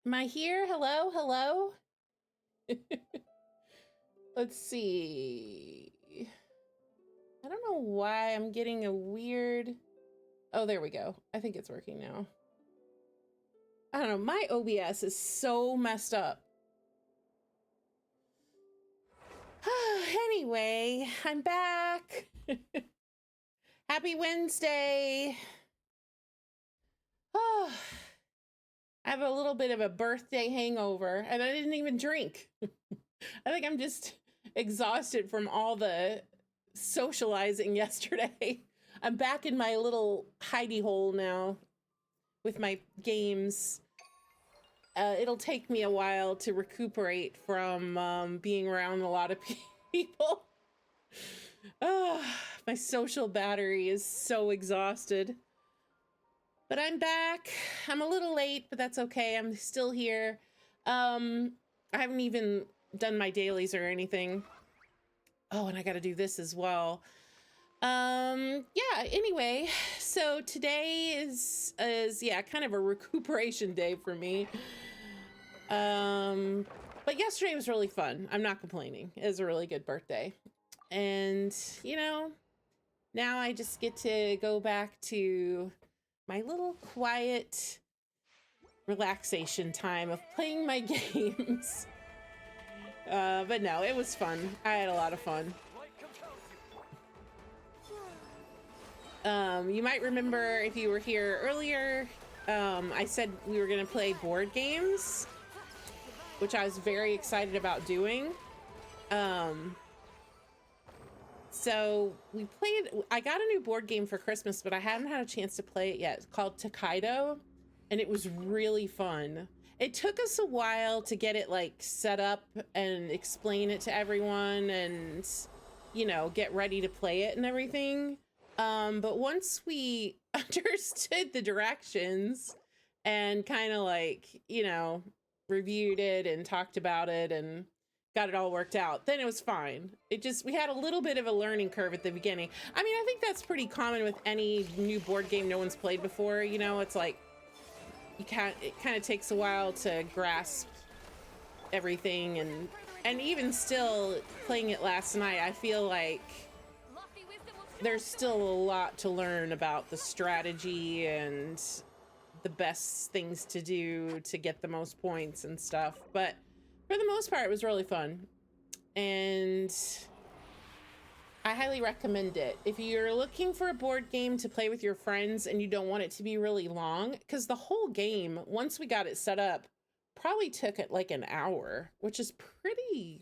Am I here? Hello? Hello? Let's see. I don't know why I'm getting a weird... Oh, there we go. I think it's working now. I don't know. My OBS is so messed up. Anyway, I'm back. Happy Wednesday. Oh, I have a little bit of a birthday hangover, and I didn't even drink. I think I'm just exhausted from all the socializing yesterday. I'm back in my little hidey hole now with my games. It'll take me a while to recuperate from being around a lot of people. My social battery is so exhausted. But I'm back. I'm a little late, but that's okay. I'm still here. I haven't even done my dailies or anything. Oh, and I got to do this as well. Yeah, anyway, so today is yeah, kind of a recuperation day for me. But yesterday was really fun. I'm not complaining. It was a really good birthday. And, you know, now I just get to go back to my little quiet relaxation time of playing my games. But no, it was fun. I had a lot of fun. You might remember if you were here earlier, I said we were gonna play board games, which I was very excited about doing. So we played, I got a new board game for Christmas, but I haven't had a chance to play it yet. It's called Takedo, and it was really fun. It took us a while to get it like set up and explain it to everyone and, you know, get ready to play it and everything. But once we understood the directions and kind of like, you know, reviewed it and talked about it and got it all worked out, then it was fine. It just, we had a little bit of a learning curve at the beginning. I mean, I think that's pretty common with any new board game no one's played before. You know, it's like, it kind of takes a while to grasp everything. And even still playing it last night, I feel like there's still a lot to learn about the strategy and the best things to do to get the most points and stuff. But for the most part, it was really fun. And I highly recommend it. If you're looking for a board game to play with your friends and you don't want it to be really long, because the whole game, once we got it set up, probably took it like an hour, which is pretty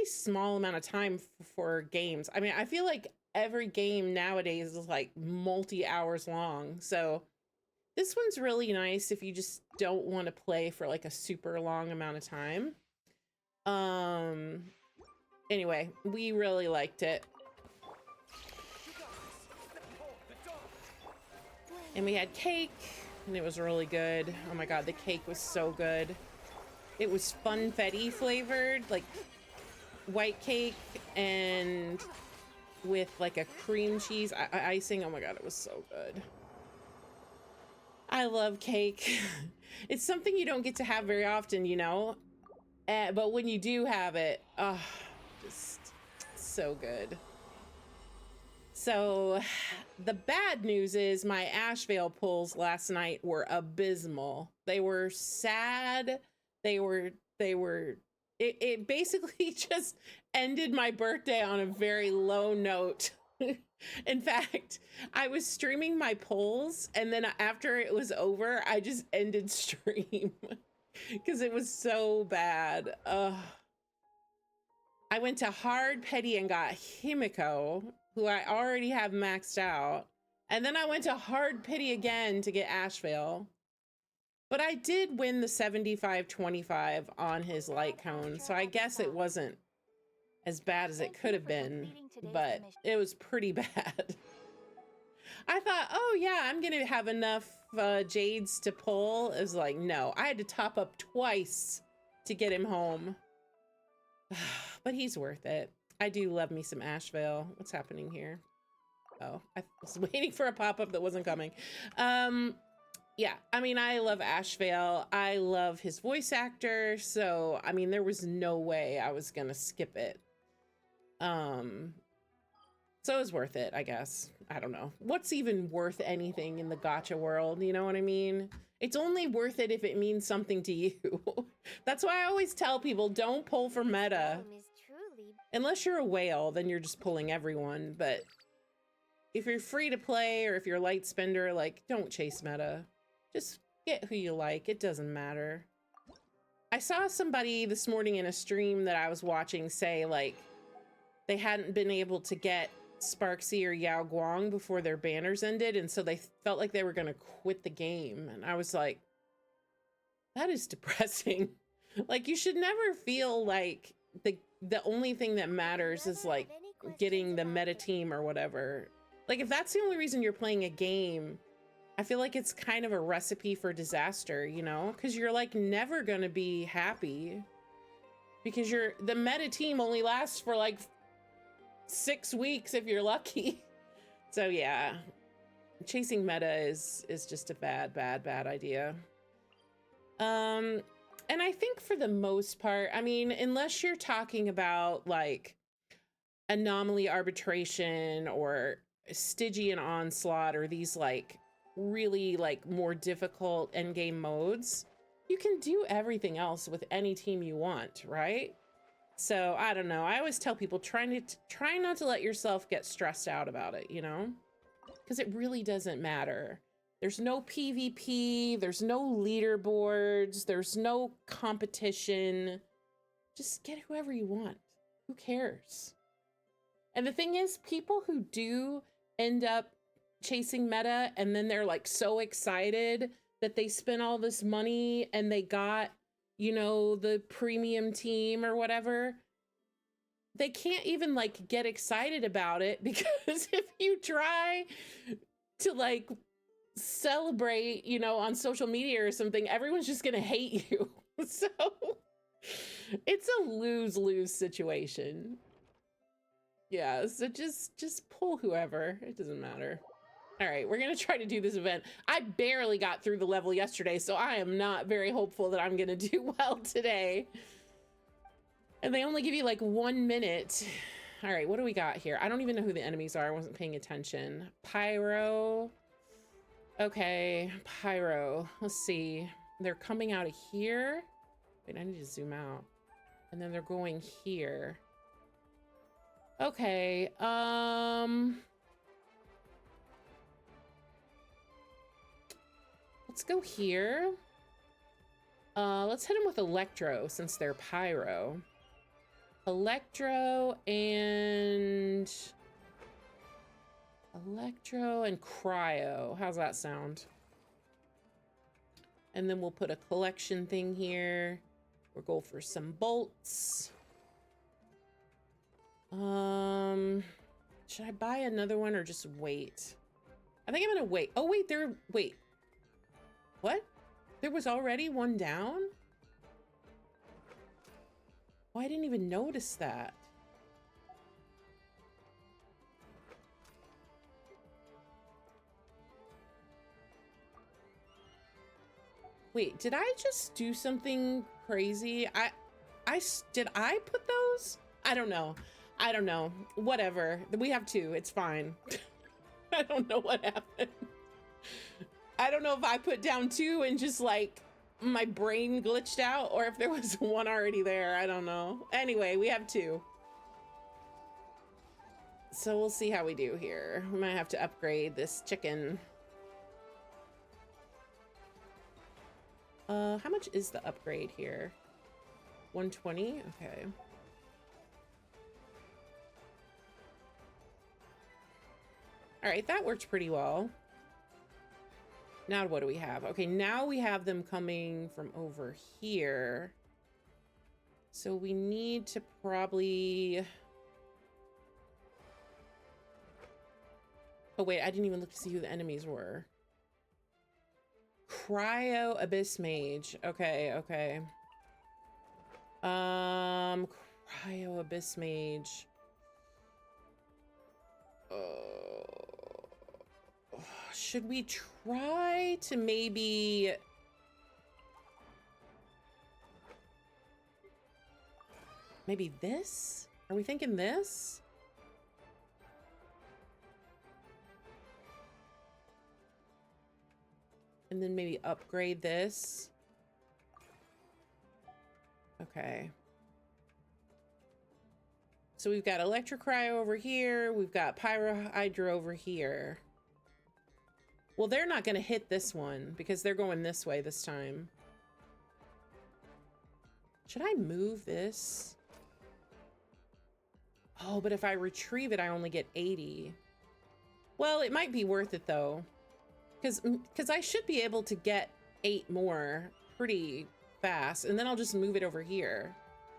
small amount of time for games. I mean, I feel like every game nowadays is like multi-hours long. So this one's really nice if you just don't want to play for like a super long amount of time. Anyway, we really liked it. And we had cake, and it was really good. Oh my God, the cake was so good. It was funfetti flavored, like white cake, and with like a cream cheese icing. Oh my God, it was so good. I love cake. It's something you don't get to have very often, you know? But when you do have it, just so good. So the bad news is my Asheville pulls last night were abysmal. They were sad. It basically just ended my birthday on a very low note. In fact, I was streaming my polls, and then after it was over, I just ended stream because it was so bad. I went to Hard Petty and got Himiko, who I already have maxed out. And then I went to Hard Petty again to get Asheville. But I did win the 75-25 on his light cone, so I guess it wasn't as bad as it could have been, but it was pretty bad. I thought, oh yeah, I'm gonna have enough jades to pull. It was like, no, I had to top up twice to get him home. But he's worth it. I do love me some Asheville. What's happening here? Oh, I was waiting for a pop-up that wasn't coming. Yeah, I mean, I love Ashvale. I love his voice actor. So, I mean, there was no way I was gonna skip it. So it was worth it, I guess. I don't know. What's even worth anything in the gacha world? You know what I mean? It's only worth it if it means something to you. That's why I always tell people, don't pull for meta. Unless you're a whale, then you're just pulling everyone. But if you're free to play or if you're a light spender, like, don't chase meta. Just get who you like. It doesn't matter. I saw somebody this morning in a stream that I was watching say, like, they hadn't been able to get Sparksy or Yao Guang before their banners ended, and so they felt like they were going to quit the game. And I was like, that is depressing. Like, you should never feel like the only thing that matters is like getting the meta team or whatever. Like, if that's the only reason you're playing a game, I feel like it's kind of a recipe for disaster, you know, because you're like never going to be happy because the meta team only lasts for like 6 weeks if you're lucky. So yeah, chasing meta is just a bad idea. And I think for the most part, I mean, unless you're talking about like anomaly arbitration or Stygian onslaught or these like really like more difficult endgame modes, you can do everything else with any team you want, right? So I don't know. I always tell people try not to let yourself get stressed out about it, you know, because it really doesn't matter. There's no PvP, there's no leaderboards, there's no competition. Just get whoever you want. Who cares? And the thing is, people who do end up chasing meta and then they're like so excited that they spent all this money and they got, you know, the premium team or whatever, they can't even like get excited about it because if you try to like celebrate, you know, on social media or something, everyone's just gonna hate you. So it's a lose-lose situation. Yeah, so just pull whoever. It doesn't matter. All right, we're gonna try to do this event. I barely got through the level yesterday, so I am not very hopeful that I'm gonna do well today. And they only give you like 1 minute. All right, what do we got here? I don't even know who the enemies are. I wasn't paying attention. Pyro. Okay, Pyro. Let's see. They're coming out of here. Wait, I need to zoom out. And then they're going here. Okay, let's go here. Let's hit them with Electro since they're Pyro. Electro and Cryo. How's that sound? And then we'll put a collection thing here. We'll go for some bolts. Should I buy another one or just wait? I think I'm gonna wait. Oh wait, wait. What? There was already one down? Oh, I didn't even notice that. Wait, did I just do something crazy? Did I put those? I don't know. I don't know. Whatever. We have 2. It's fine. I don't know what happened. I don't know if I put down 2 and just like my brain glitched out or if there was one already there. I don't know. Anyway, we have 2. So we'll see how we do here. We might have to upgrade this chicken. How much is the upgrade here? 120? Okay. All right, that worked pretty well. Now what do we have? Okay, now we have them coming from over here. So we need to probably... Oh wait, I didn't even look to see who the enemies were. Cryo Abyss Mage. Okay, okay. Cryo Abyss Mage. Should we try to maybe... Maybe this? Are we thinking this? And then maybe upgrade this. Okay. So we've got Electrocryo over here. We've got Pyrohydro over here. Well, they're not going to hit this one because they're going this way this time. Should I move this? Oh, but if I retrieve it, I only get 80. Well, it might be worth it though. Because I should be able to get 8 more pretty fast. And then I'll just move it over here.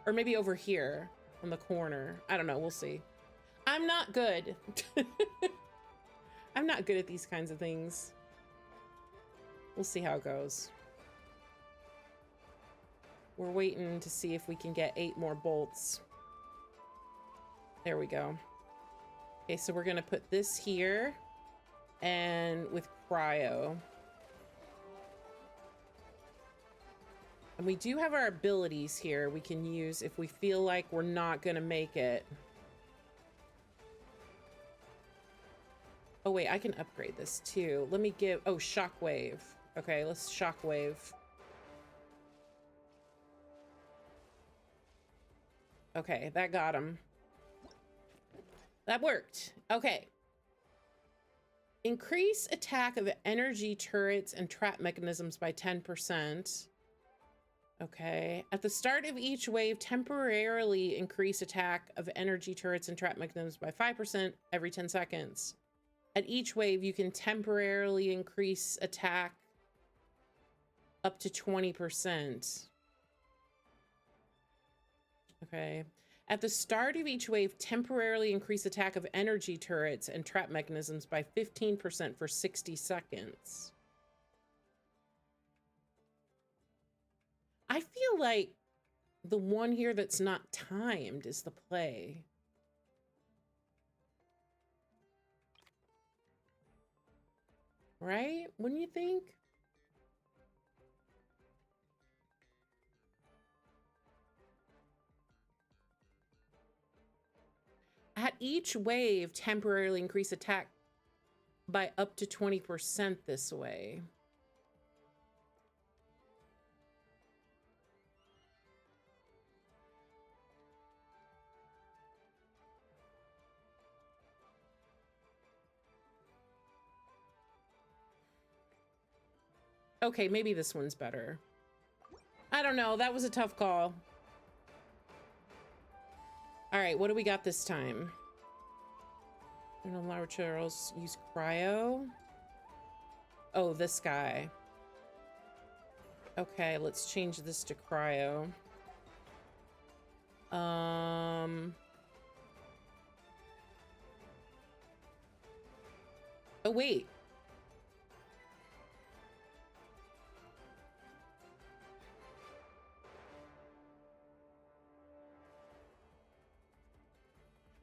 Or maybe over here on the corner. I don't know. We'll see. I'm not good. I'm not good at these kinds of things. We'll see how it goes. We're waiting to see if we can get 8 more bolts. There we go. Okay, so we're going to put this here. And with cryo. And we do have our abilities here we can use if we feel like we're not going to make it. Oh, wait, I can upgrade this too. Let me give... Oh, shockwave. Okay, let's shockwave. Okay, that got him. That worked. Okay. Increase attack of energy turrets and trap mechanisms by 10%. Okay. At the start of each wave, temporarily increase attack of energy turrets and trap mechanisms by 5% every 10 seconds. At each wave, you can temporarily increase attack up to 20%. Okay. At the start of each wave, temporarily increase attack of energy turrets and trap mechanisms by 15% for 60 seconds. I feel like the one here that's not timed is the play. Right? Wouldn't you think? At each wave, temporarily increase attack by up to 20% this way. Okay, maybe this one's better. I don't know. That was a tough call. All right, what do we got this time? Laboratories use cryo. Oh, this guy. Okay, let's change this to cryo. Oh, wait.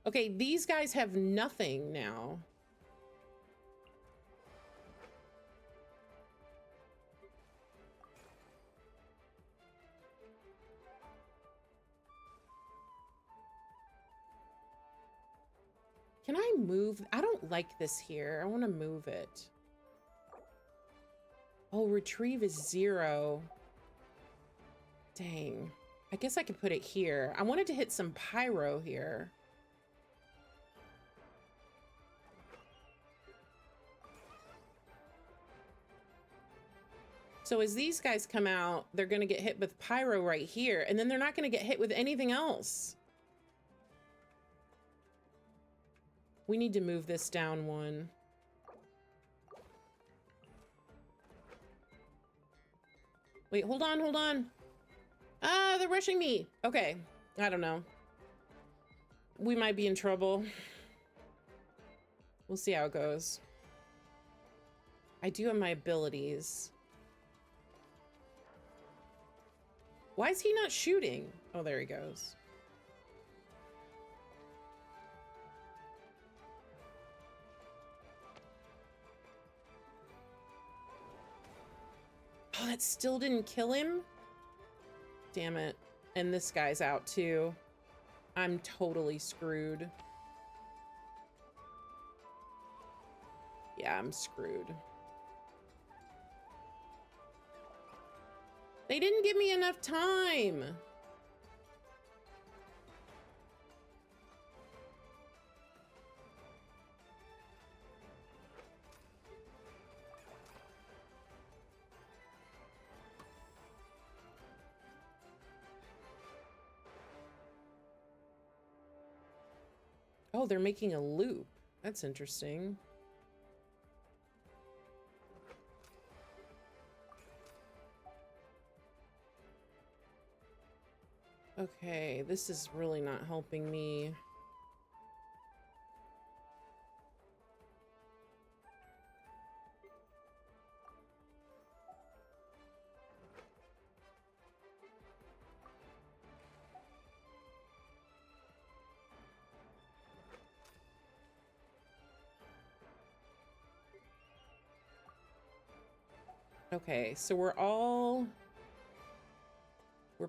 Okay, these guys have nothing now. Can I move? I don't like this here. I want to move it. Oh, retrieve is 0. Dang. I guess I could put it here. I wanted to hit some pyro here. So as these guys come out, they're going to get hit with pyro right here, and then they're not going to get hit with anything else. We need to move this down one. Wait, hold on, hold on. Ah, they're rushing me. Okay, I don't know. We might be in trouble. We'll see how it goes. I do have my abilities. Why is he not shooting? Oh, there he goes. that still didn't kill him? Damn it. And this guy's out too. I'm totally screwed. Yeah, I'm screwed. They didn't give me enough time. Oh, they're making a loop. That's interesting. Okay, this is really not helping me. Okay, so we're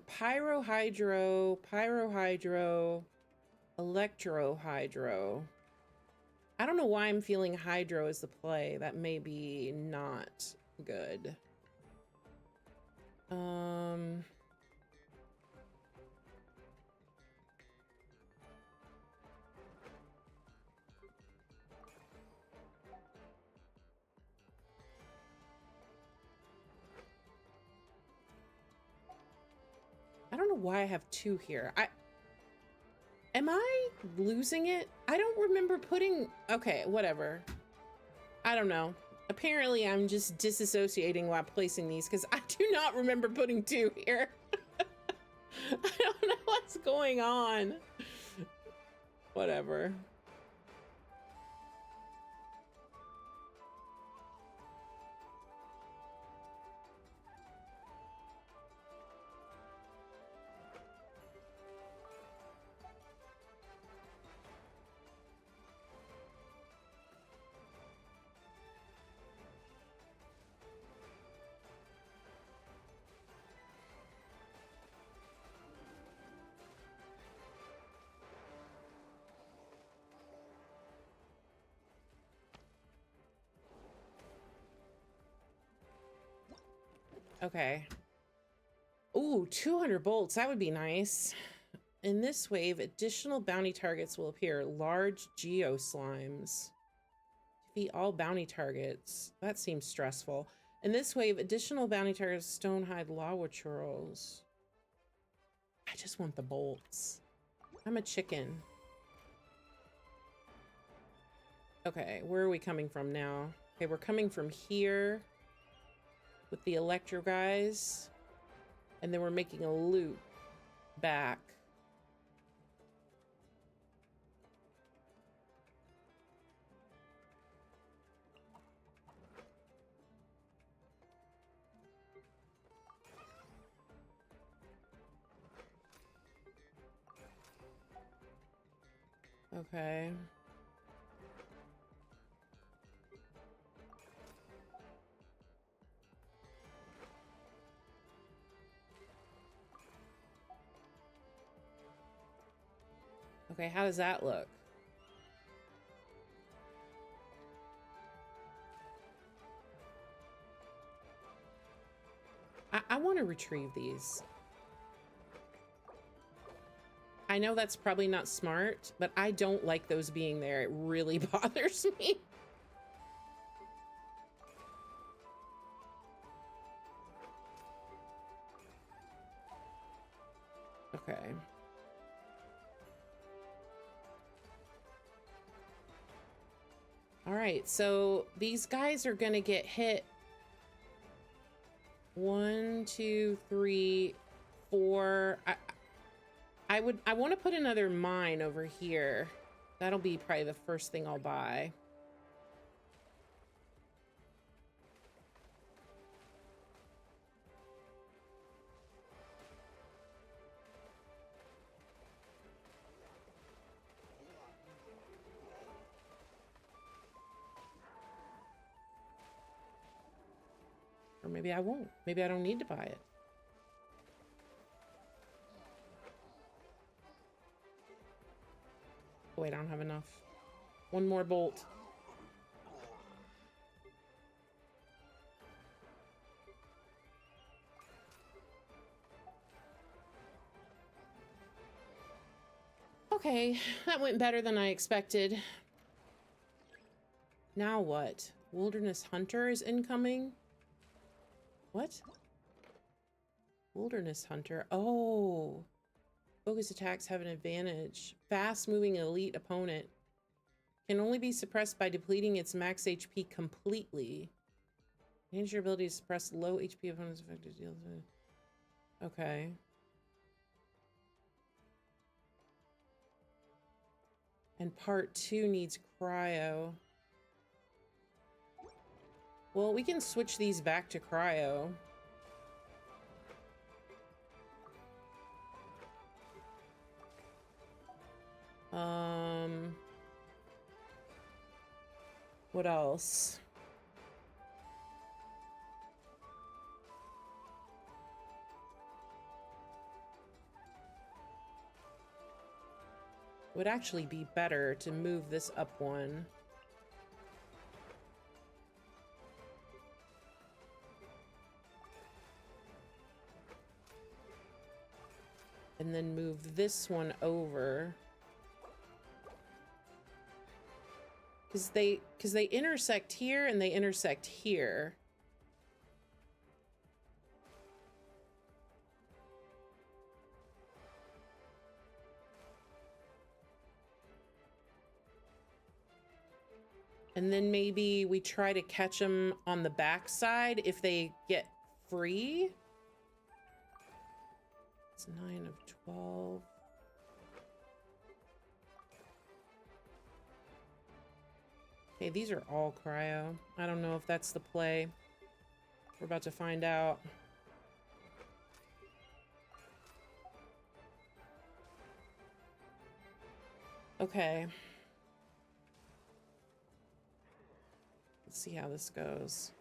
pyro hydro, electro hydro. I don't know why I'm feeling hydro is the play. That may be not good. I don't know why I have two here. Am I losing it? I don't remember putting... Okay, whatever. I don't know. Apparently, I'm just disassociating while placing these because I do not remember putting two here. I don't know what's going on. Whatever. Okay. Ooh, 200 bolts. That would be nice. In this wave, additional bounty targets will appear. Large geo slimes. Defeat all bounty targets. That seems stressful. In this wave, additional bounty targets. Stonehide lava churls. I just want the bolts. I'm a chicken. Okay, where are we coming from now? Okay, we're coming from here with the electro guys. And then we're making a loop back. Okay. Okay, how does that look? I want to retrieve these. I know that's probably not smart, but I don't like those being there. It really bothers me. Okay. All right, so these guys are gonna get hit. 1, 2, 3, 4. I want to put another mine over here. That'll be probably the first thing I'll buy. Or maybe I won't. Maybe I don't need to buy it. Oh, wait, I don't have enough. One more bolt. Okay, that went better than I expected. Now what? Wilderness Hunter is incoming? What? Wilderness Hunter. Oh. Focus attacks have an advantage. Fast-moving elite opponent can only be suppressed by depleting its max HP completely. Change your ability to suppress low HP opponents affected deals with. Okay. And part 2 needs cryo. Well, we can switch these back to cryo. What else? It would actually be better to move this up one. And then move this one over. Because they intersect here and they intersect here. And then maybe we try to catch them on the back side if they get free. It's 9 of 12. Okay, these are all cryo. I don't know if that's the play. We're about to find out. Okay. Let's see how this goes.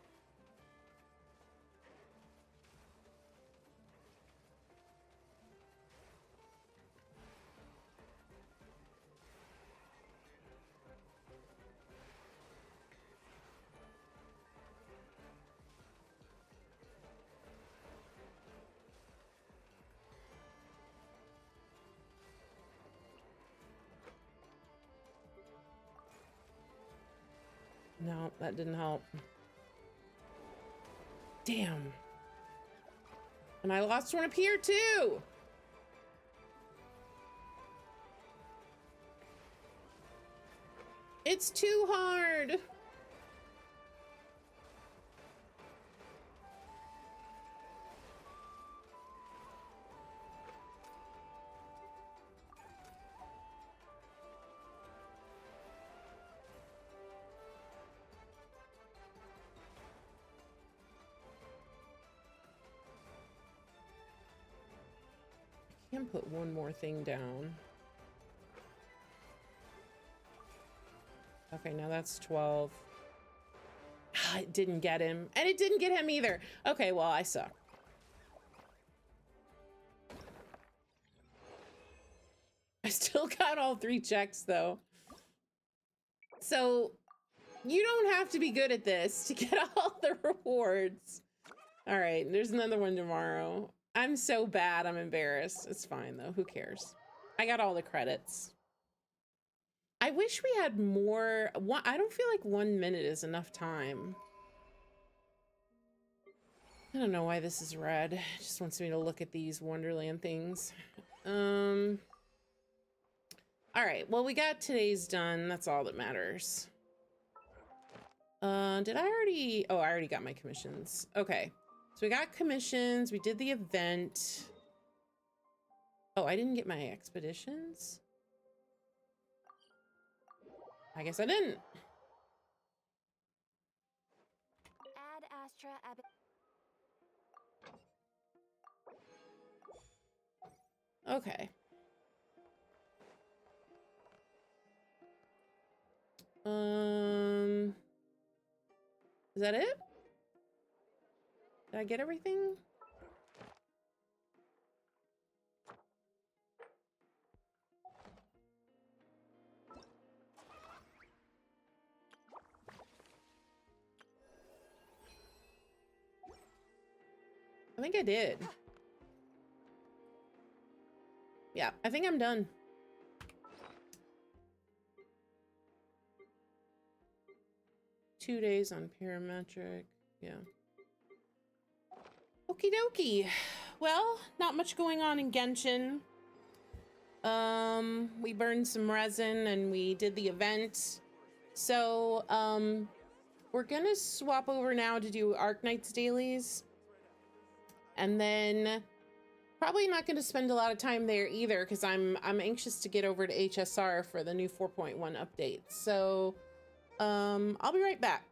No, that didn't help. Damn. And I lost one up here too. It's too hard. I can put one more thing down. Okay, now that's 12. Ah, it didn't get him. And it didn't get him either. Okay, well, I suck. I still got all 3 checks, though. So, you don't have to be good at this to get all the rewards. All right, there's another one tomorrow. I'm so bad, I'm embarrassed. It's fine, though. Who cares? I got all the credits. I wish we had more. I don't feel like 1 minute is enough time. I don't know why this is red. It just wants me to look at these Wonderland things. All right, well, we got today's done. That's all that matters. Did I already? Oh, I already got my commissions. Okay, so we got commissions. We did the event. Oh, I didn't get my expeditions. I guess I didn't. Ad Astra Okay. Is that it? Did I get everything? I think I did. Yeah, I think I'm done. Two days on parametric. Yeah. Okie dokie. Well, not much going on in Genshin. We burned some resin and we did the event. So, we're gonna swap over now to do Arknights dailies. And then probably not gonna spend a lot of time there either because I'm anxious to get over to HSR for the new 4.1 update. So, I'll be right back.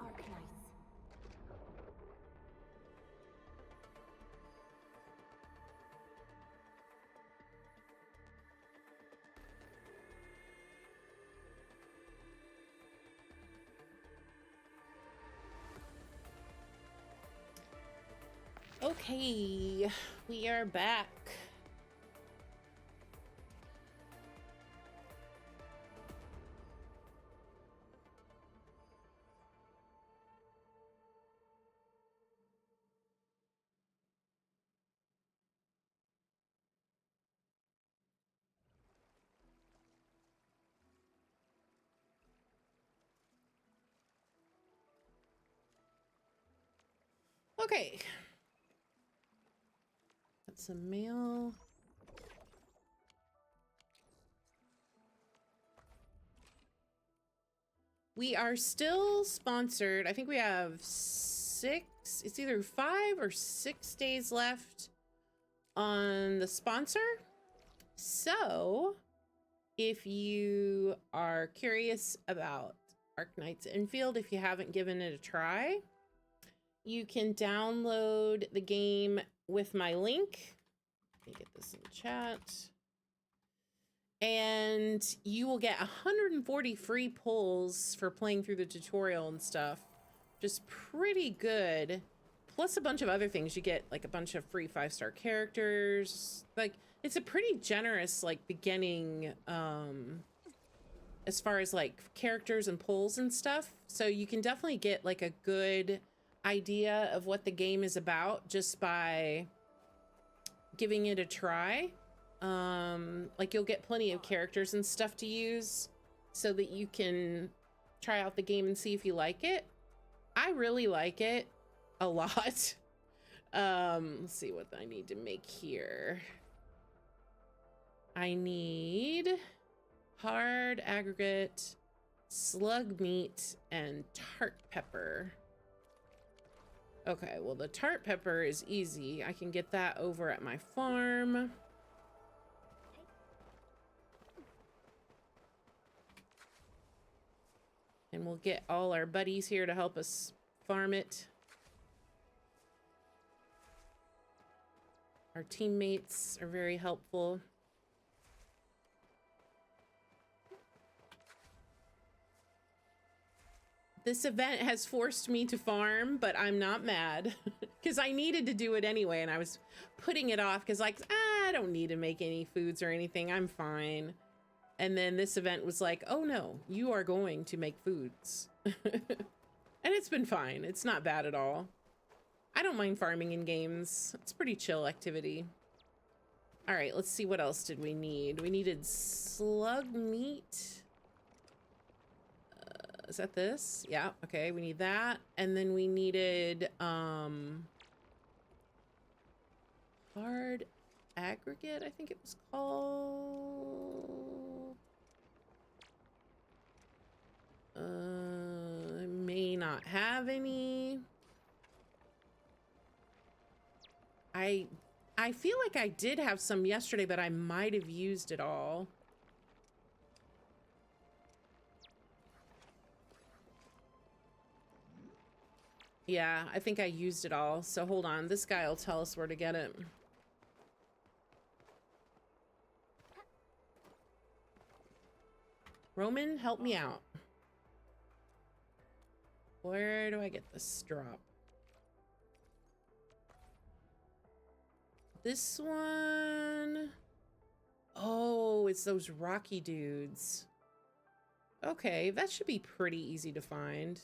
Arknights. Okay, we are back. Okay. That's a mail. We are still sponsored. I think we have it's either 5 or 6 days left on the sponsor. So if you are curious about Arknights Endfield, if you haven't given it a try, you can download the game with my link. Let me get this in chat. And you will get 140 free pulls for playing through the tutorial and stuff. Just pretty good. Plus a bunch of other things. You get like a bunch of free 5-star characters. Like, it's a pretty generous like beginning as far as like characters and pulls and stuff. So you can definitely get like a good idea of what the game is about just by giving it a try. Like you'll get plenty of characters and stuff to use so that you can try out the game and see if you like it. I really like it a lot. Let's see what I need to make here. I need hard aggregate, slug meat, and tart pepper. Okay, well the tart pepper is easy. I can get that over at my farm. And we'll get all our buddies here to help us farm it. Our teammates are very helpful. This event has forced me to farm, but I'm not mad because I needed to do it anyway. And I was putting it off because like, I don't need to make any foods or anything. I'm fine. And then this event was like, oh no, you are going to make foods. And it's been fine. It's not bad at all. I don't mind farming in games. It's pretty chill activity. All right, let's see, what else did we need? We needed slug meat. Is that this? Yeah, okay, we need that. And then we needed hard aggregate, I think it was called. I may not have any. I feel like I did have some yesterday, but I might have used it all. Yeah, I think I used it all. So hold on, this guy will tell us where to get it. Roman, help me out. Where do I get this drop? This one. Oh, it's those rocky dudes. Okay, that should be pretty easy to find.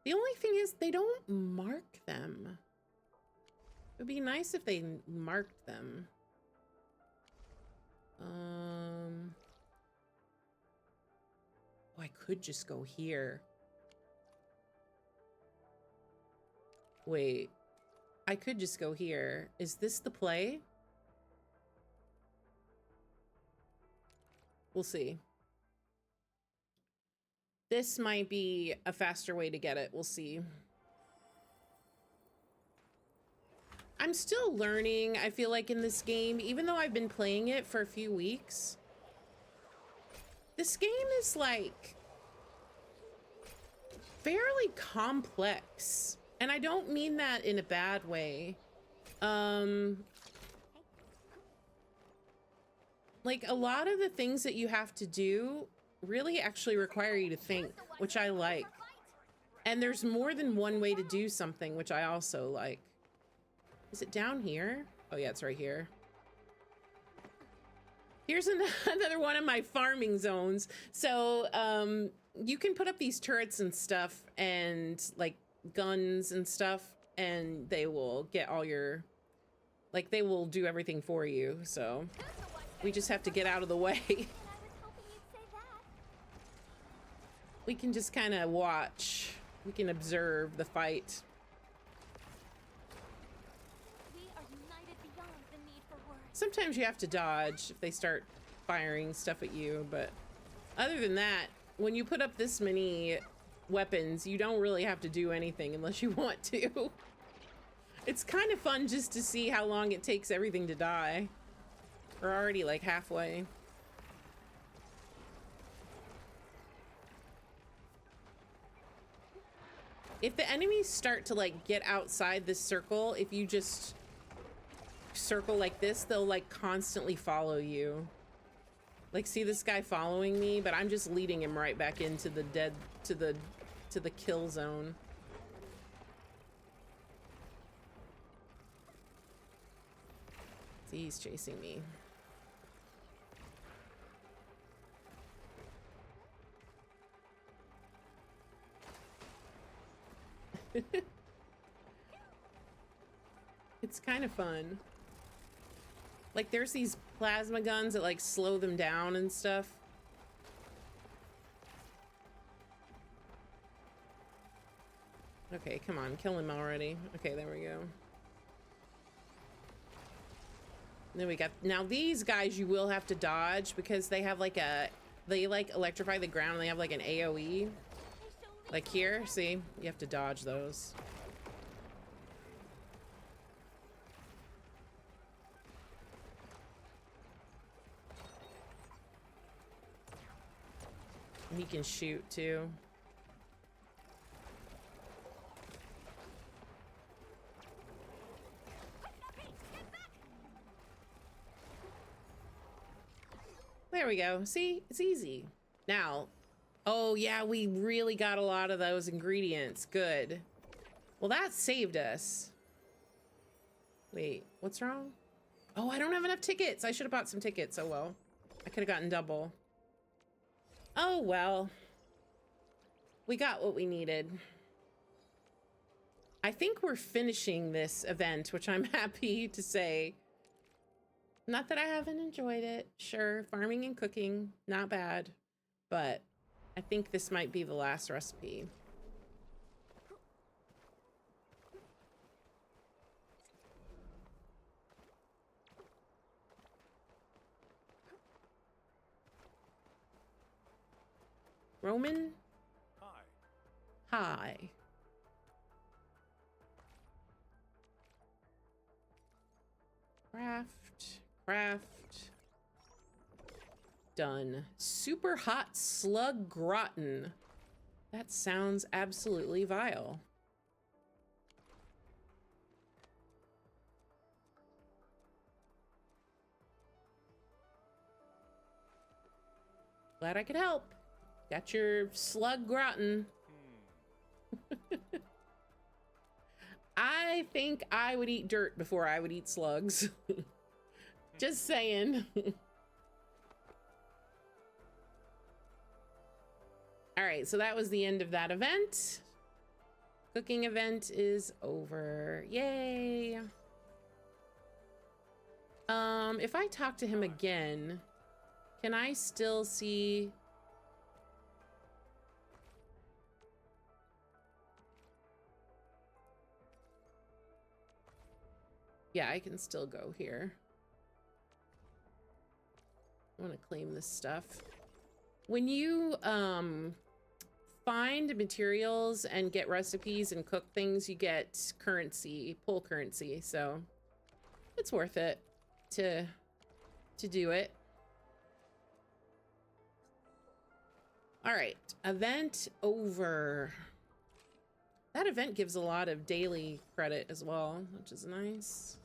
The only thing is they don't mark them. It would be nice if they marked them. Oh, I could just go here. Wait, I could just go here. Is this the play? We'll see. This might be a faster way to get it. We'll see. I'm still learning, I feel like, in this game, even though I've been playing it for a few weeks. This game is like fairly complex. And I don't mean that in a bad way. Like a lot of the things that you have to do really actually require you to think, which I like. And there's more than one way to do something, which I also like. Is it down here? Oh yeah, it's right here. Here's another one of my farming zones. So you can put up these turrets and stuff and like guns and stuff, and they will get all your, like they will do everything for you. So we just have to get out of the way. We can just kind of watch. We can observe the fight. Sometimes you have to dodge if they start firing stuff at you, but other than that, when you put up this many weapons, you don't really have to do anything unless you want to. It's kind of fun just to see how long it takes everything to die. We're already like halfway. If the enemies start to like get outside this circle, if you just circle like this, they'll like constantly follow you. Like, see this guy following me, but I'm just leading him right back into the to the kill zone. See, he's chasing me. It's kind of fun. Like, there's these plasma guns that like slow them down and stuff. Okay, come on, kill him already. Okay, there we go. Then we got, now these guys you will have to dodge because they have like they like electrify the ground and they have like an AoE. Like here, see? You have to dodge those. He can shoot too. There we go. See, it's easy. Now, Oh yeah, we really got a lot of those ingredients. Good. Well, that saved us. Wait, what's wrong? Oh, I don't have enough tickets. I should have bought some tickets. Oh well. I could have gotten double. Oh well. We got what we needed. I think we're finishing this event, which I'm happy to say. Not that I haven't enjoyed it. Sure, farming and cooking, not bad. But I think this might be the last recipe. Roman? Hi. Hi. Craft. Done. Super hot slug gratin. That sounds absolutely vile. Glad I could help. Got your slug gratin. I think I would eat dirt before I would eat slugs. Just saying. All right, so that was the end of that event. Cooking event is over. Yay. If I talk to him again, can I still see? Yeah, I can still go here. I want to claim this stuff. When you find materials and get recipes and cook things, you get currency, pull currency. So it's worth it to do it. All right, event over. That event gives a lot of daily credit as well, which is nice.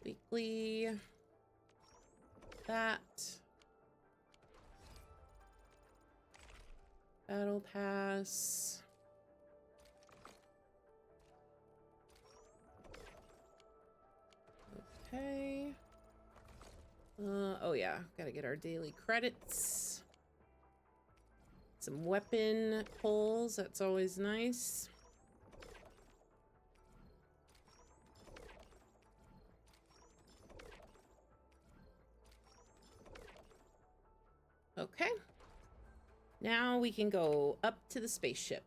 Weekly. That. Battle pass. Okay. Oh yeah, gotta get our daily credits. Some weapon pulls, that's always nice. Okay. Now we can go up to the spaceship.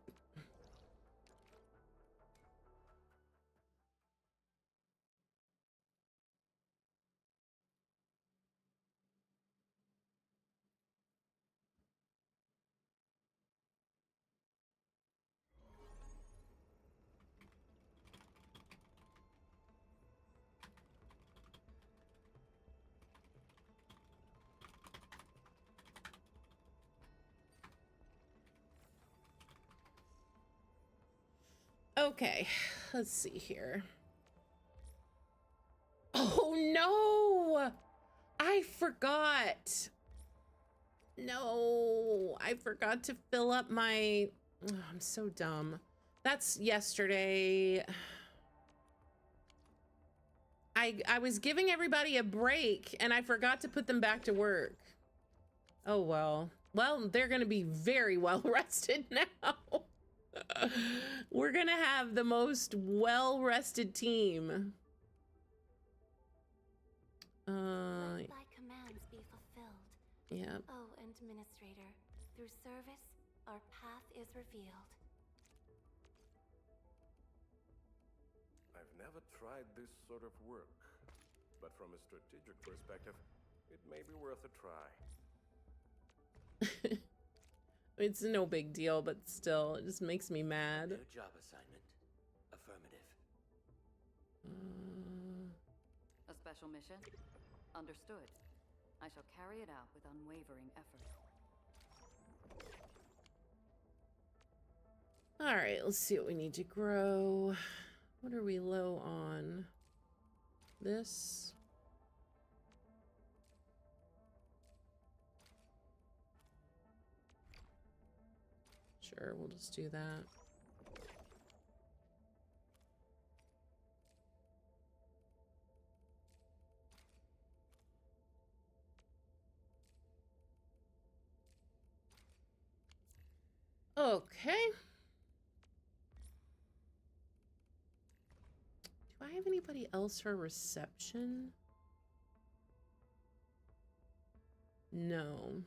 Okay, let's see here. Oh no! I forgot. No, I forgot to fill up my... Oh, I'm so dumb. That's yesterday. I was giving everybody a break and I forgot to put them back to work. Oh well. Well, they're gonna be very well rested now. We're gonna have the most well-rested team. Let thy commands be fulfilled. Yeah. Oh, Administrator, through service, our path is revealed. I've never tried this sort of work, but from a strategic perspective, it may be worth a try. It's no big deal, but still, it just makes me mad. New job assignment. Affirmative. A special mission? Understood. I shall carry it out with unwavering effort. All right, let's see what we need to grow. What are we low on? This. Sure, we'll just do that. Okay. Do I have anybody else for reception? No.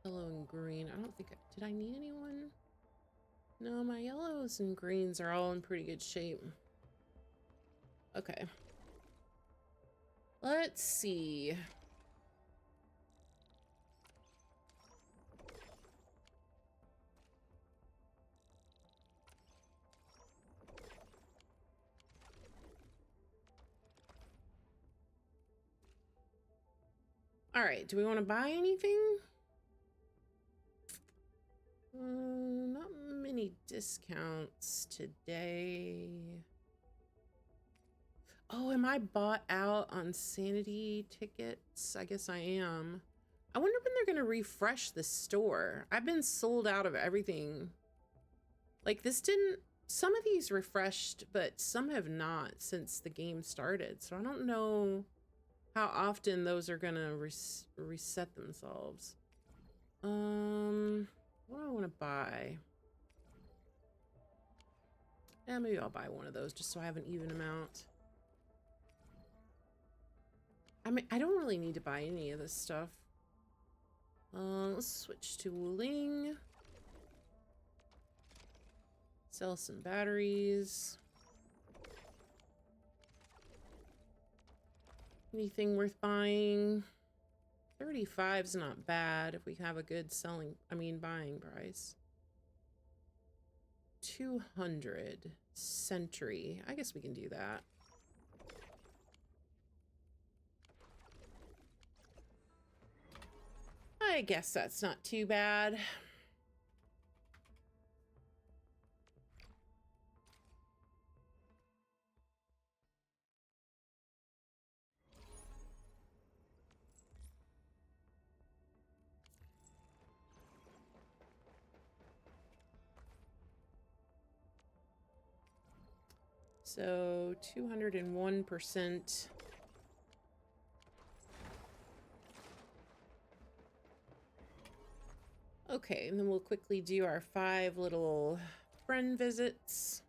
Yellow and green. I don't think did I need anyone? No, my yellows and greens are all in pretty good shape. Okay. Let's see. All right, do we want to buy anything? Not many discounts today. Oh, am I bought out on sanity tickets? I guess I am. I wonder when they're gonna refresh the store. I've been sold out of everything. Like this didn't, some of these refreshed, but some have not since the game started. So I don't know how often those are gonna reset themselves. What do I want to buy? Yeah, maybe I'll buy one of those just so I have an even amount. I mean, I don't really need to buy any of this stuff. Let's switch to Wuling. Sell some batteries. Anything worth buying? 35's not bad if we have a good buying price. 200 Sentry. I guess we can do that. I guess that's not too bad. So 201%. Okay, and then we'll quickly do our 5 little friend visits.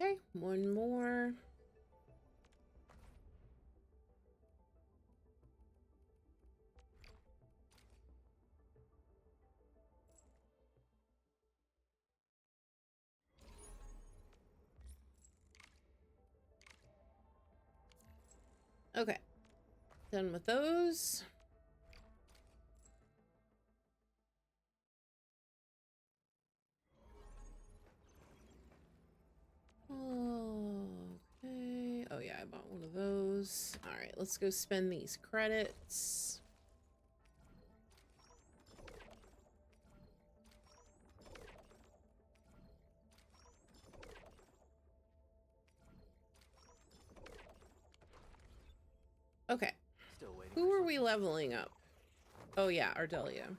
Okay, one more. Okay, done with those. Okay. Oh yeah, I bought one of those. All right, let's go spend these credits. Okay. Who are we leveling up? Oh yeah, Ardelia.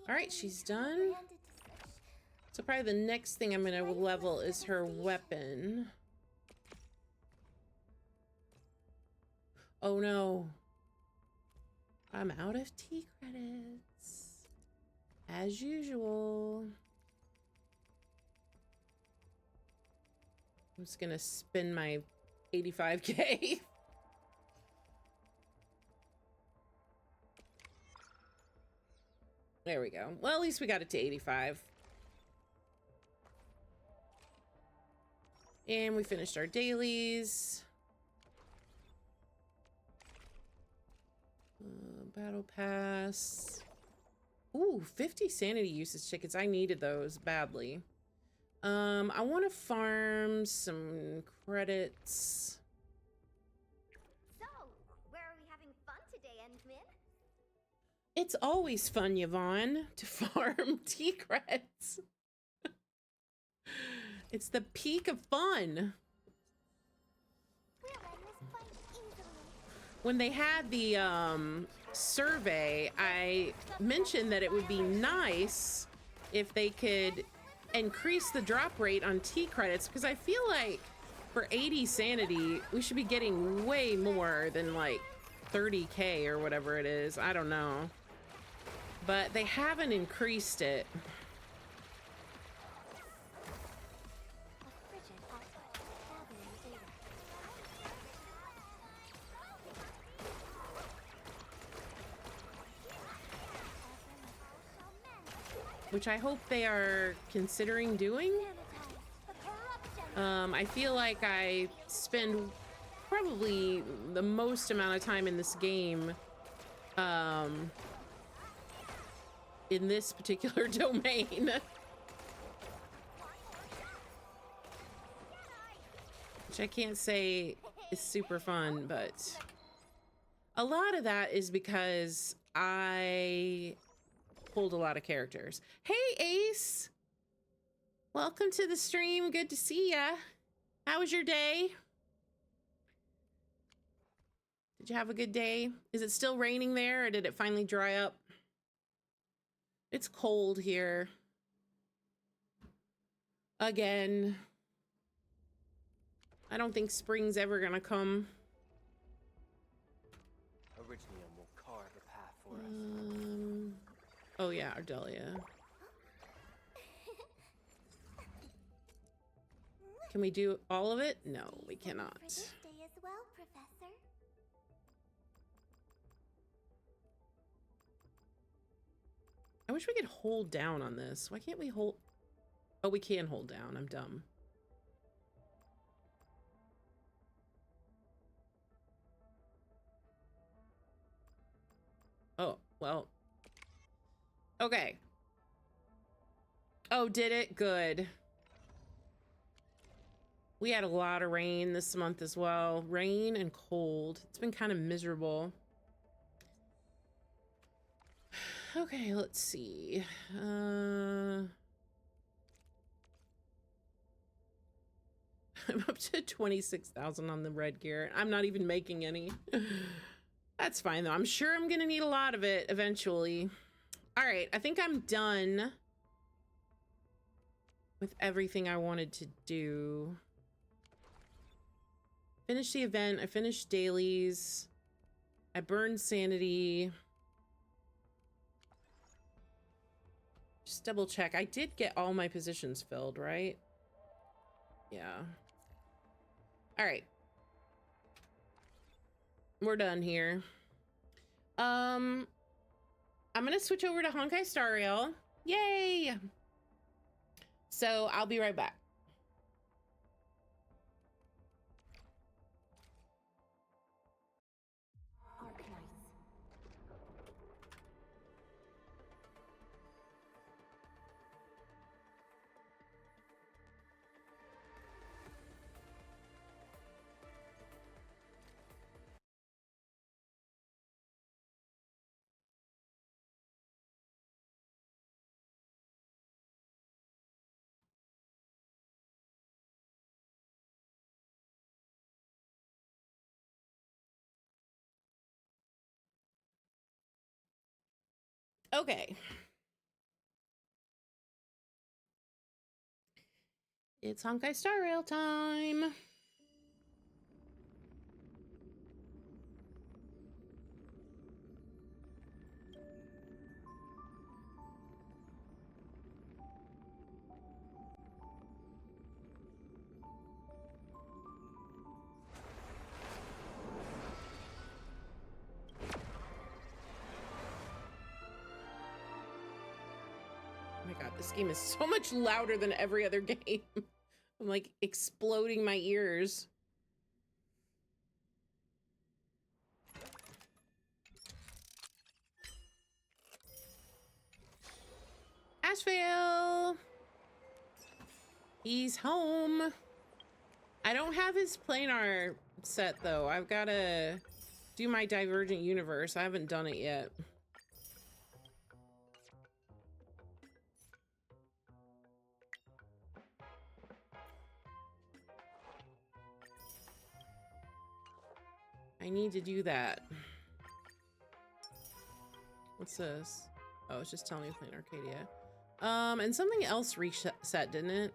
All right, she's done. So probably the next thing I'm gonna level is her weapon. Oh no. I'm out of T credits. As usual. I'm just gonna spend my 85K. There we go. Well, at least we got it to 85. And we finished our dailies. Battle pass. Ooh, 50 sanity usage tickets. I needed those badly. I want to farm some credits. So, where are we having fun today, Endmin? It's always fun, Yvonne, to farm T-credits. It's the peak of fun. We'll end this fight easily. When they had the survey, I mentioned that it would be nice if they could increase the drop rate on T credits, because I feel like for 80 sanity, we should be getting way more than like 30K or whatever it is. I don't know. But they haven't increased it. A frigid output. Gathering data. Which I hope they are considering doing. Sanitize the corruption. I feel like I spend probably the most amount of time in this game in this particular domain. Which I can't say is super fun, but a lot of that is because I pulled a lot of characters. Hey, Ace! Welcome to the stream. Good to see ya. How was your day? Did you have a good day? Is it still raining there, or did it finally dry up? It's cold here. Again. I don't think spring's ever gonna come. Originum will carve a path for us. Oh yeah, Ardelia. Can we do all of it? No, we cannot. For this day as well, Professor. I wish we could hold down on this. Why can't we hold? Oh, we can hold down. I'm dumb. Oh, well. Okay. Oh, did it? Good. We had a lot of rain this month as well. Rain and cold. It's been kind of miserable. Okay, let's see. I'm up to 26,000 on the red gear. I'm not even making any. That's fine though. I'm sure I'm gonna need a lot of it eventually. All right, I think I'm done with everything I wanted to do. Finished the event. I finished dailies. I burned sanity. Just double check. I did get all my positions filled, right? Yeah. All right. We're done here. I'm gonna switch over to Honkai Star Rail. Yay! So I'll be right back. Arknights. Okay. It's Honkai Star Rail time. This game is so much louder than every other game. I'm like exploding my ears. Asheville! He's home. I don't have his planar set though. I've gotta do my Divergent Universe. I haven't done it yet. I need to do that. What's this? Oh, it's just telling me playing Arcadia. And something else reset, didn't it?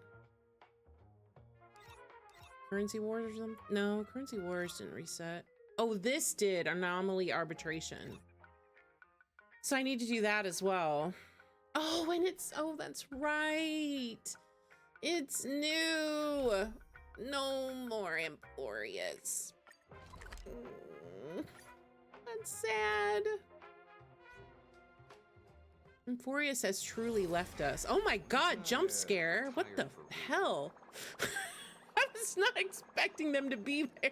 Currency Wars or something? No, Currency Wars didn't reset. Oh, this did. Anomaly Arbitration. So I need to do that as well. Oh, and it's, oh, that's right. It's new. No more Emporius. That's sad. Emporius has truly left us. Oh my god, jump scare. What the hell? I was not expecting them to be there.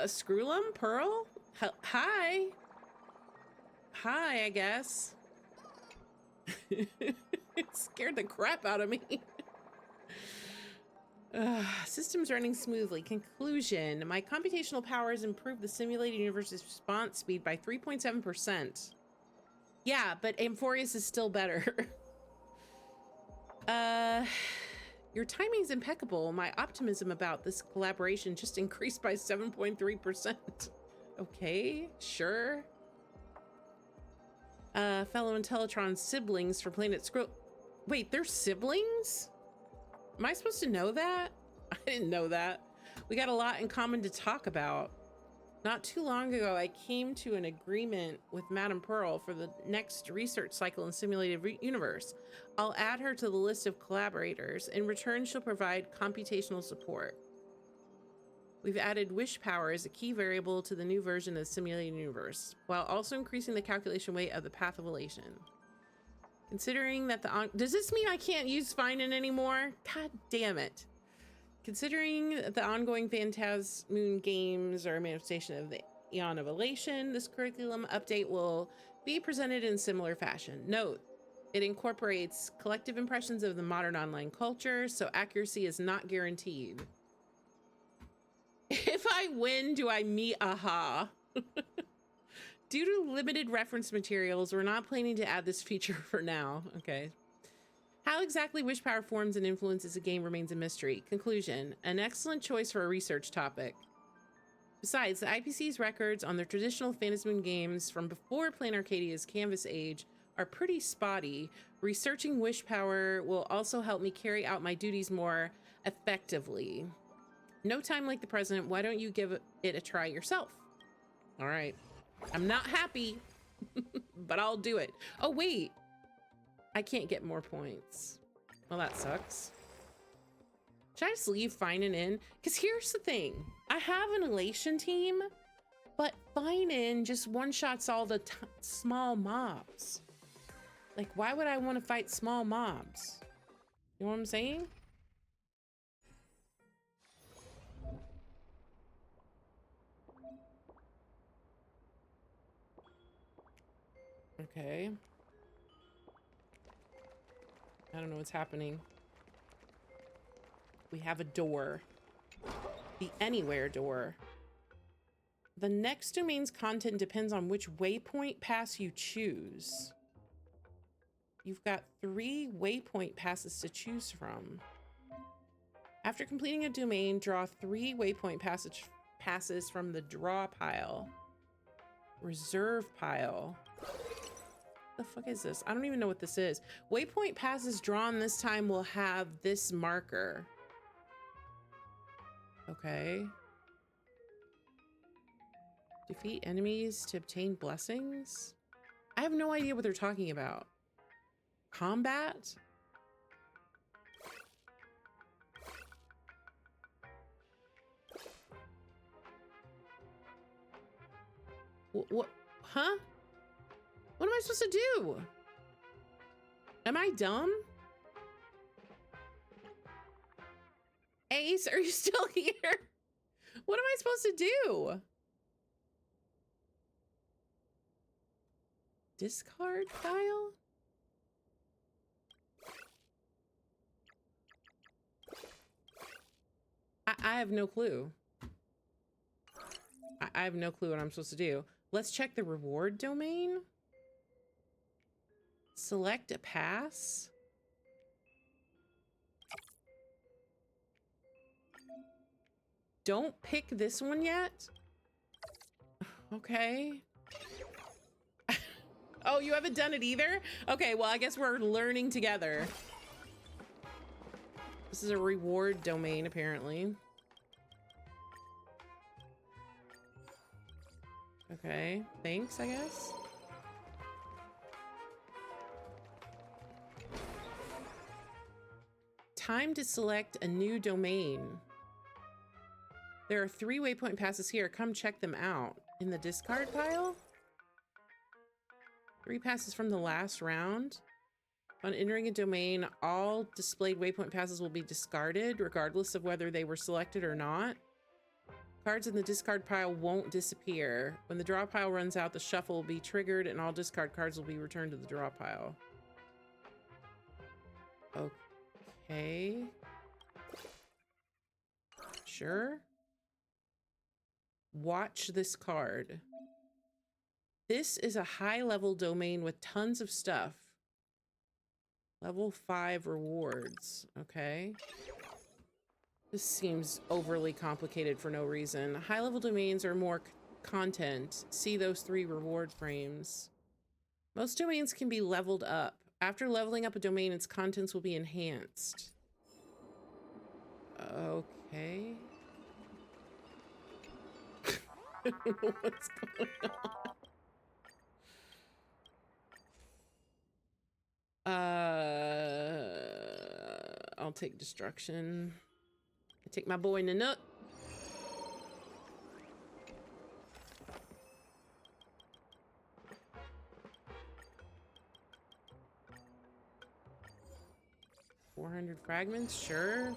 Screwlum? Pearl? Hi. Hi, I guess. It scared the crap out of me. Systems running smoothly. Conclusion. My computational powers improved the simulated universe's response speed by 3.7%. Yeah, but Amphorius is still better. Your timing's impeccable. My optimism about this collaboration just increased by 7.3%. Okay, sure. Fellow Intellitron siblings for Planet Scroll. Wait, they're siblings? Am I supposed to know that? I didn't know that. We got a lot in common to talk about. Not too long ago, I came to an agreement with Madame Pearl for the next research cycle in Simulated Universe. I'll add her to the list of collaborators. In return, she'll provide computational support. We've added wish power as a key variable to the new version of the Simulated Universe, while also increasing the calculation weight of the Path of Elation. Considering that does this mean I can't use Finan anymore? God damn it. Considering the ongoing Phantasmoon games are a manifestation of the Eon of Elation, this curriculum update will be presented in similar fashion. Note, it incorporates collective impressions of the modern online culture, so accuracy is not guaranteed. If I win, do I meet Aha? Due to limited reference materials, we're not planning to add this feature for now. Okay. How exactly wish power forms and influences a game remains a mystery. Conclusion, an excellent choice for a research topic. Besides, the IPC's records on their traditional Phantasmoon games from before Plain Arcadia's Canvas age are pretty spotty. Researching wish power will also help me carry out my duties more effectively. No time like the present, why don't you give it a try yourself? All right. I'm not happy, but I'll do it. Oh, wait. I can't get more points. Well, that sucks. Should I just leave Finan in? Because here's the thing. I have an Elation team, but Finan just one-shots all the small mobs. Like, why would I want to fight small mobs? You know what I'm saying? Okay. I don't know what's happening. We have a door. The Anywhere door. The next domain's content depends on which waypoint pass you choose. You've got 3 waypoint passes to choose from. After completing a domain, draw 3 waypoint passes from the draw pile. Reserve pile. The fuck is this? I don't even know what this is. Waypoint passes drawn this time will have this marker. Okay. Defeat enemies to obtain blessings? I have no idea what they're talking about. Combat? What? Huh? What am I supposed to do? Am I dumb? Ace, are you still here? What am I supposed to do? Discard pile? I have no clue. I have no clue what I'm supposed to do. Let's check the reward domain. Select a pass. Don't pick this one yet. Okay. Oh, you haven't done it either? Okay, well, I guess we're learning together. This is a reward domain, apparently. Okay, thanks, I guess. Time to select a new domain. There are 3 waypoint passes here. Come check them out. In the discard pile? 3 passes from the last round. On entering a domain, all displayed waypoint passes will be discarded, regardless of whether they were selected or not. Cards in the discard pile won't disappear. When the draw pile runs out, the shuffle will be triggered and all discard cards will be returned to the draw pile. Okay. Sure. Watch this card. This is a high-level domain with tons of stuff. Level 5 rewards. Okay. This seems overly complicated for no reason. High-level domains are more content. See those 3 reward frames. Most domains can be leveled up. After leveling up a domain, its contents will be enhanced. Okay. What's going on? I'll take destruction. I take my boy Nanook. $400 fragments, sure.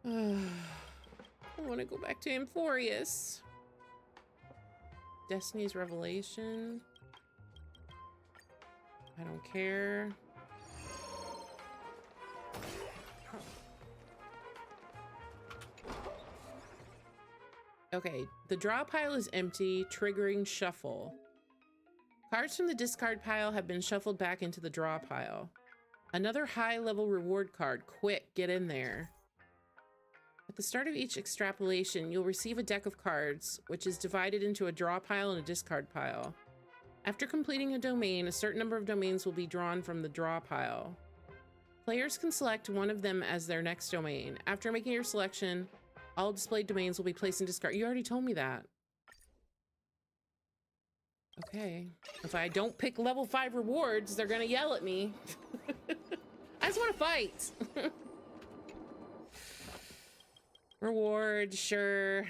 I want to go back to Amphorius. Destiny's Revelation. I don't care. Okay, the draw pile is empty, triggering shuffle. Cards from the discard pile have been shuffled back into the draw pile. Another high-level reward card. Quick, get in there. At the start of each extrapolation, you'll receive a deck of cards, which is divided into a draw pile and a discard pile. After completing a domain, a certain number of domains will be drawn from the draw pile. Players can select one of them as their next domain. After making your selection, all displayed domains will be placed in discard. You already told me that. Okay. If I don't pick level 5 rewards, they're gonna yell at me. I just want to fight. Reward, sure.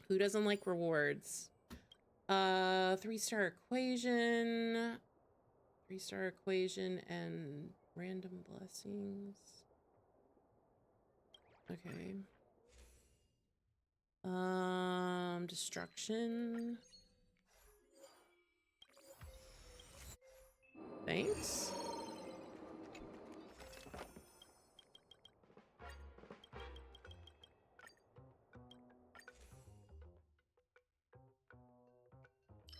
Who doesn't like rewards? 3-star equation. 3-star equation and random blessings. Okay. Destruction. Thanks.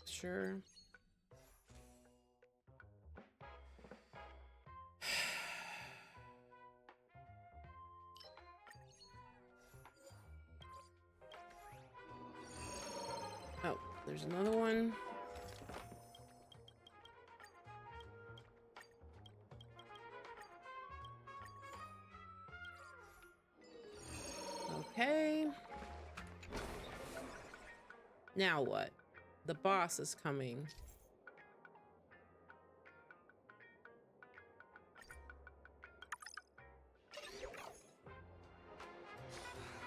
Sure. Oh, there's another one. Okay. Now what? The boss is coming.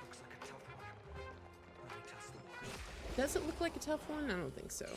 Looks like a tough one. Let me test the water. Does it look like a tough one? I don't think so.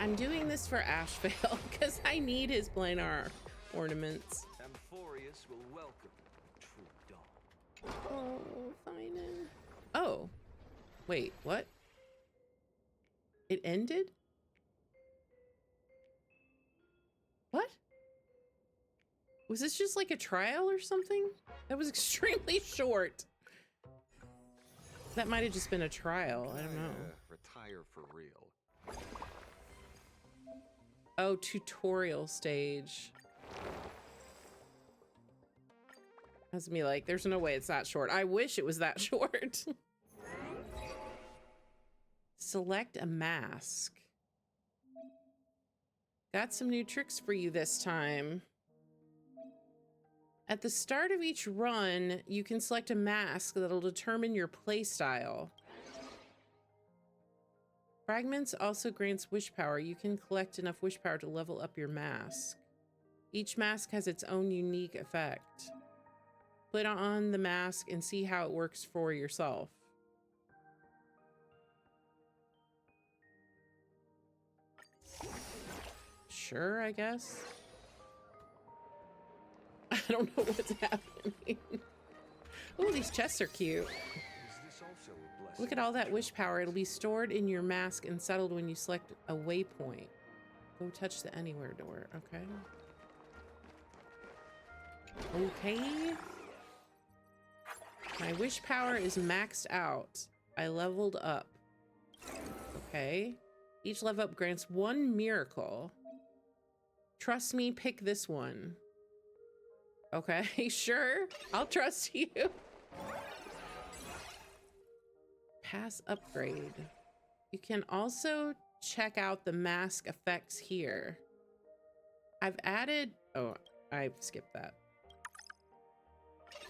I'm doing this for Ashvale because I need his planar ornaments. Amphorius will welcome true dawn. Oh, fine. Oh, wait, what? It ended? What? Was this just like a trial or something? That was extremely short. That might have just been a trial. I don't know. Retire for real. Oh, tutorial stage. That's me like, there's no way it's that short. I wish it was that short. Select a mask. Got some new tricks for you this time. At the start of each run, you can select a mask that'll determine your playstyle. Fragments also grants wish power. You can collect enough wish power to level up your mask. Each mask has its own unique effect. Put on the mask and see how it works for yourself. Sure, I guess. I don't know what's happening. Oh, these chests are cute. Look at all that wish power. It'll be stored in your mask and settled when you select a waypoint. Go touch the anywhere door. Okay. Okay. My wish power is maxed out. I leveled up. Okay. Each level up grants 1 miracle. Trust me, pick this one. Okay, sure. I'll trust you. Pass upgrade. You can also check out the mask effects here. I've added... Oh, I skipped that.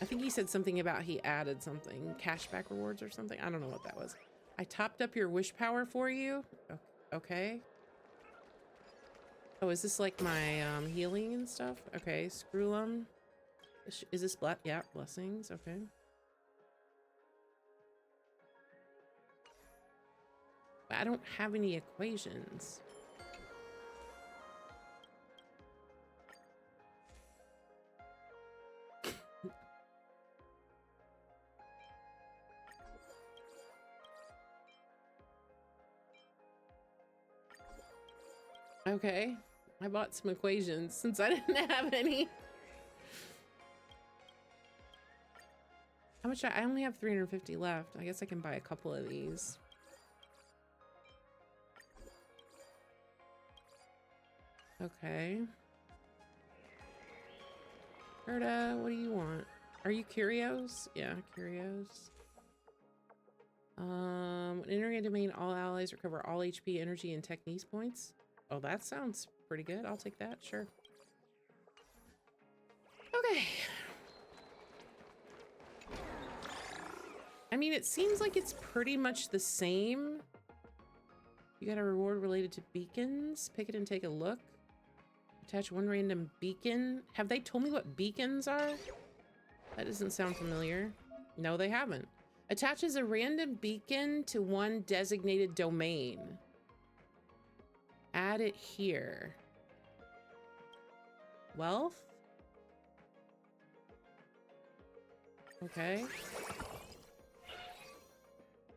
I think he said something about he added something. Cashback rewards or something. I don't know what that was. I topped up your wish power for you. Okay. Oh, is this like my healing and stuff? Okay, screw them. Is this yeah, blessings. Okay. But I don't have any equations. Okay, I bought some equations since I didn't have any. How much? I only have 350 left. I guess I can buy a couple of these. Okay. Gerda, what do you want? Are you curios? Yeah, curios. When entering a domain, all allies recover all HP, energy, and techniques points. Oh, that sounds pretty good. I'll take that, sure. Okay. I mean, it seems like it's pretty much the same. You got a reward related to beacons. Pick it and take a look. Attach 1 random beacon. Have they told me what beacons are? That doesn't sound familiar. No, they haven't. Attaches a random beacon to 1 designated domain. Add it here. Wealth? Okay.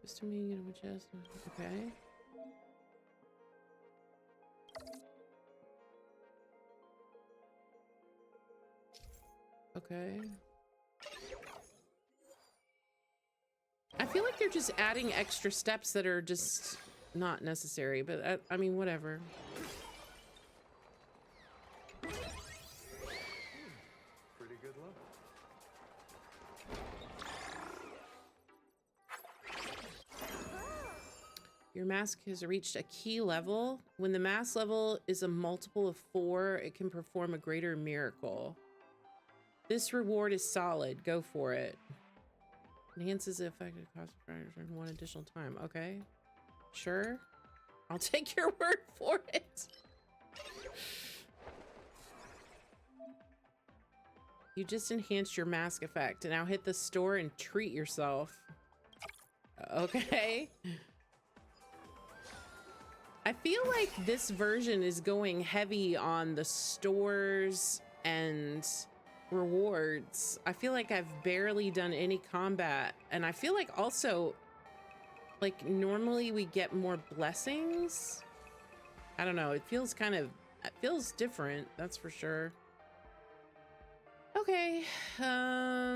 Just to me, you know, chest. Okay. Okay. I feel like they're just adding extra steps that are just not necessary, but I mean, whatever. Pretty good luck. Your mask has reached a key level. When the mask level is a multiple of 4, it can perform a greater miracle. This reward is solid. Go for it. Enhances the effective cost of fire for 1 additional time. Okay. Sure. I'll take your word for it. You just enhanced your mask effect. Now hit the store and treat yourself. Okay. I feel like this version is going heavy on the stores and rewards. I feel like I've barely done any combat, and I feel like also, like, normally we get more blessings. I don't know, it feels different, that's for sure. Okay, I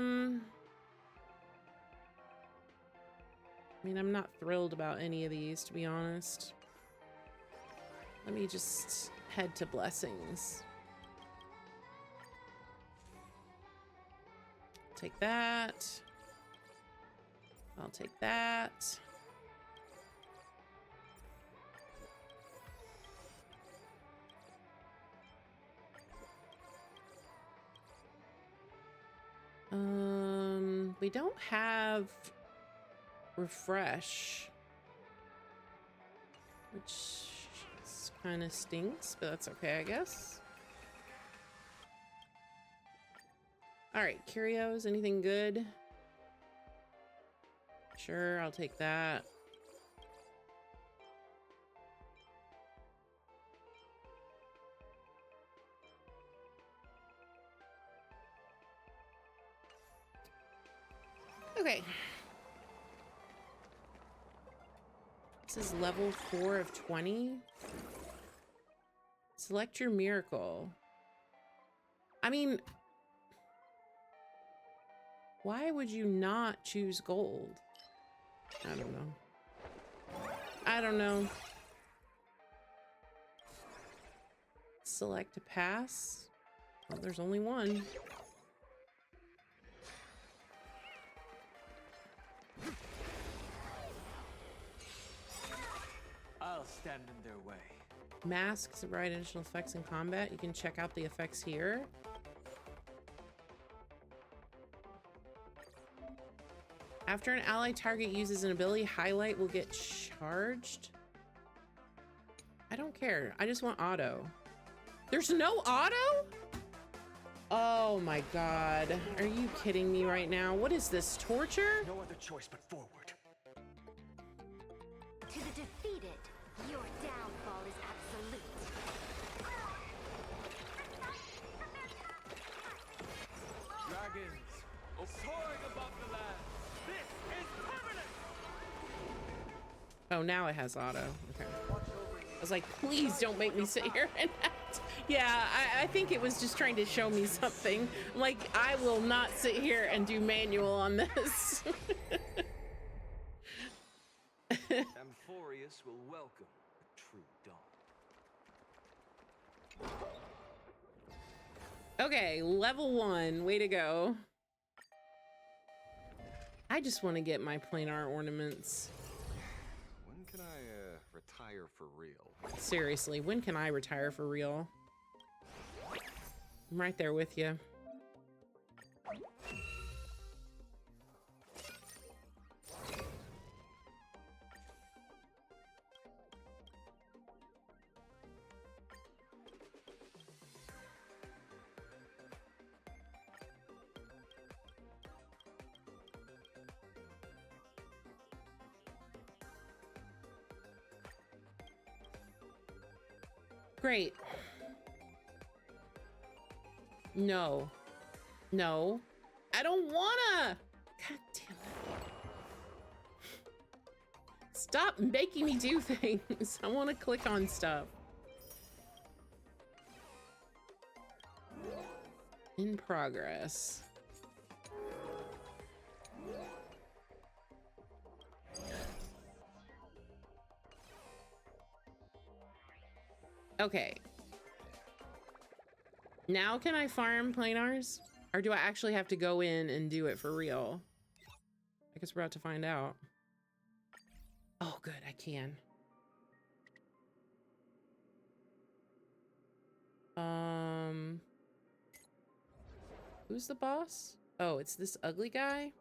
mean, I'm not thrilled about any of these, to be honest. Let me just head to blessings. Take that. I'll take that. We don't have refresh, which kind of stinks, but that's okay, I guess. All right, curios, anything good? Sure, I'll take that. Okay. This is level 4 of 20. Select your miracle. I mean, why would you not choose gold? I don't know. I don't know. Select a pass. Well, there's only one. I'll stand in their way. Masks to provide additional effects in combat. You can check out the effects here. After an ally target uses an ability, highlight will get charged. I don't care. I just want auto. There's no auto? Oh my god. Are you kidding me right now? What is this, torture? No other choice but forward. To the defeated, your downfall is absolute. Dragons, soaring above the land. This is permanent. Oh, now it has auto. Okay. I was like, please don't make me sit here and act. Yeah, I think it was just trying to show me something. Like, I will not sit here and do manual on this. Amphorius will welcome a true dawn. Okay, level 1. Way to go. I just want to get my planar ornaments. When can I retire for real? Seriously, when can I retire for real? I'm right there with you. Great. No. No. I don't wanna! God damn it. Stop making me do things. I wanna click on stuff. In progress. Okay. Now can I farm planars? Or do I actually have to go in and do it for real? I guess we're about to find out. Oh, good, I can. Who's the boss? Oh, it's this ugly guy?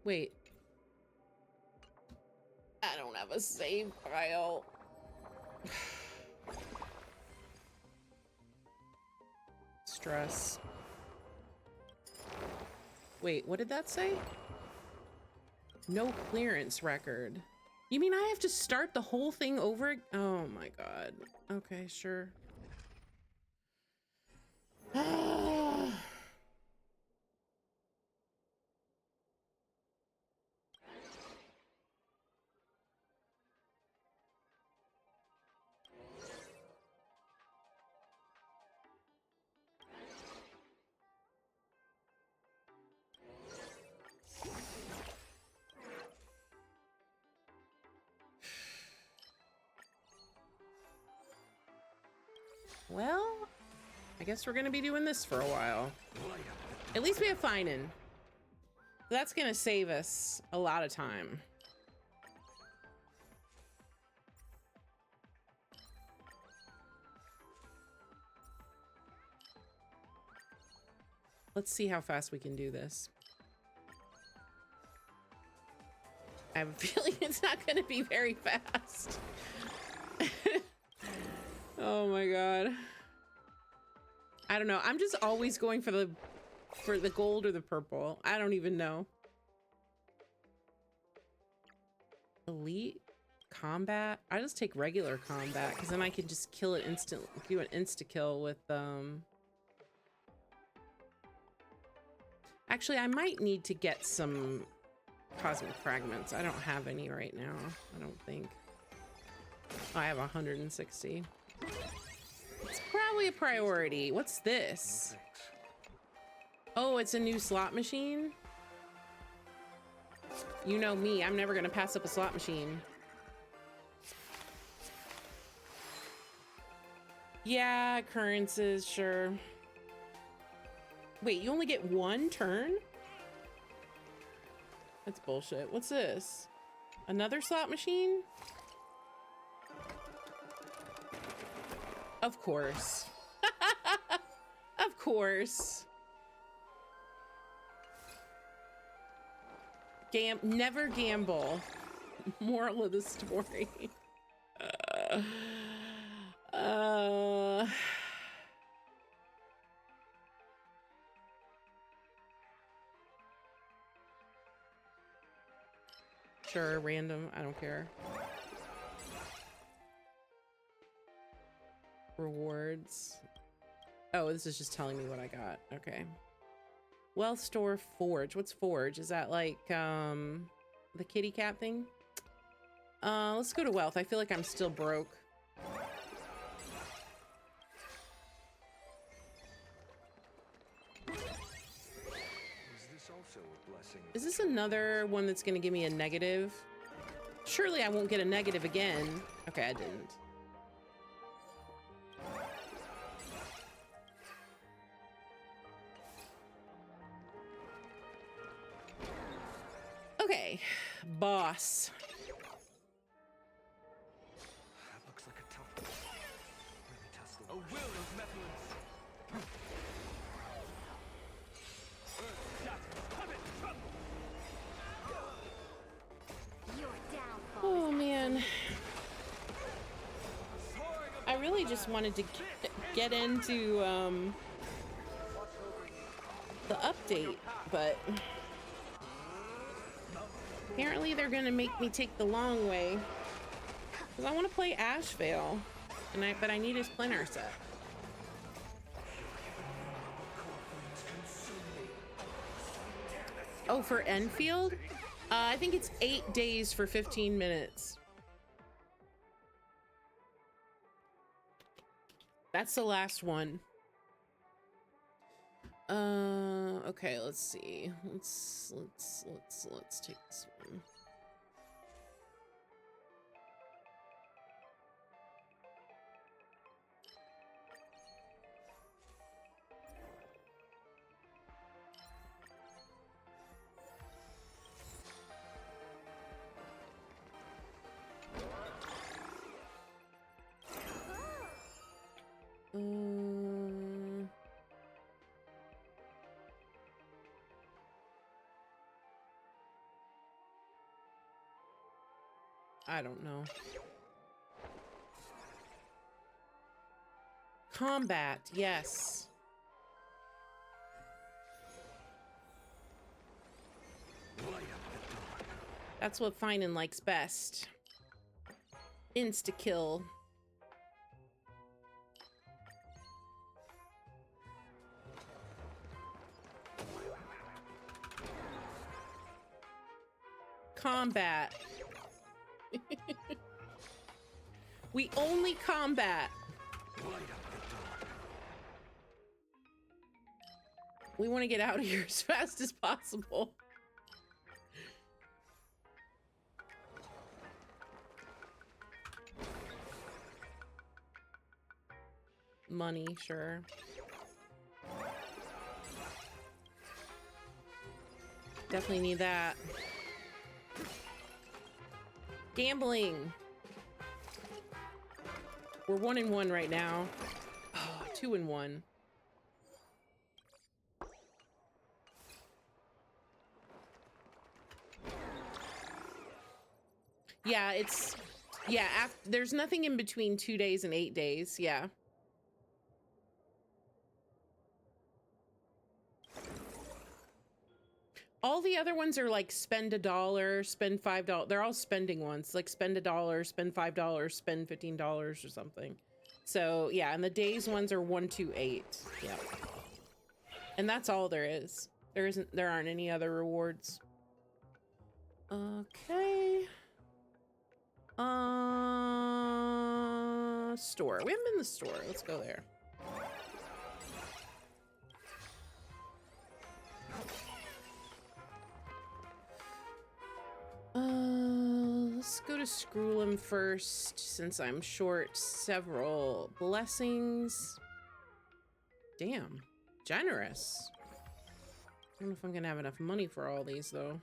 Wait. I don't have a save file. stress. Wait, what did that say? No clearance record. You mean I have to start the whole thing over? Oh my god. Okay, sure. Well, I guess we're gonna be doing this for a while. At least we have Finan. That's gonna save us a lot of time. Let's see how fast we can do this. I have a feeling it's not gonna be very fast. Oh my god. I don't know. I'm just always going for the gold or the purple. I don't even know. Elite combat. I just take regular combat because then I can just kill it instantly. Do an insta kill with Actually, I might need to get some cosmic fragments. I don't have any right now. I don't think. Oh, I have 160. It's probably a priority. What's this? Oh, it's a new slot machine? You know me, I'm never gonna pass up a slot machine. Yeah, occurrences, sure. Wait, you only get one turn? That's bullshit. What's this? Another slot machine? Of course. Of course. Never gamble. Moral of the story. Sure, random. I don't care. Rewards. Oh, this is just telling me what I got. Okay. Wealth store forge. What's forge? Is that like the kitty cat thing? Let's go to wealth. I feel like I'm still broke. Is this another one that's gonna give me a negative? Surely I won't get a negative again. Okay, I didn't. Okay, boss. That looks like a tough one. Really test the will of methods. Oh man. I really just wanted to get into the update, but apparently they're gonna make me take the long way. Because I want to play Ashvale, but I need a splinter set. Oh, for Enfield? I think it's 8 days for 15 minutes. That's the last one. Okay, let's see. Let's take this one. I don't know. Combat, yes. That's what Finan likes best. Insta-kill. Combat. We only combat. We want to get out of here as fast as possible. Money, sure. Definitely need that. Gambling. We're 1-1 right now. Oh, 2-1. Yeah, it's... Yeah, there's nothing in between 2 days and 8 days. Yeah. All the other ones are like spend $1, spend $5. They're all spending ones, like spend $1, spend $5, spend $15 or something. So yeah, and the days ones are 1 to 8. Yeah, and that's all there is. There aren't any other rewards. Okay. Store. We haven't been in the store. Let's go there. Let's go to Screwlum first, since I'm short several blessings. Damn, generous. I don't know if I'm gonna have enough money for all these, though.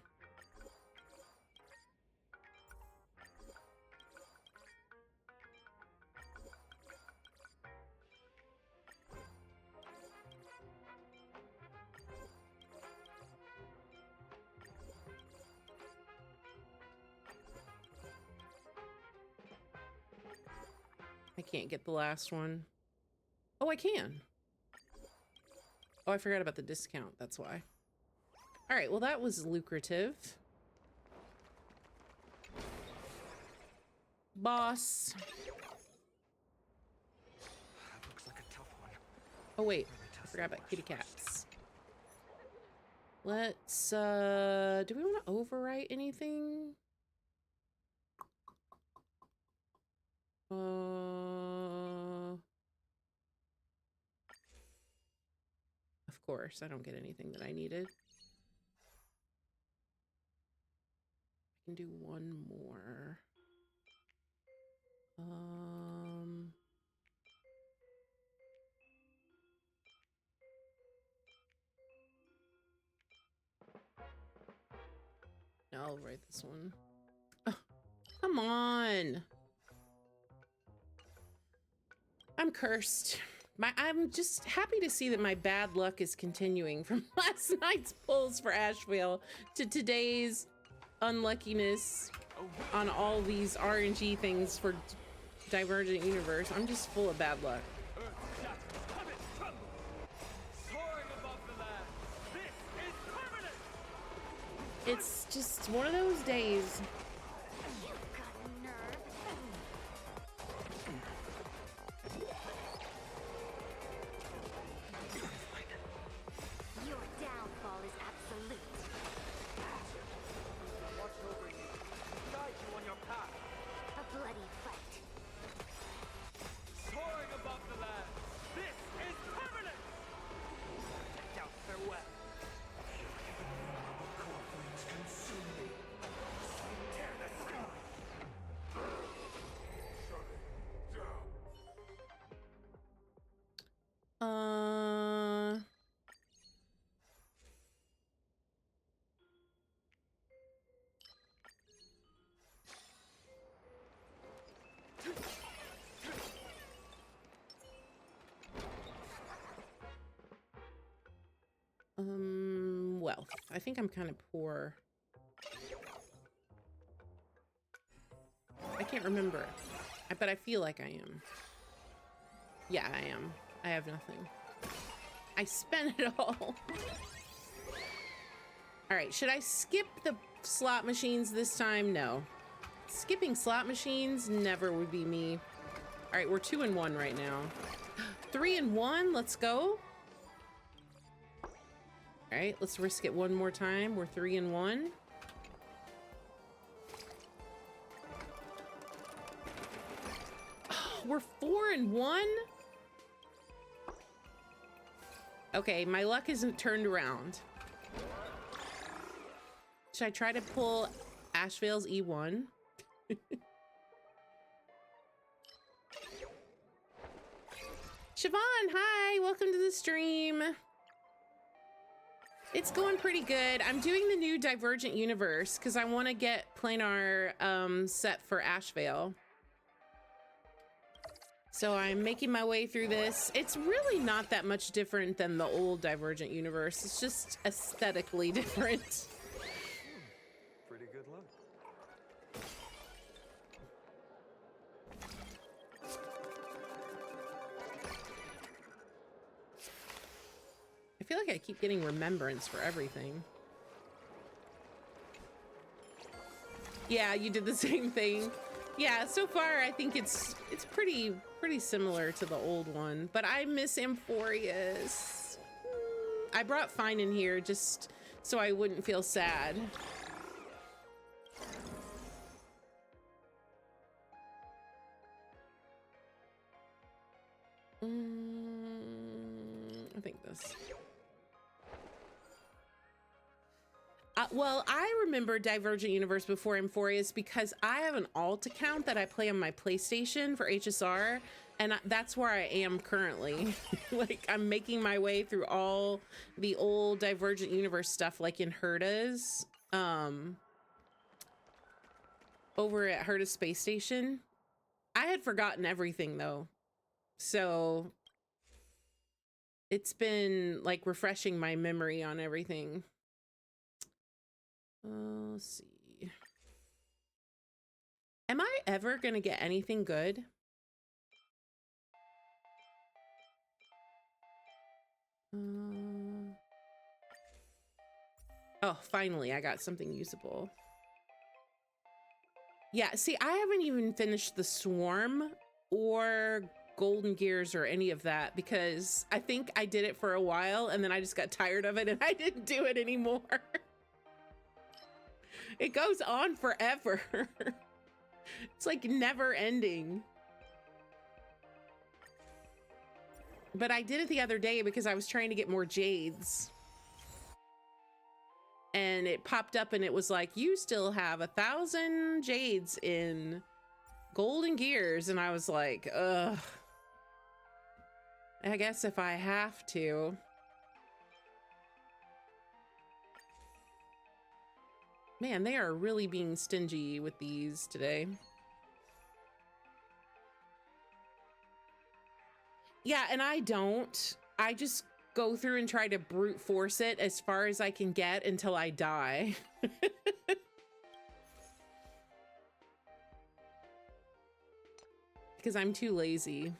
I can't get the last one. Oh, I can. Oh, I forgot about the discount. That's why. All right, well, that was lucrative. Boss. That looks like a tough one. Oh, wait. I forgot about kitty cats. Let's, do we want to overwrite anything? Of course, I don't get anything that I needed. I can do one more. No, I'll write this one. Oh, come on. I'm cursed. I'm just happy to see that my bad luck is continuing from last night's pulls for Asheville to today's unluckiness on all these RNG things for Divergent Universe. I'm just full of bad luck. It's just one of those days. Wealth. I think I'm kind of poor. I can't remember. But I feel like I am. Yeah, I am. I have nothing. I spent it all. All right, should I skip the slot machines this time? No. Skipping slot machines never would be me. All right, we're 2 and 1 right now. 3 and 1, let's go. All right, let's risk it one more time. We're 3 and 1. Oh, we're 4 and 1. Okay, my luck isn't turned around. Should I try to pull Ashvale's E1? Siobhan, hi, welcome to the stream. It's going pretty good. I'm doing the new Divergent Universe because I want to get planar set for Ashvale. So I'm making my way through this. It's really not that much different than the old Divergent Universe. It's just aesthetically different. Pretty good luck. I feel like I keep getting remembrance for everything. Yeah, you did the same thing. Yeah, so far I think it's pretty similar to the old one, but I miss Amphorius. I brought Fine in here just so I wouldn't feel sad. I think this. Well, I remember Divergent Universe before Amphorius because I have an alt account that I play on my PlayStation for HSR, and that's where I am currently. Like, I'm making my way through all the old Divergent Universe stuff, like in Herta's, over at Herta's Space Station. I had forgotten everything, though, so it's been, like, refreshing my memory on everything. Let's see. Am I ever gonna get anything good? Oh, finally, I got something usable. Yeah, see, I haven't even finished the Swarm or Golden Gears or any of that because I think I did it for a while and then I just got tired of it and I didn't do it anymore. It goes on forever. It's like never ending. But I did it the other day because I was trying to get more jades. And it popped up and it was like, you still have 1,000 jades in Golden Gears. And I was like, ugh. I guess if I have to. Man, they are really being stingy with these today. Yeah, and I don't. I just go through and try to brute force it as far as I can get until I die. Because I'm too lazy.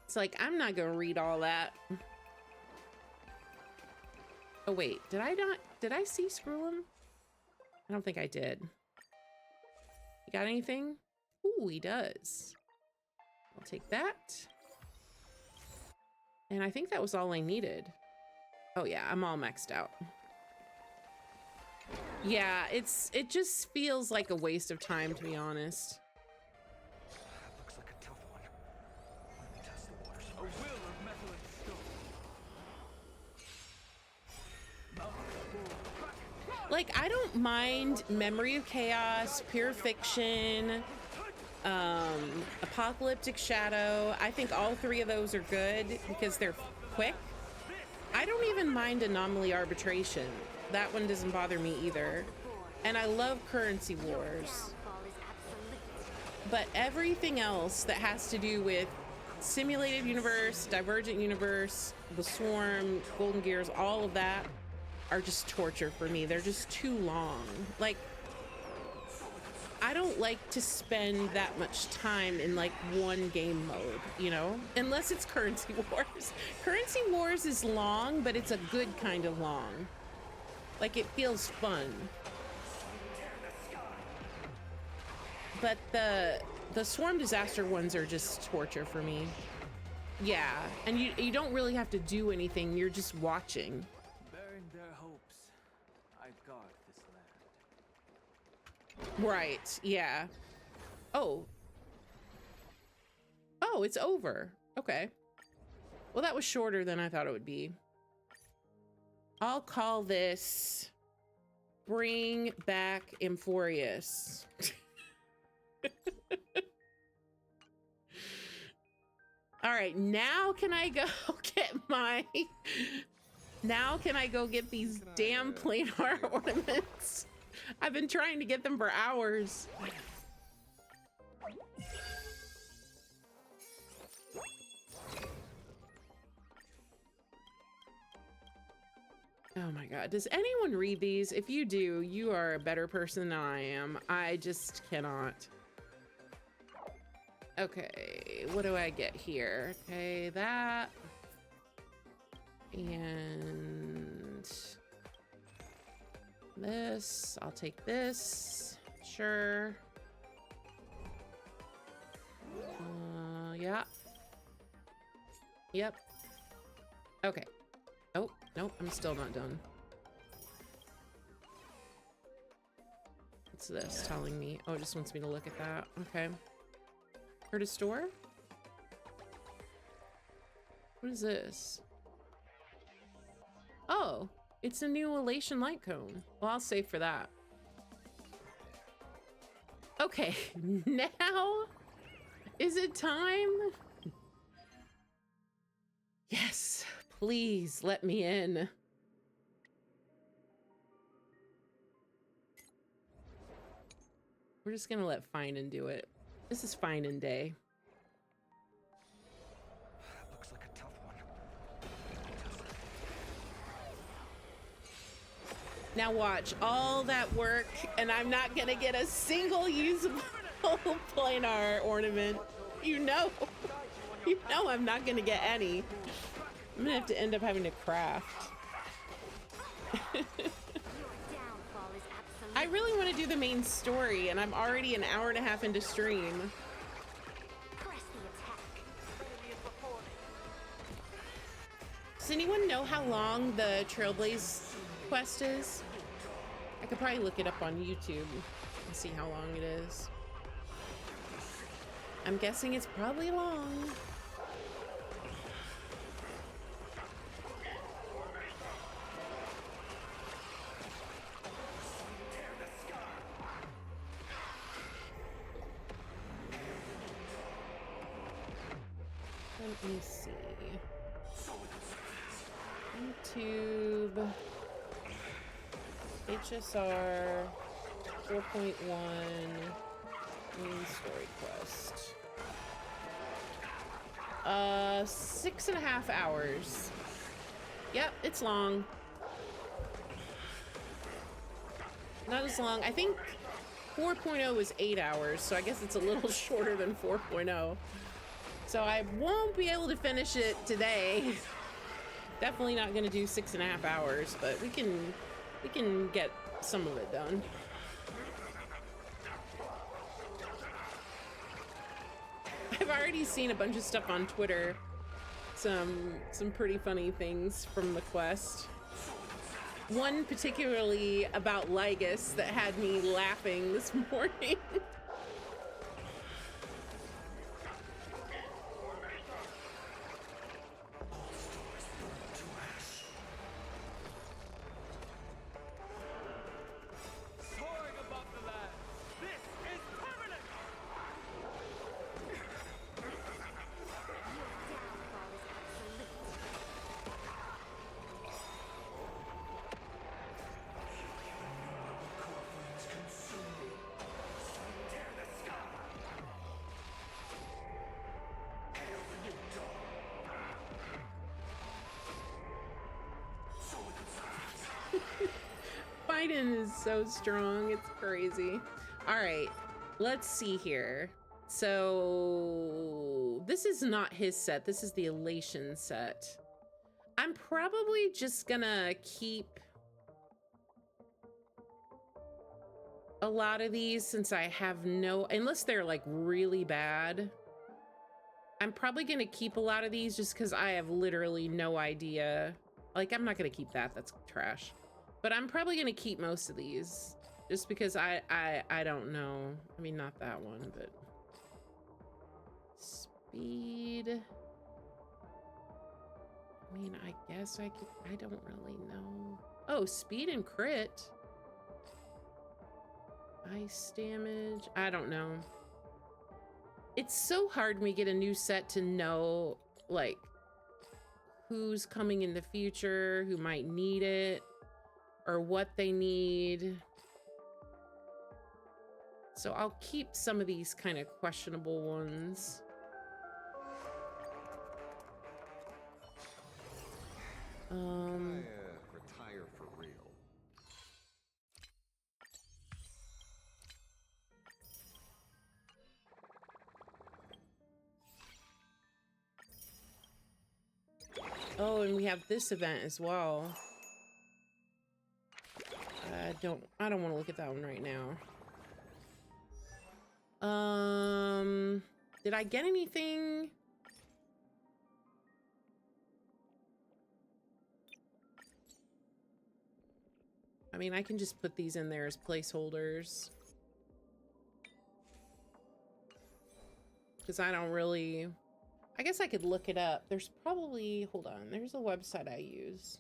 It's like, I'm not gonna read all that. Oh wait, did I see Screw'em? I don't think I did. You got anything? Ooh, he does. I'll take that. And I think that was all I needed. Oh yeah, I'm all maxed out. Yeah, it just feels like a waste of time, to be honest. That looks like a tough one. Let me test the waters. A will of metal and stone. Like, I don't mind Memory of Chaos, Pure Fiction, Apocalyptic Shadow. I think all three of those are good because they're quick. I don't even mind Anomaly Arbitration. That one doesn't bother me either. And I love Currency Wars. But everything else that has to do with Simulated Universe, Divergent Universe, The Swarm, Golden Gears, all of that are just torture for me. They're just too long. Like, I don't like to spend that much time in like one game mode, you know, unless it's Currency Wars. Currency Wars is long, but it's a good kind of long. Like, it feels fun. But the Swarm Disaster ones are just torture for me. Yeah, and you don't really have to do anything, you're just watching. Bearing their hopes, I guard this land. Right, yeah. Oh. Oh, it's over. Okay. Well, that was shorter than I thought it would be. I'll call this Bring Back Amphorius. All right, now can I go get my... Now can I go get these damn planar ornaments? I've been trying to get them for hours. Oh my god, does anyone read these? If you do, you are a better person than I am. I just cannot. Okay, what do I get here? Okay, that. And this. I'll take this. Sure. Yeah. Yep. Okay. Oh, nope, I'm still not done. What's this telling me? Oh, it just wants me to look at that. Okay. Heard a store? What is this? Oh, it's a new elation light cone. Well, I'll save for that. Okay, now is it time? Yes, please let me in. We're just gonna let Finan do it. This is Finan Day. That looks like a tough one. Now watch all that work, and I'm not gonna get a single usable planar ornament. You know I'm not gonna get any. I'm gonna have to end up having to craft. I really want to do the main story, and I'm already an hour and a half into stream. Does anyone know how long the Trailblaze quest is? I could probably look it up on YouTube and see how long it is. I'm guessing it's probably long. Let me see. YouTube. HSR 4.1 main story quest. 6.5 hours. Yep, it's long. Not as long. I think 4.0 was 8 hours, so I guess it's a little shorter than 4.0. So I won't be able to finish it today. Definitely not gonna do 6.5 hours, but we can get some of it done. I've already seen a bunch of stuff on Twitter. Some pretty funny things from the quest. One particularly about Lygus that had me laughing this morning. Biden is so strong, it's crazy. All right, Let's see here. So this is not his set. This is the Elation set. I'm probably just gonna keep a lot of these since I have no, unless they're like really bad. I'm probably gonna keep a lot of these just because I have literally no idea. Like, I'm not gonna keep that, that's trash. But I'm probably gonna keep most of these just because I don't know. I mean, not that one, but speed. I mean, I guess I could, I don't really know. Oh, speed and crit. Ice damage. I don't know. It's so hard when we get a new set to know, like, who's coming in the future, who might need it, or what they need. So I'll keep some of these kind of questionable ones. Retire for real. Oh, and we have this event as well. I don't want to look at that one right now. Did I get anything? I mean, I can just put these in there as placeholders. Because I don't really... I guess I could look it up. There's probably... Hold on. There's a website I use.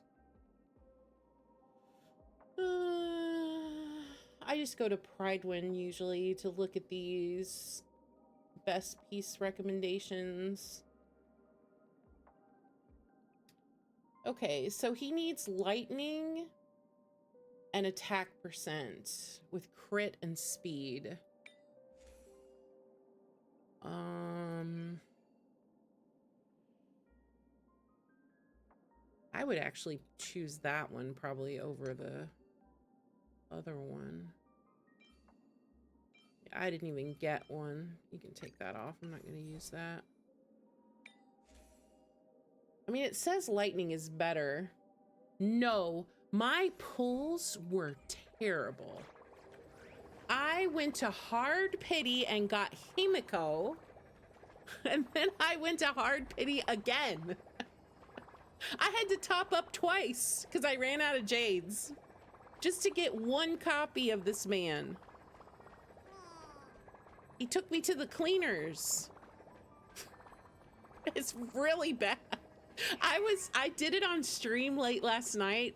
I just go to Pridewin usually to look at these best piece recommendations. Okay, so he needs lightning and attack percent with crit and speed. I would actually choose that one probably over the other one. I didn't even get one. You can take that off. I'm not going to use that. I mean, it says lightning is better. No, my pulls were terrible. I went to hard pity and got Himiko, and then I went to hard pity again. I had to top up twice because I ran out of jades just to get one copy of this man. He took me to the cleaners. It's really bad. I did it on stream late last night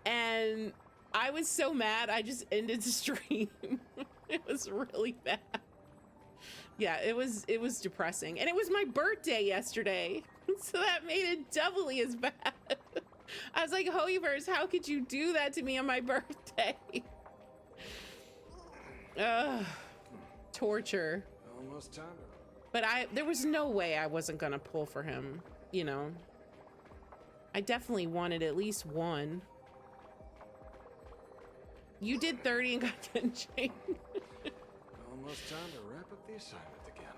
and I was so mad I just ended the stream. It was really bad. Yeah, it was depressing. And it was my birthday yesterday. So that made it doubly as bad. I was like, Hoiverse, how could you do that to me on my birthday? Ugh. Torture. Almost time. But there was no way I wasn't gonna pull for him, you know. I definitely wanted at least one. You did 30 and got Genshin. Almost time to wrap up the assignment again.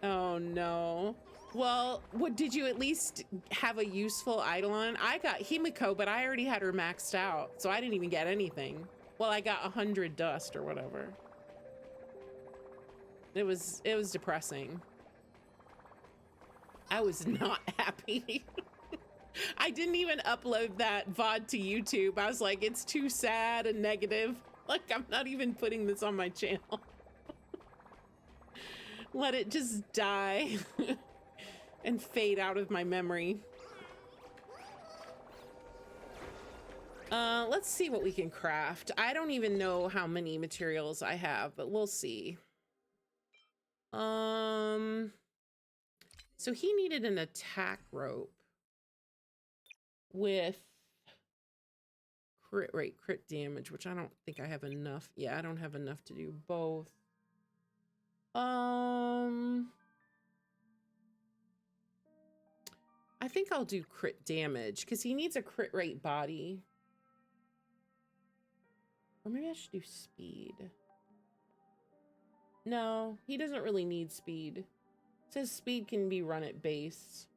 Oh no. Well, did you at least have a useful Eidolon? I got Himiko, but I already had her maxed out, so I didn't even get anything. Well, I got 100 dust or whatever. It was depressing. I was not happy. I didn't even upload that VOD to YouTube. I was like, it's too sad and negative. Like, I'm not even putting this on my channel. Let it just die and fade out of my memory. Let's see what we can craft. I don't even know how many materials I have, but we'll see. So he needed an attack rope with crit damage, which I don't think I have enough. Yeah, I don't have enough to do both. I think I'll do crit damage because he needs a crit rate body. Or maybe I should do speed. No, he doesn't really need speed. It says speed can be run at base.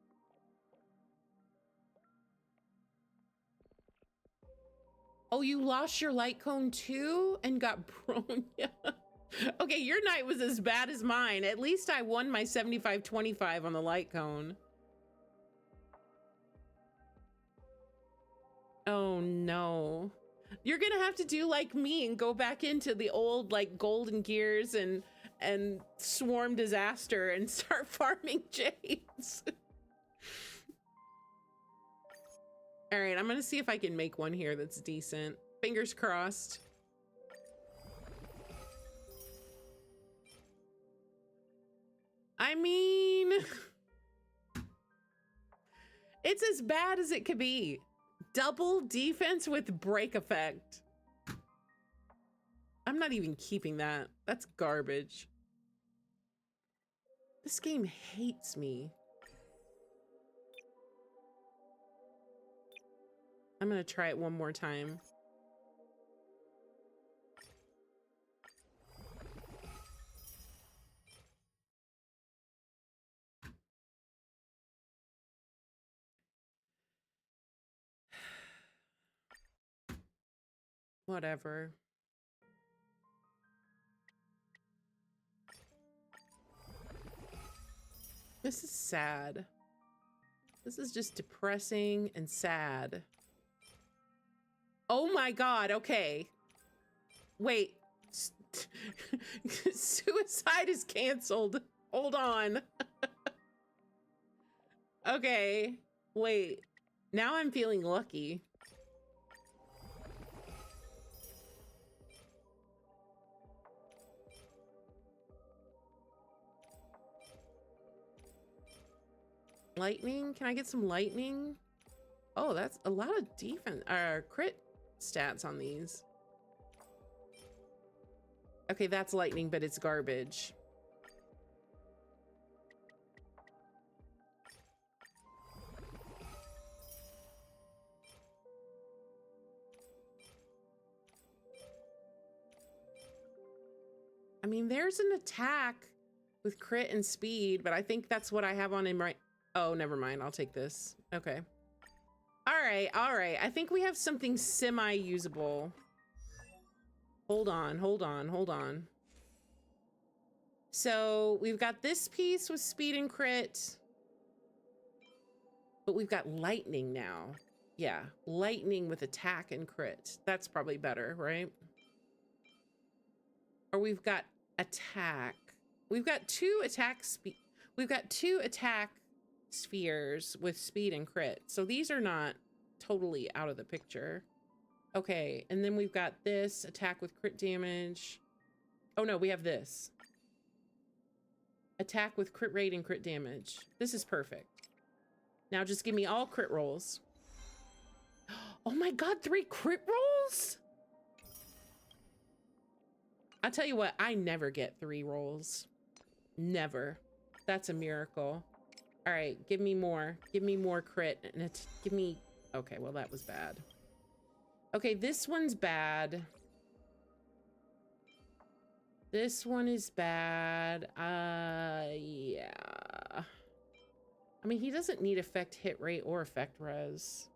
Oh, you lost your light cone too and got Bronya. Okay, your night was as bad as mine. At least I won my 75-25 on the light cone. Oh no. You're gonna have to do like me and go back into the old like golden gears and swarm disaster and start farming jades. All right, I'm gonna see if I can make one here that's decent. Fingers crossed. I mean, it's as bad as it could be. Double defense with break effect. I'm not even keeping that. That's garbage. This game hates me. I'm gonna try it one more time. Whatever. This is sad. This is just depressing and sad. Oh my God, okay. Wait. Suicide is canceled. Hold on. Okay, wait. Now I'm feeling lucky. Lightning? Can I get some lightning? Oh, that's a lot of defense, crit stats on these. Okay, that's lightning, but it's garbage. I mean, there's an attack with crit and speed, but I think that's what I have on him right. Oh, never mind. I'll take this. Okay. All right. All right. I think we have something semi-usable. Hold on. Hold on. Hold on. So we've got this piece with speed and crit, but we've got lightning now. Yeah. Lightning with attack and crit. That's probably better, right? Or we've got attack. We've got two attack speed. We've got two attack spheres with speed and crit. So these are not totally out of the picture. Okay, and then we've got this attack with crit damage. Oh no, we have this. Attack with crit rate and crit damage. This is perfect. Now just give me all crit rolls. Oh my God, 3 crit rolls? I'll tell you what, I never get 3 rolls. Never. That's a miracle. All right, give me more. Give me more crit. And give me... Okay, well, that was bad. Okay, this one's bad. This one is bad. Yeah. I mean, he doesn't need effect hit rate or effect res.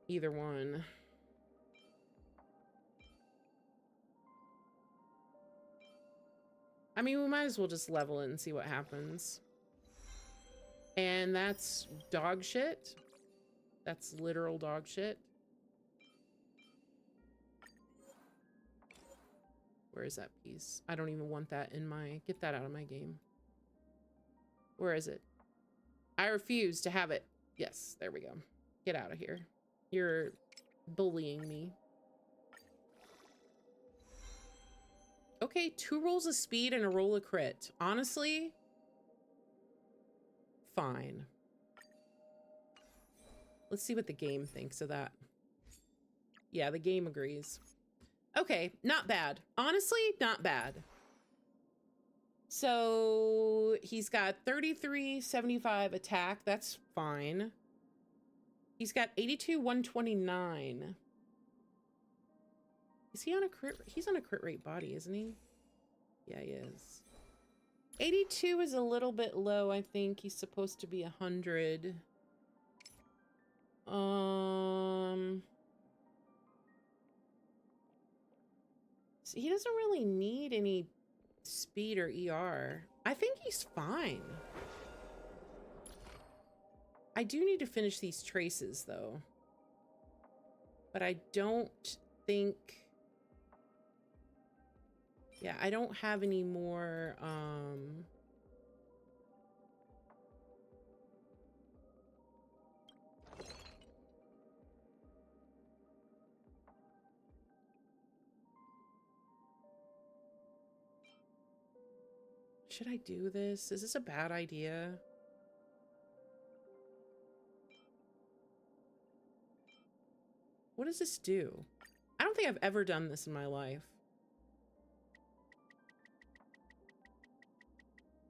Either one. I mean, we might as well just level it and see what happens. And that's dog shit. That's literal dog shit. Where is that piece? I don't even want that in my... Get that out of my game. Where is it? I refuse to have it. Yes, there we go. Get out of here. You're bullying me. Okay, 2 rolls of speed and a roll of crit. Honestly, fine. Let's see what the game thinks of that. Yeah, the game agrees. Okay, not bad. Honestly, not bad. So he's got 3375 attack. That's fine. He's got 82 129. Is he on a crit? He's on a crit rate body, isn't he? Yeah, he is. 82 is a little bit low, I think. He's supposed to be 100. So he doesn't really need any speed or ER. I think he's fine. I do need to finish these traces though. But I don't think... Yeah, I don't have any more, should I do this? Is this a bad idea? What does this do? I don't think I've ever done this in my life.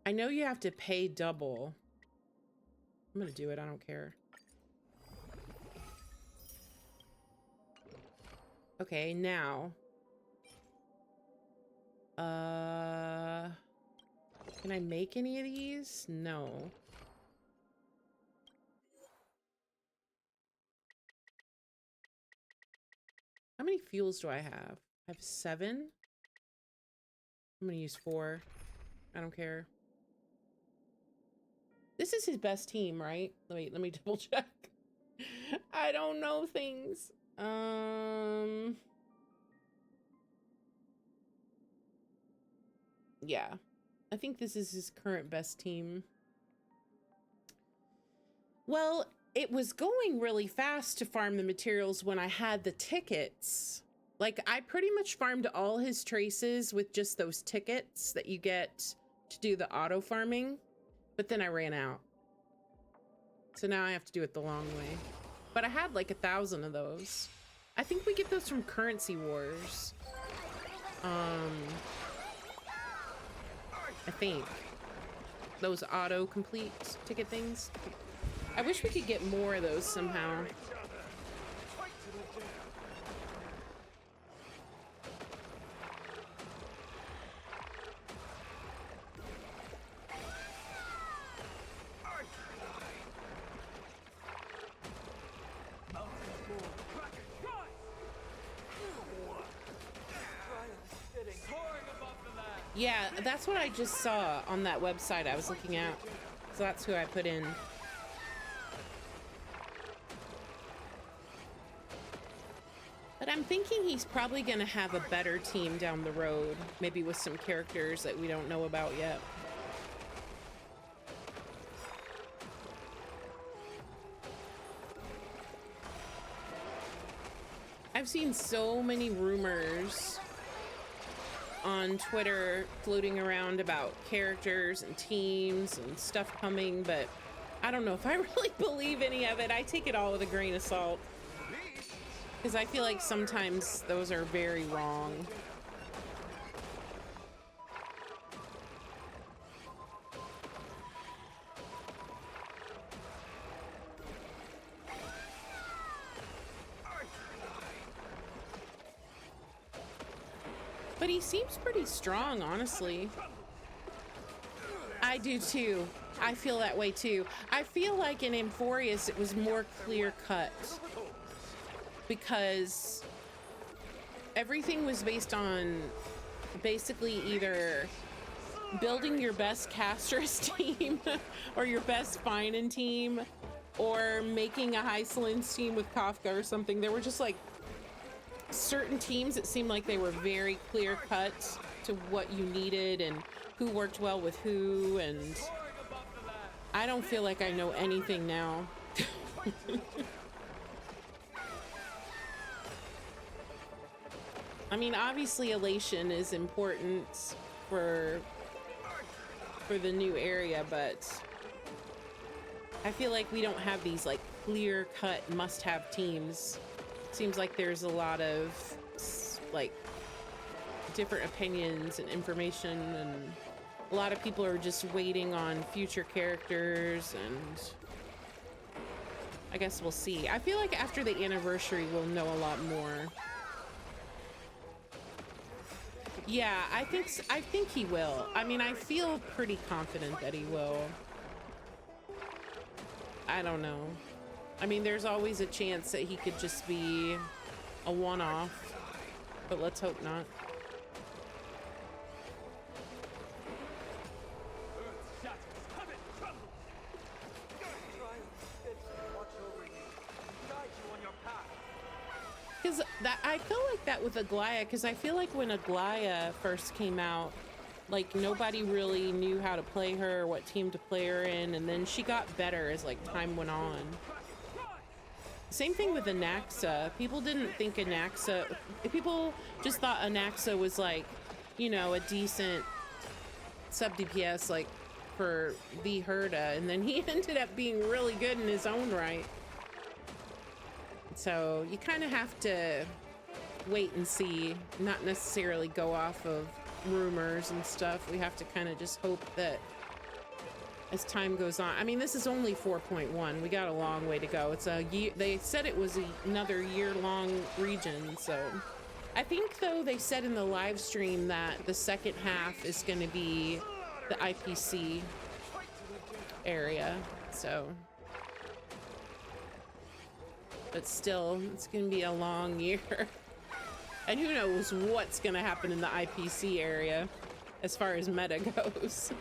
I know you have to pay double. I'm gonna do it, I don't care. Okay, now. Can I make any of these? No. How many fuels do I have? I have 7. I'm gonna use 4. I don't care. This is his best team, right? Let me double check. I don't know things. Yeah. I think this is his current best team. Well, it was going really fast to farm the materials when I had the tickets. Like, I pretty much farmed all his traces with just those tickets that you get to do the auto farming. But then I ran out. So now I have to do it the long way. But I had like 1,000 of those. I think we get those from Currency Wars. I think. Those auto-complete ticket things. I wish we could get more of those somehow. Yeah, that's what I just saw on that website I was looking at. So that's who I put in. But I'm thinking he's probably going to have a better team down the road. Maybe with some characters that we don't know about yet. I've seen so many rumors on Twitter floating around about characters and teams and stuff coming, but I don't know if I really believe any of it. I take it all with a grain of salt because I feel like sometimes those are very wrong. But he seems pretty strong, honestly. I do too. I feel that way too. I feel like in Amphorius it was more clear cut because everything was based on basically either building your best Castris team or your best Finan team or making a Hysolins team with Kafka or something. There were just like certain teams, it seemed like they were very clear cut to what you needed and who worked well with who, and I don't feel like I know anything now. I mean, obviously elation is important for the new area, but I feel like we don't have these like clear cut must-have teams. Seems like there's a lot of like different opinions and information, and a lot of people are just waiting on future characters, and I guess we'll see. I feel like after the anniversary we'll know a lot more. Yeah, I think he will. I mean, I feel pretty confident that he will. I don't know. I mean, there's always a chance that he could just be a one-off, but let's hope not. Because that I feel like that with Aglaya, because I feel like when Aglaya first came out, like nobody really knew how to play her or what team to play her in, and then she got better as like time went on. Same thing with Anaxa. People didn't think Anaxa, people just thought Anaxa was like, you know, a decent sub DPS like for the Herda, and then he ended up being really good in his own right. So you kind of have to wait and see, not necessarily go off of rumors and stuff. We have to kind of just hope that as time goes on. I mean, this is only 4.1. We got a long way to go. It's a year. They said it was another year-long region. So I think, though, they said in the live stream that the second half is going to be the IPC area. So, but still, it's going to be a long year. And who knows what's going to happen in the IPC area as far as meta goes.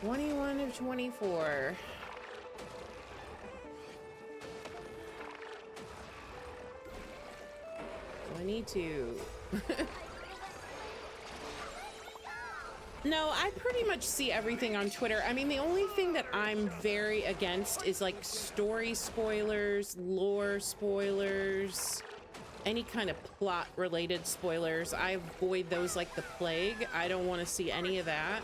(21 of 24). No, I pretty much see everything on Twitter. I mean, the only thing that I'm very against is like story spoilers, lore spoilers, any kind of plot related spoilers. I avoid those like the plague. I don't want to see any of that.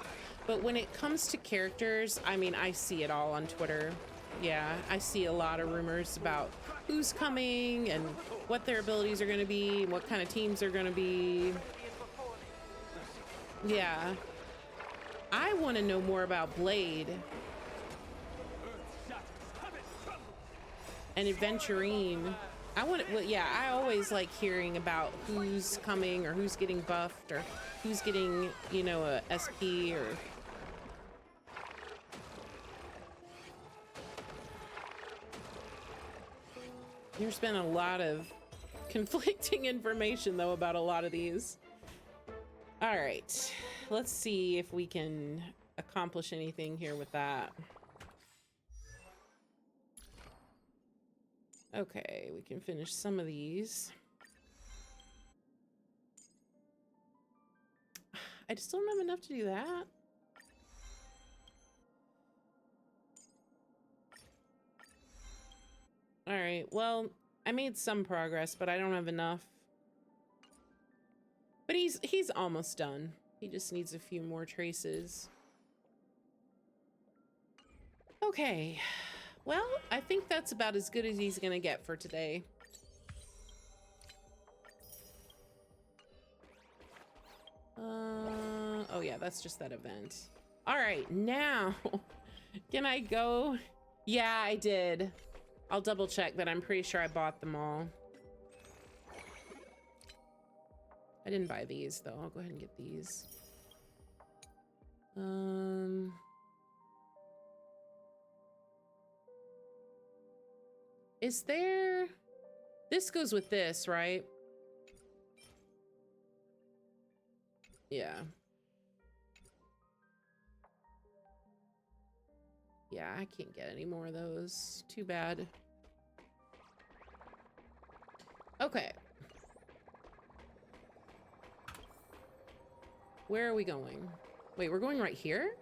But when it comes to characters, I mean, I see it all on Twitter. Yeah, I see a lot of rumors about who's coming and what their abilities are going to be, what kind of teams are going to be. Yeah. I want to know more about Blade and Adventurine. Well, yeah, I always like hearing about who's coming or who's getting buffed or who's getting, you know, a SP or... There's been a lot of conflicting information, though, about a lot of these. All right, let's see if we can accomplish anything here with that. Okay, we can finish some of these. I just don't have enough to do that. All right, well, I made some progress, but I don't have enough. But he's almost done. He just needs a few more traces. Okay. Well, I think that's about as good as he's gonna get for today. Oh yeah, that's just that event. All right, now, can I go? Yeah, I did. I'll double check, but I'm pretty sure I bought them all. I didn't buy these though. I'll go ahead and get these. Is there... This goes with this, right? Yeah. Yeah, I can't get any more of those. Too bad. Okay. Where are we going? Wait, we're going right here?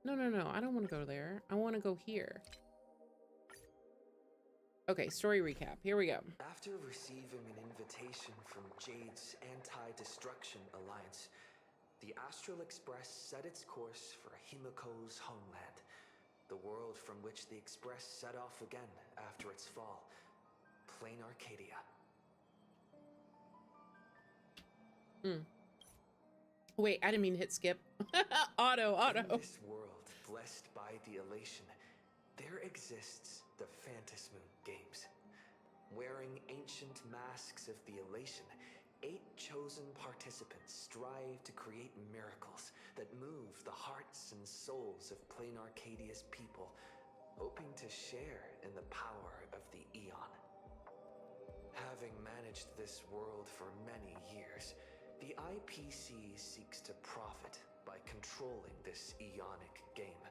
No, no, no. I don't want to go there. I want to go here. Okay, story recap. Here we go. After receiving an invitation from Jade's Anti-Destruction Alliance, the Astral Express set its course for Himiko's homeland, the world from which the Express set off again after its fall, Plain Arcadia. Wait, I didn't mean to hit skip. Auto. In this world, blessed by the elation, there exists the Phantasmoon Games. Wearing ancient masks of the elation, 8 chosen participants strive to create miracles that move the hearts and souls of Plain Arcadia's people, hoping to share in the power of the Eon. Having managed this world for many years, the IPC seeks to profit by controlling this Eonic game.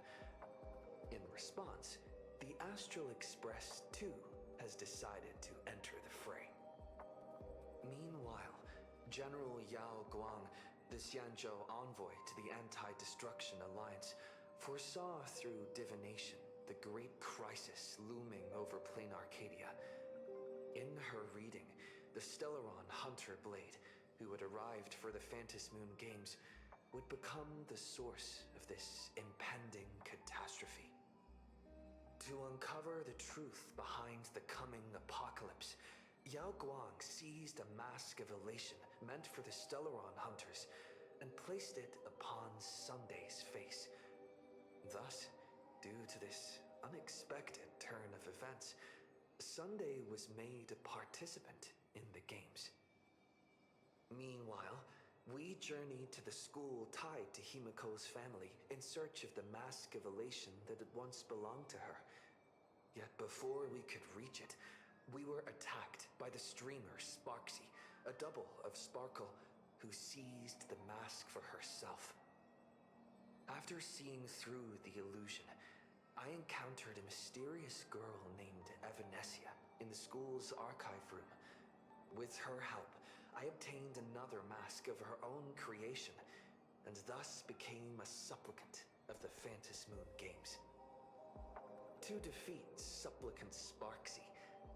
In response, the Astral Express, too, has decided to enter the fray. Meanwhile, General Yao Guang, the Xianzhou envoy to the Anti-Destruction Alliance, foresaw through divination the great crisis looming over Plain Arcadia. In her reading, the Stellaron Hunter Blade, who had arrived for the Phantasmoon Games, would become the source of this impending catastrophe. To uncover the truth behind the coming apocalypse, Yao Guang seized a mask of elation meant for the Stellaron Hunters and placed it upon Sunday's face. Thus, due to this unexpected turn of events, Sunday was made a participant in the games. Meanwhile, we journeyed to the school tied to Himiko's family in search of the mask of elation that had once belonged to her. Yet before we could reach it, we were attacked by the streamer Sparksy, a double of Sparkle, who seized the mask for herself. After seeing through the illusion, I encountered a mysterious girl named Evanesia in the school's archive room. With her help, I obtained another mask of her own creation, and thus became a supplicant of the Phantasmoon Games. To defeat Supplicant Sparksy,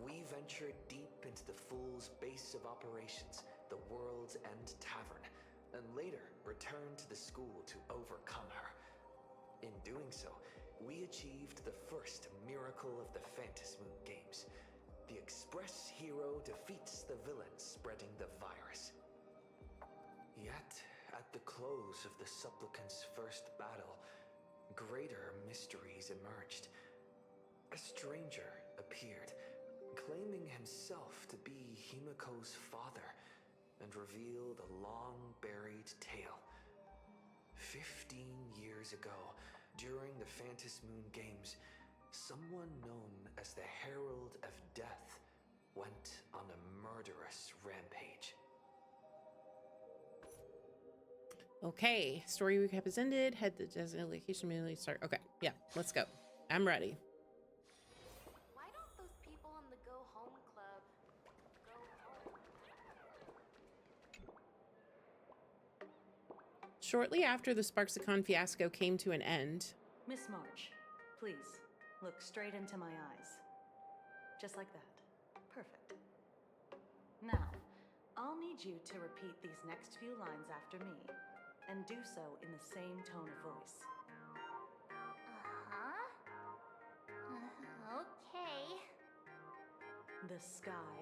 we ventured deep into the Fool's base of operations, the World's End Tavern, and later returned to the school to overcome her. In doing so, we achieved the first miracle of the Phantasmoon Games. The Express hero defeats the villain spreading the virus. Yet, at the close of the Supplicant's first battle, greater mysteries emerged. A stranger appeared, claiming himself to be Himiko's father, and revealed a long-buried tale. 15 years ago, during the Phantasmoon Games, someone known as the Herald of Death went on a murderous rampage. Okay, story recap is ended. Head to designated location immediately start. Okay, yeah, let's go. I'm ready. Why don't those people in the Go Home Club go home? Shortly after the Sparksicon fiasco came to an end. Miss March, please, look straight into my eyes. Just like that. Perfect. Now, I'll need you to repeat these next few lines after me, and do so in the same tone of voice. Okay. The sky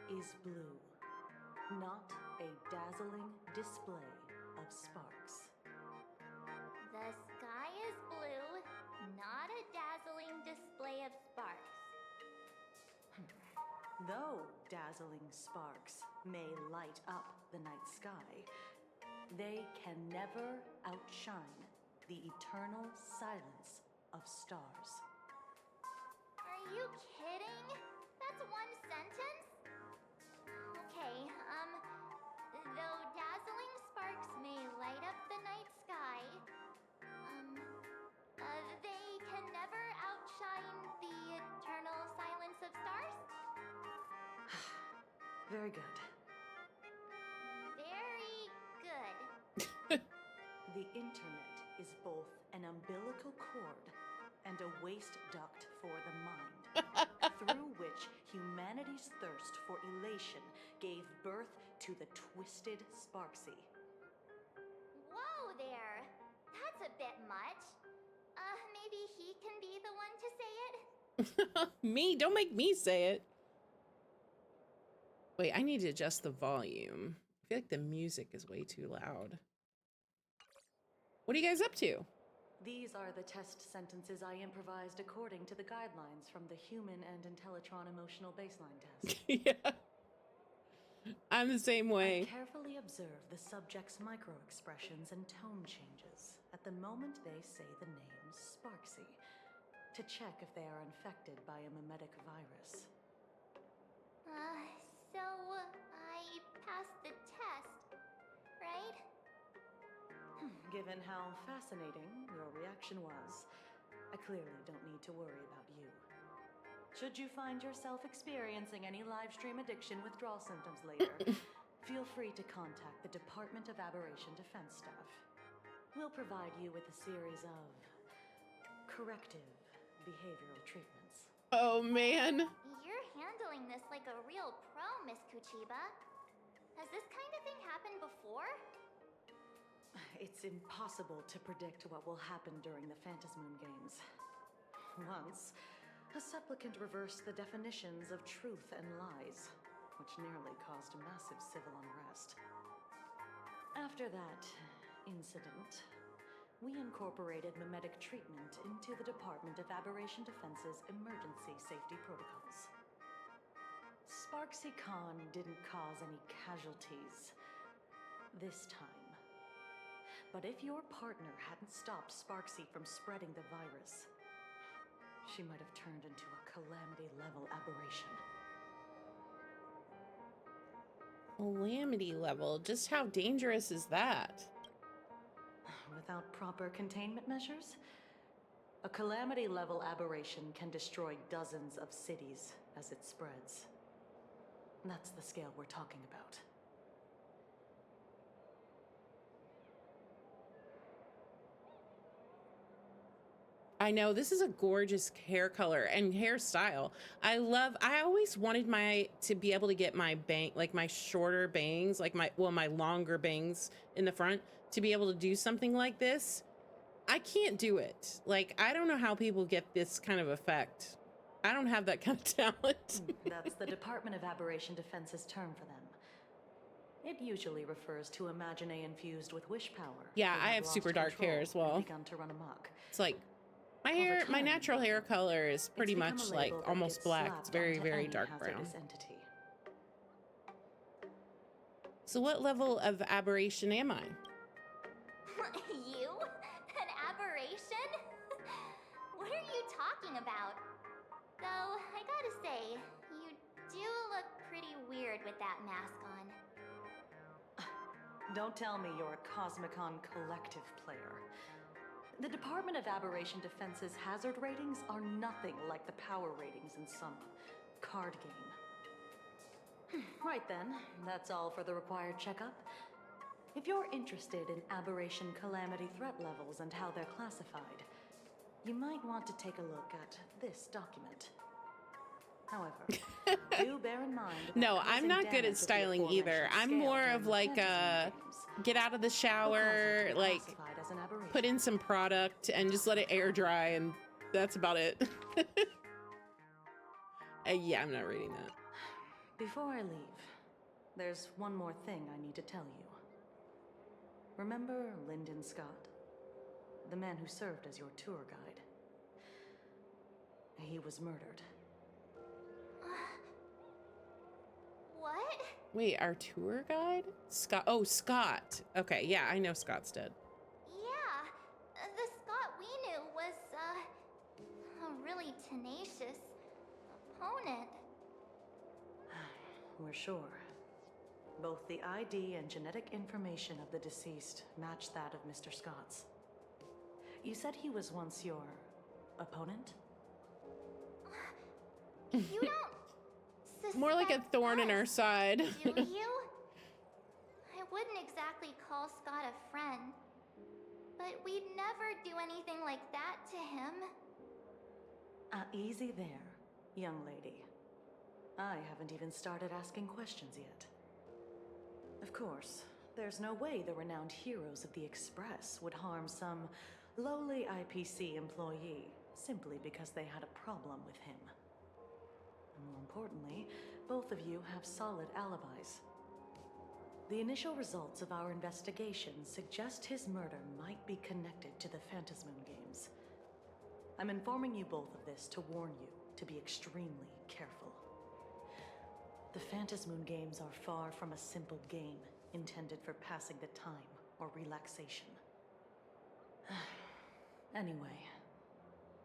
is blue, not a dazzling display of sparks. The sky is blue, not a dazzling display of sparks. Though dazzling sparks may light up the night sky, they can never outshine the eternal silence of stars. Are you kidding? That's one sentence? Okay, though Very good. Very good. The internet is both an umbilical cord and a waste duct for the mind, through which humanity's thirst for elation gave birth to the twisted Sparksy. Whoa there. That's a bit much. Maybe he can be the one to say it? Me? Don't make me say it. Wait, I need to adjust the volume. I feel like the music is way too loud. What are you guys up to? These are the test sentences I improvised according to the guidelines from the Human and Intellitron Emotional Baseline Test. Yeah. I'm the same way. I carefully observe the subject's micro-expressions and tone changes at the moment they say the name Sparksy, to check if they are infected by a mimetic virus. So I passed the test, right? Given how fascinating your reaction was, I clearly don't need to worry about you. Should you find yourself experiencing any live stream addiction withdrawal symptoms later, feel free to contact the Department of Aberration Defense staff. We'll provide you with a series of corrective behavioral treatments. Oh, man. You're handling this like a real pro, Miss Kuchiba. Has this kind of thing happened before? It's impossible to predict what will happen during the Phantasmoon Games. Once, a supplicant reversed the definitions of truth and lies, which nearly caused massive civil unrest. After that incident, we incorporated mimetic treatment into the Department of Aberration Defense's emergency safety protocols. Sparksy Khan didn't cause any casualties this time. But if your partner hadn't stopped Sparksy from spreading the virus, she might have turned into a calamity-level aberration. Calamity level? Just how dangerous is that? Without proper containment measures, a calamity-level aberration can destroy dozens of cities as it spreads. That's the scale we're talking about. I know, this is a gorgeous hair color and hairstyle. I always wanted to be able to get my my shorter bangs, like my longer bangs in the front, to be able to do something like this. I can't do it. Like, I don't know how people get this kind of effect. I don't have that kind of talent. That's the Department of Aberration Defense's term for them. It usually refers to Imagine infused with wish power. Yeah, I have super dark hair as well. Begun to run amok. It's like my natural hair color is pretty much like almost black. It's very, very dark brown. So what level of aberration am I? You? An aberration? What are you talking about? Though, I gotta say, you do look pretty weird with that mask on. Don't tell me you're a Cosmicon collective player. The Department of Aberration Defense's hazard ratings are nothing like the power ratings in some card game. Right then, that's all for the required checkup. If you're interested in aberration calamity threat levels and how they're classified, you might want to take a look at this document. However, do bear in mind that No, I'm not good at styling either. I'm more of like get out of the shower, like put in some product and just let it air dry, and that's about it. Yeah, I'm not reading that. Before I leave, there's one more thing I need to tell you. Remember Lyndon Scott? The man who served as your tour guide. He was murdered. What? Wait, our tour guide? Scott. Oh, Scott. Okay, yeah, I know Scott's dead. Yeah, the Scott we knew was, a really tenacious opponent. We're sure. Both the ID and genetic information of the deceased match that of Mr. Scott's. You said he was once your opponent? You don't... more like a suspect thorn in us, our side. do you? I wouldn't exactly call Scott a friend, but we'd never do anything like that to him. Easy there, young lady. I haven't even started asking questions yet. Of course, there's no way the renowned heroes of the Express would harm some lowly IPC employee simply because they had a problem with him. And more importantly, both of you have solid alibis. The initial results of our investigation suggest his murder might be connected to the Phantasmoon Games. I'm informing you both of this to warn you to be extremely careful. The Phantasmoon Games are far from a simple game intended for passing the time or relaxation. Anyway,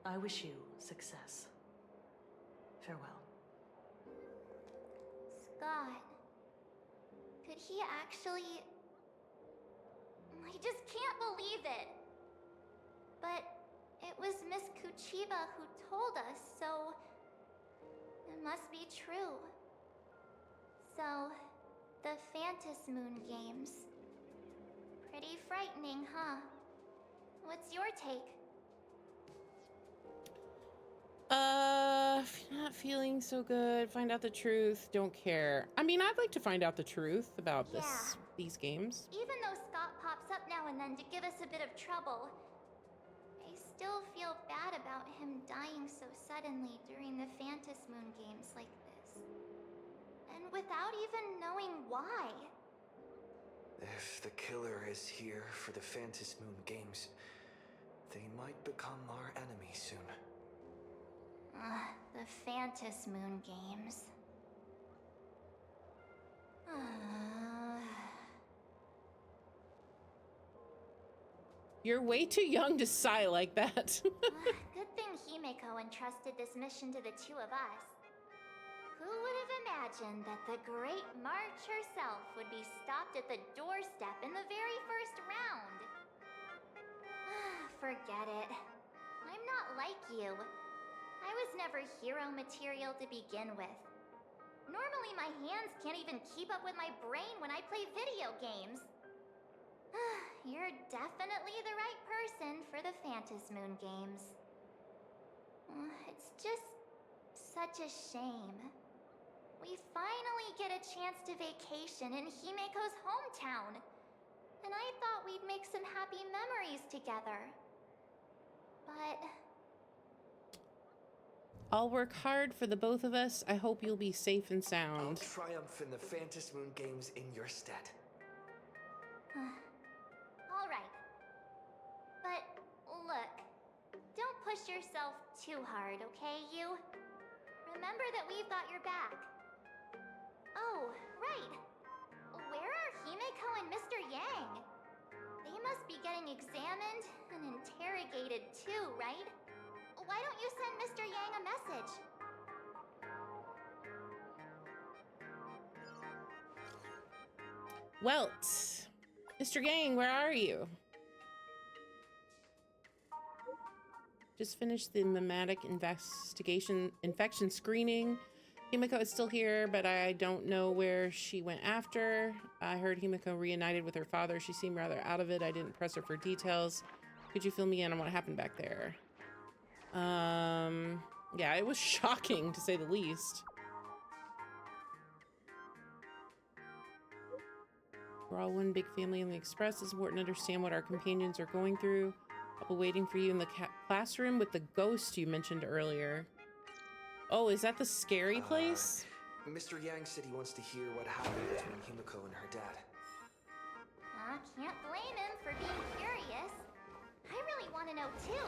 I wish you success. Farewell. Scott. Could he actually... I just can't believe it. But it was Miss Kuchiba who told us, so... it must be true. So, the Phantasmoon Games. Pretty frightening, huh? What's your take? If you're not feeling so good, find out the truth. Don't care. I mean, I'd like to find out the truth about these games. Even though Scott pops up now and then to give us a bit of trouble, I still feel bad about him dying so suddenly during the Phantasmoon Games like this. And without even knowing why. If the killer is here for the Phantasmoon Games, they might become our enemy soon. The Phantasmoon Games. You're way too young to sigh like that. Good thing Himeko entrusted this mission to the two of us. Who would have imagined that the Great March herself would be stopped at the doorstep in the very first round? Forget it. I'm not like you. I was never hero material to begin with. Normally my hands can't even keep up with my brain when I play video games. You're definitely the right person for the Phantasmoon Games. It's just such a shame. We finally get a chance to vacation in Himeko's hometown. And I thought we'd make some happy memories together. But... I'll work hard for the both of us. I hope you'll be safe and I'll sound. triumph in the Phantasmoon Games in your stead. All right. But look, don't push yourself too hard, okay, you? Remember that we've got your back. Oh, right. Where are Himeko and Mr. Yang? They must be getting examined and interrogated too, right? Why don't you send Mr. Yang a message? Welt, Mr. Yang, where are you? Just finished the mimetic infection screening. Himeko is still here, but I don't know where she went after. I heard Himeko reunited with her father. She seemed rather out of it. I didn't press her for details. Could you fill me in on what happened back there? Yeah, it was shocking to say the least. We're all one big family in the Express. It's important to understand what our companions are going through. I'll be waiting for you in the classroom with the ghost you mentioned earlier. Oh, is that the scary place? Mr. Yang said he wants to hear what happened between Himeko and her dad. Can't blame him for being curious. I really want to know too.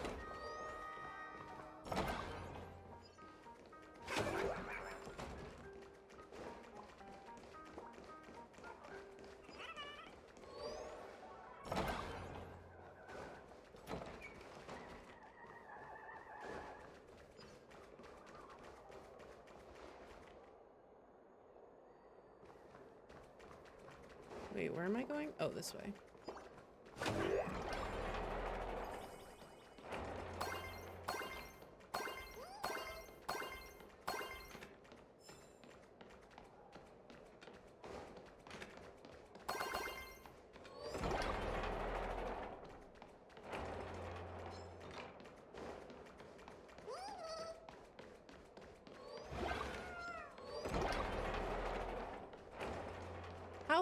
Wait, where am I going? Oh, this way.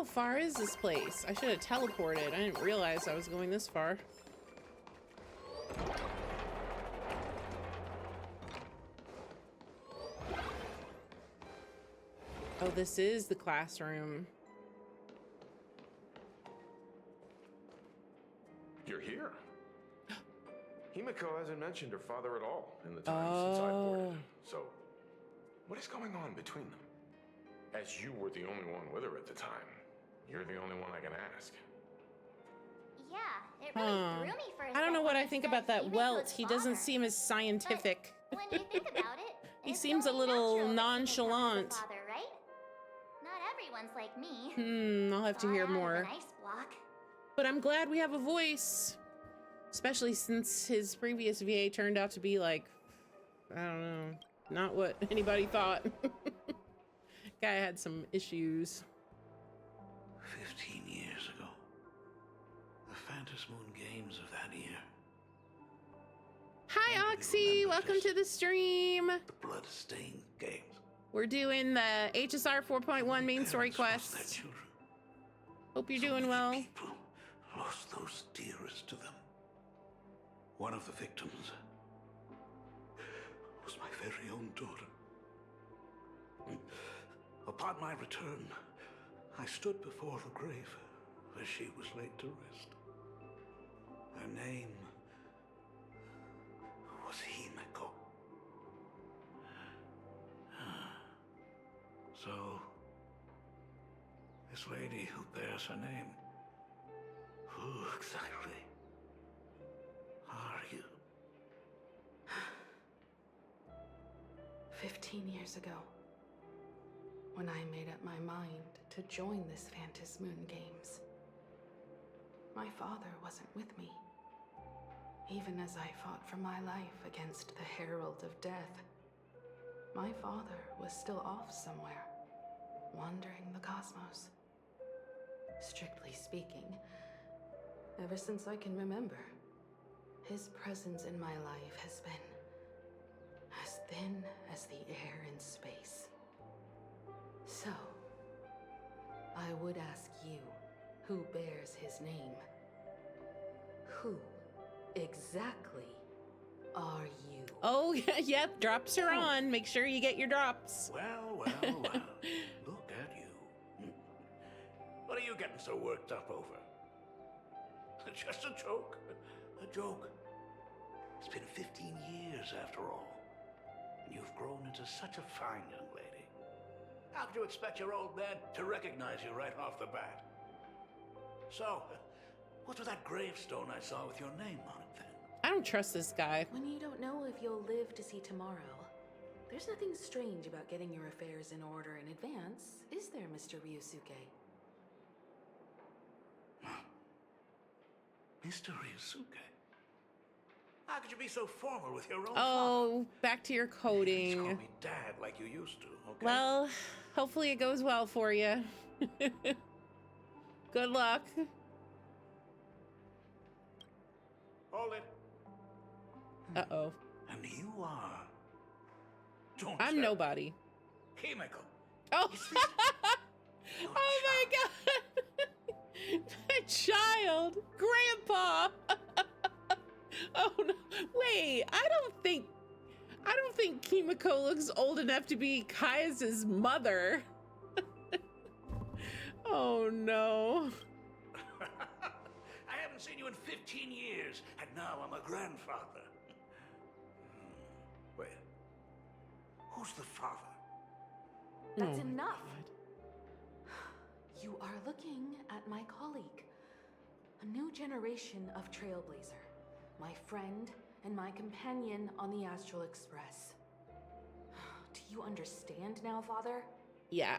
How far is this place? I should have teleported. I didn't realize I was going this far. Oh, this is the classroom. You're here. Himiko hasn't mentioned her father at all in the time since I boarded. So, what is going on between them? As you were the only one with her at the time, you're the only one I can ask. Yeah, it really threw me for a second. I don't know what I when think it about said that Himiko's welt. He doesn't father. seem as scientific. But when you think about it, He it's seems a only little natural that Himiko nonchalant. has a father, right? Not everyone's like me. I'll have to hear Thought out of more. an ice block. But I'm glad we have a voice. Especially since his previous VA turned out to be like, I don't know, not what anybody thought. Guy had some issues. 15 years ago. The Phantom Moon Games of that year. Hi, Oxy. Welcome to the stream. The Blood-stained Games. We're doing the HSR 4.1 main story Parents lost their quest. children. Hope you're So doing many well. People lost those dearest to them. One of the victims was my very own daughter. Upon my return, I stood before the grave where she was laid to rest. Her name was Himiko. So, this lady who bears her name, who exactly are you? 15 years ago, when I made up my mind to join this Phantom Moon Games, my father wasn't with me. Even as I fought for my life against the Herald of Death, my father was still off somewhere, wandering the cosmos. Strictly speaking, ever since I can remember, his presence in my life has been as thin as the air in space. So, I would ask you, who bears his name, who exactly are you? Oh, yep, drops are on. Make sure you get your drops. Well. Look at you. What are you getting so worked up over? Just a joke. A joke. It's been 15 years after all. And you've grown into such a fine young lady. How could you expect your old man to recognize you right off the bat? So, what's with that gravestone I saw with your name on it then? I don't trust this guy. When you don't know if you'll live to see tomorrow, there's nothing strange about getting your affairs in order in advance, is there, Mr. Ryusuke? Mr. Ryusuke? How could you be so formal with your own Oh, back to your father? Please call coding. me Dad like you used to, okay? Well, hopefully it goes well for you. Good luck. Hold it. Uh-oh. And you are... Don't I'm tell- nobody. Himiko. Oh, Is this your oh my god! My child! Grandpa! Oh no. Wait, I don't think Kimiko looks old enough to be Kaya's mother. Oh no. I haven't seen you in 15 years, and now I'm a grandfather. Wait. Who's the father? That's Oh my enough. God. You are looking at my colleague, a new generation of trailblazer, my friend and my companion on the Astral Express. Do you understand now, Father? Yeah,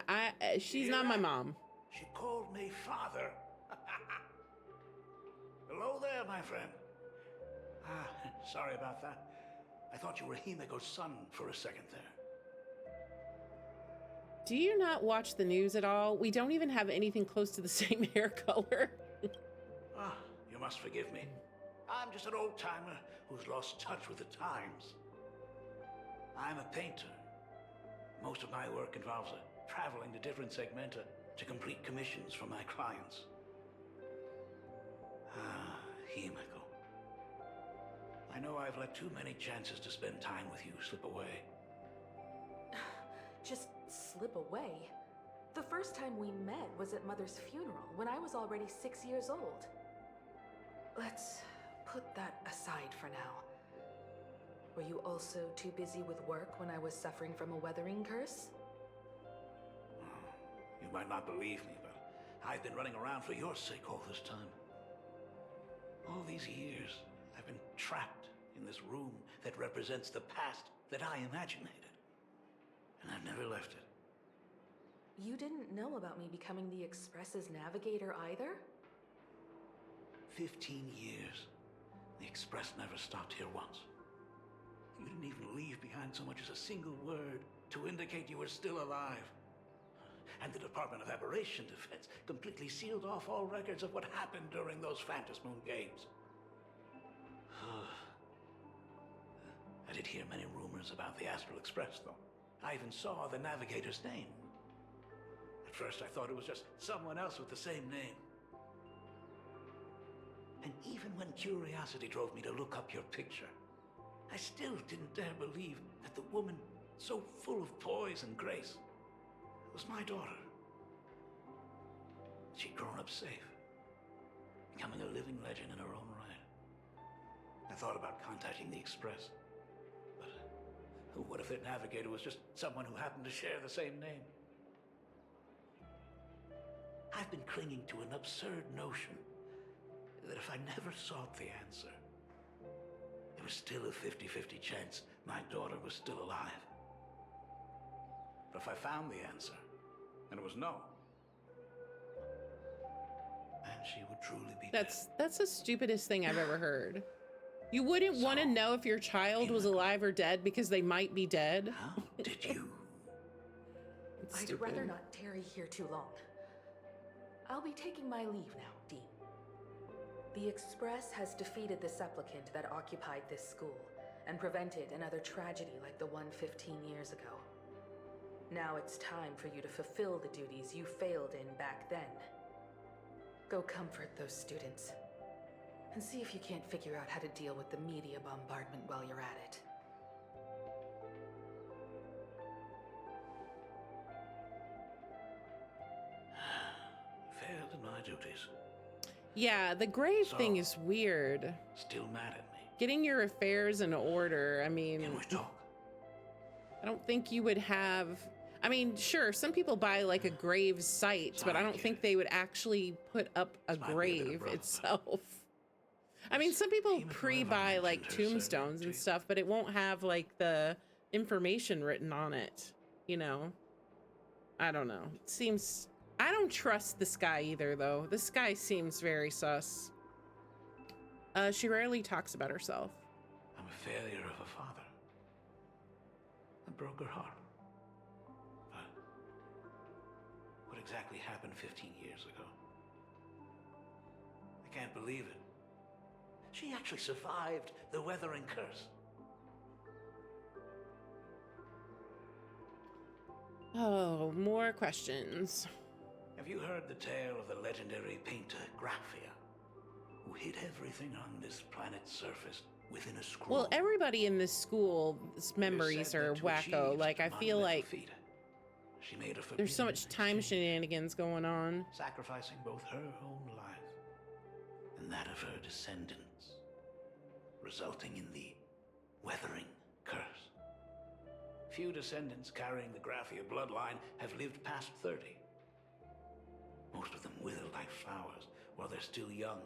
she's not my mom. She called me father. Hello there, my friend. Sorry about that. I thought you were Himiko's son for a second there. Do you not watch the news at all? We don't even have anything close to the same hair color. You must forgive me. I'm just an old-timer who's lost touch with the times. I'm a painter. Most of my work involves traveling to different segmenta to complete commissions for my clients. Ah, Himiko. I know I've let too many chances to spend time with you slip away. Just slip away? The first time we met was at Mother's funeral, when I was already 6 years old. Let's put that aside for now. Were you also too busy with work when I was suffering from a weathering curse? You might not believe me, but I've been running around for your sake all this time. All these years, I've been trapped in this room that represents the past that I imaginated. And I've never left it. You didn't know about me becoming the Express's navigator either? 15 years. The Express never stopped here once. You didn't even leave behind so much as a single word to indicate you were still alive. And the Department of Aberration Defense completely sealed off all records of what happened during those Phantom Moon games. I did hear many rumors about the Astral Express, though. I even saw the navigator's name. At first, I thought it was just someone else with the same name. And even when curiosity drove me to look up your picture, I still didn't dare believe that the woman so full of poise and grace was my daughter. She'd grown up safe, becoming a living legend in her own right. I thought about contacting the Express, but what if their navigator was just someone who happened to share the same name? I've been clinging to an absurd notion that if I never sought the answer, there was still a 50-50 chance my daughter was still alive. But if I found the answer, and it was no, then she would truly be dead. That's the stupidest thing I've ever heard. You wouldn't want to know if your child was alive or dead because they might be dead. How did you? I'd rather not tarry here too long. I'll be taking my leave now, Dean. The Express has defeated the supplicant that occupied this school and prevented another tragedy like the one 15 years ago. Now it's time for you to fulfill the duties you failed in back then. Go comfort those students, and see if you can't figure out how to deal with the media bombardment while you're at it. Failed in my duties. Yeah, the grave thing is weird. Still mad at me. Getting your affairs in order, I mean... Can we talk? I don't think you would have... I mean, sure, some people buy like a grave site, but I don't think they would actually put up a grave itself. I mean, some people pre-buy like tombstones and stuff, but it won't have like the information written on it, you know? I don't know. It seems... I don't trust this guy either, though. This guy seems very sus. She rarely talks about herself. I'm a failure of a father. I broke her heart. But what exactly happened 15 years ago? I can't believe it. She actually survived the weathering curse. Oh, more questions. Have you heard the tale of the legendary painter Graphia, who hid everything on this planet's surface within a scroll? Well, everybody in this school's memories are wacko. Like, I feel like she made a there's so much time shenanigans going on. Sacrificing both her own life and that of her descendants, resulting in the weathering curse. Few descendants carrying the Graphia bloodline have lived past 30. Most of them wither like flowers while they're still young,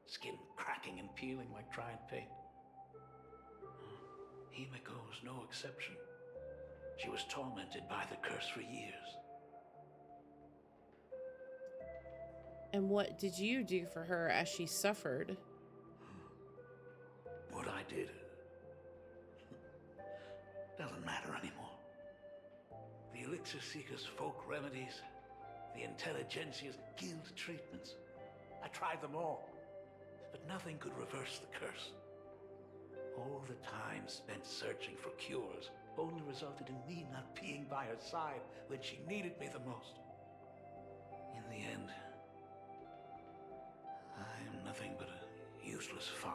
skin cracking and peeling like dried paint. Himiko was no exception. She was tormented by the curse for years. And what did you do for her as she suffered? What I did doesn't matter anymore. The Elixir Seekers' folk remedies, the Intelligentsia's guild treatments. I tried them all, but nothing could reverse the curse. All the time spent searching for cures only resulted in me not being by her side when she needed me the most. nothing but a useless father.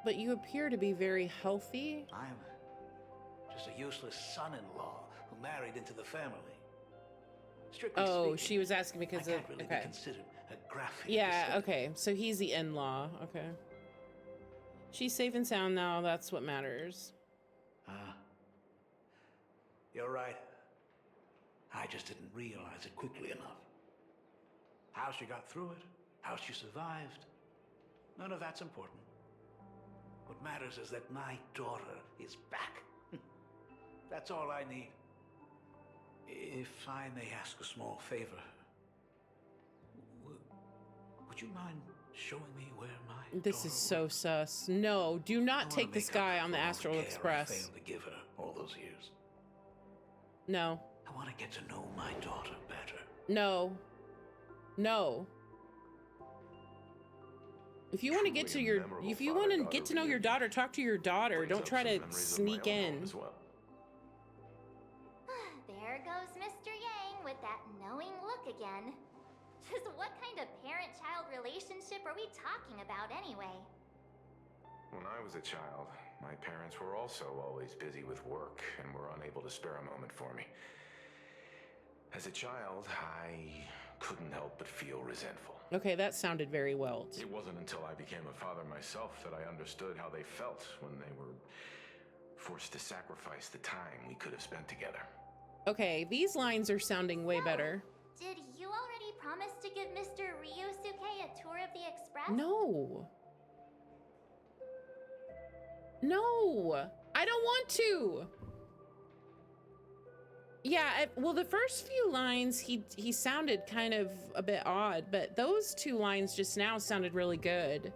But you appear to be very healthy. I'm just a useless son-in-law who married into the family. Strictly speaking, she was asking because I of can't really okay. be considered a graphic Yeah, descendant. okay. So he's the in-law. Okay. She's safe and sound now. That's what matters. You're right. I just didn't realize it quickly enough. How she got through it, how she survived, none of that's important. What matters is that my daughter is back. That's all I need. If I may ask a small favor, would you mind showing me where my This daughter is so sus. No, do I not wanna take this make up guy on the for all Astral care I Express. failed to give her all those years. No. I want to get to know my daughter better. No. No. If you want to get to your, if you want to get to know your daughter, talk to your daughter. Don't try to sneak in. As well. There goes Mr. Yang with that knowing look again. Just what kind of parent-child relationship are we talking about anyway? When I was a child, my parents were also always busy with work and were unable to spare a moment for me. As a child, I couldn't help but feel resentful. Okay, that sounded very well. It wasn't until I became a father myself that I understood how they felt when they were forced to sacrifice the time we could have spent together. Okay, these lines are sounding way better. Did you already promise to give Mr. Ryusuke a tour of the Express? No. No, I don't want to. Yeah, well, the first few lines, he sounded kind of a bit odd, but those two lines just now sounded really good.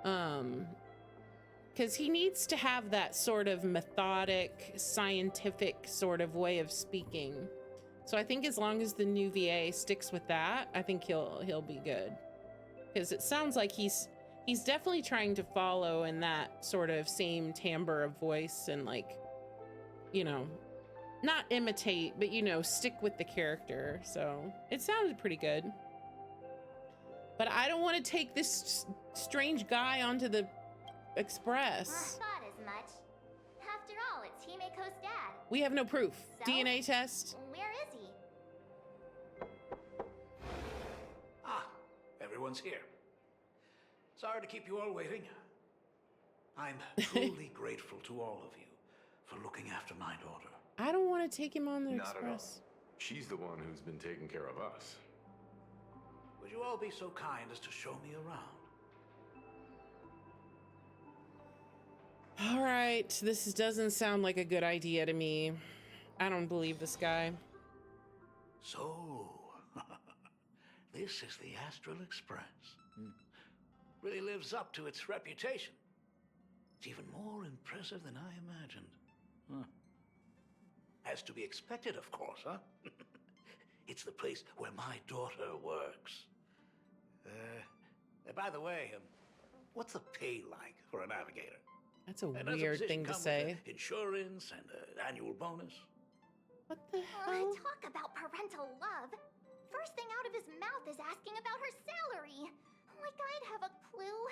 Because he needs to have that sort of methodic, scientific sort of way of speaking. So I think as long as the new VA sticks with that, I think he'll be good. Because it sounds like he's definitely trying to follow in that sort of same timbre of voice and, like, you know, not imitate, but, you know, stick with the character. So it sounded pretty good. But I don't want to take this strange guy onto the Express. I thought as much. After all, it's Himeko's dad. We have no proof. So? DNA test. Where is he? Ah, everyone's here. Sorry to keep you all waiting. I'm truly grateful to all of you for looking after my daughter. I don't want to take him on the Not at all. Express. She's the one who's been taking care of us. Would you all be so kind as to show me around? All right, this doesn't sound like a good idea to me. I don't believe this guy. So, this is the Astral Express. Really lives up to its reputation. It's even more impressive than I imagined. As to be expected, of course, huh? It's the place where my daughter works. By the way, what's the pay like for a navigator? That's a And does the weird position thing to come with say. Insurance and an annual bonus. What the hell? Talk about parental love. First thing out of his mouth is asking about her salary. Like I'd have a clue.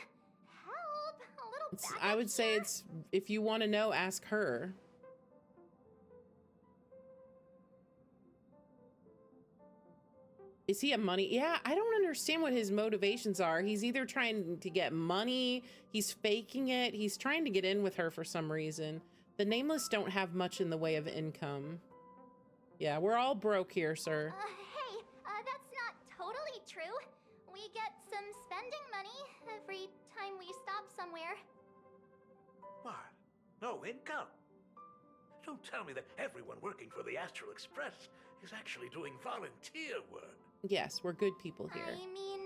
Help! A little backup I would say here? it's, if you want to know, ask her. Is he a money? Yeah, I don't understand what his motivations are. He's either trying to get money, he's faking it, he's trying to get in with her for some reason. The Nameless don't have much in the way of income. Yeah, we're all broke here, sir. Hey, that's not totally true. We get some spending money every time we stop somewhere. What? No income? Don't tell me that everyone working for the Astral Express is actually doing volunteer work. Yes, we're good people here. I mean,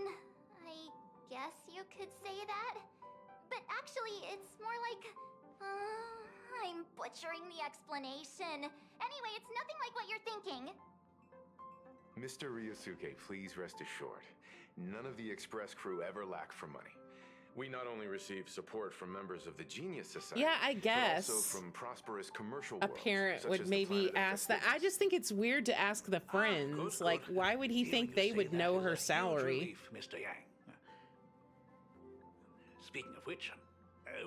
I guess you could say that. But actually, it's more like... I'm butchering the explanation. Anyway, it's nothing like what you're thinking. Mr. Ryusuke, please rest assured. None of the Express crew ever lack for money. We not only receive support from members of the Genius Society, Yeah, I guess. but also from prosperous commercial A worlds, parent such would as the maybe planet of ask that. I festivities. just think it's weird to ask the friends. Good, Like, good. why would he Hearing think you they say would that know is her a huge salary? relief, Mr. Yang. Speaking of which,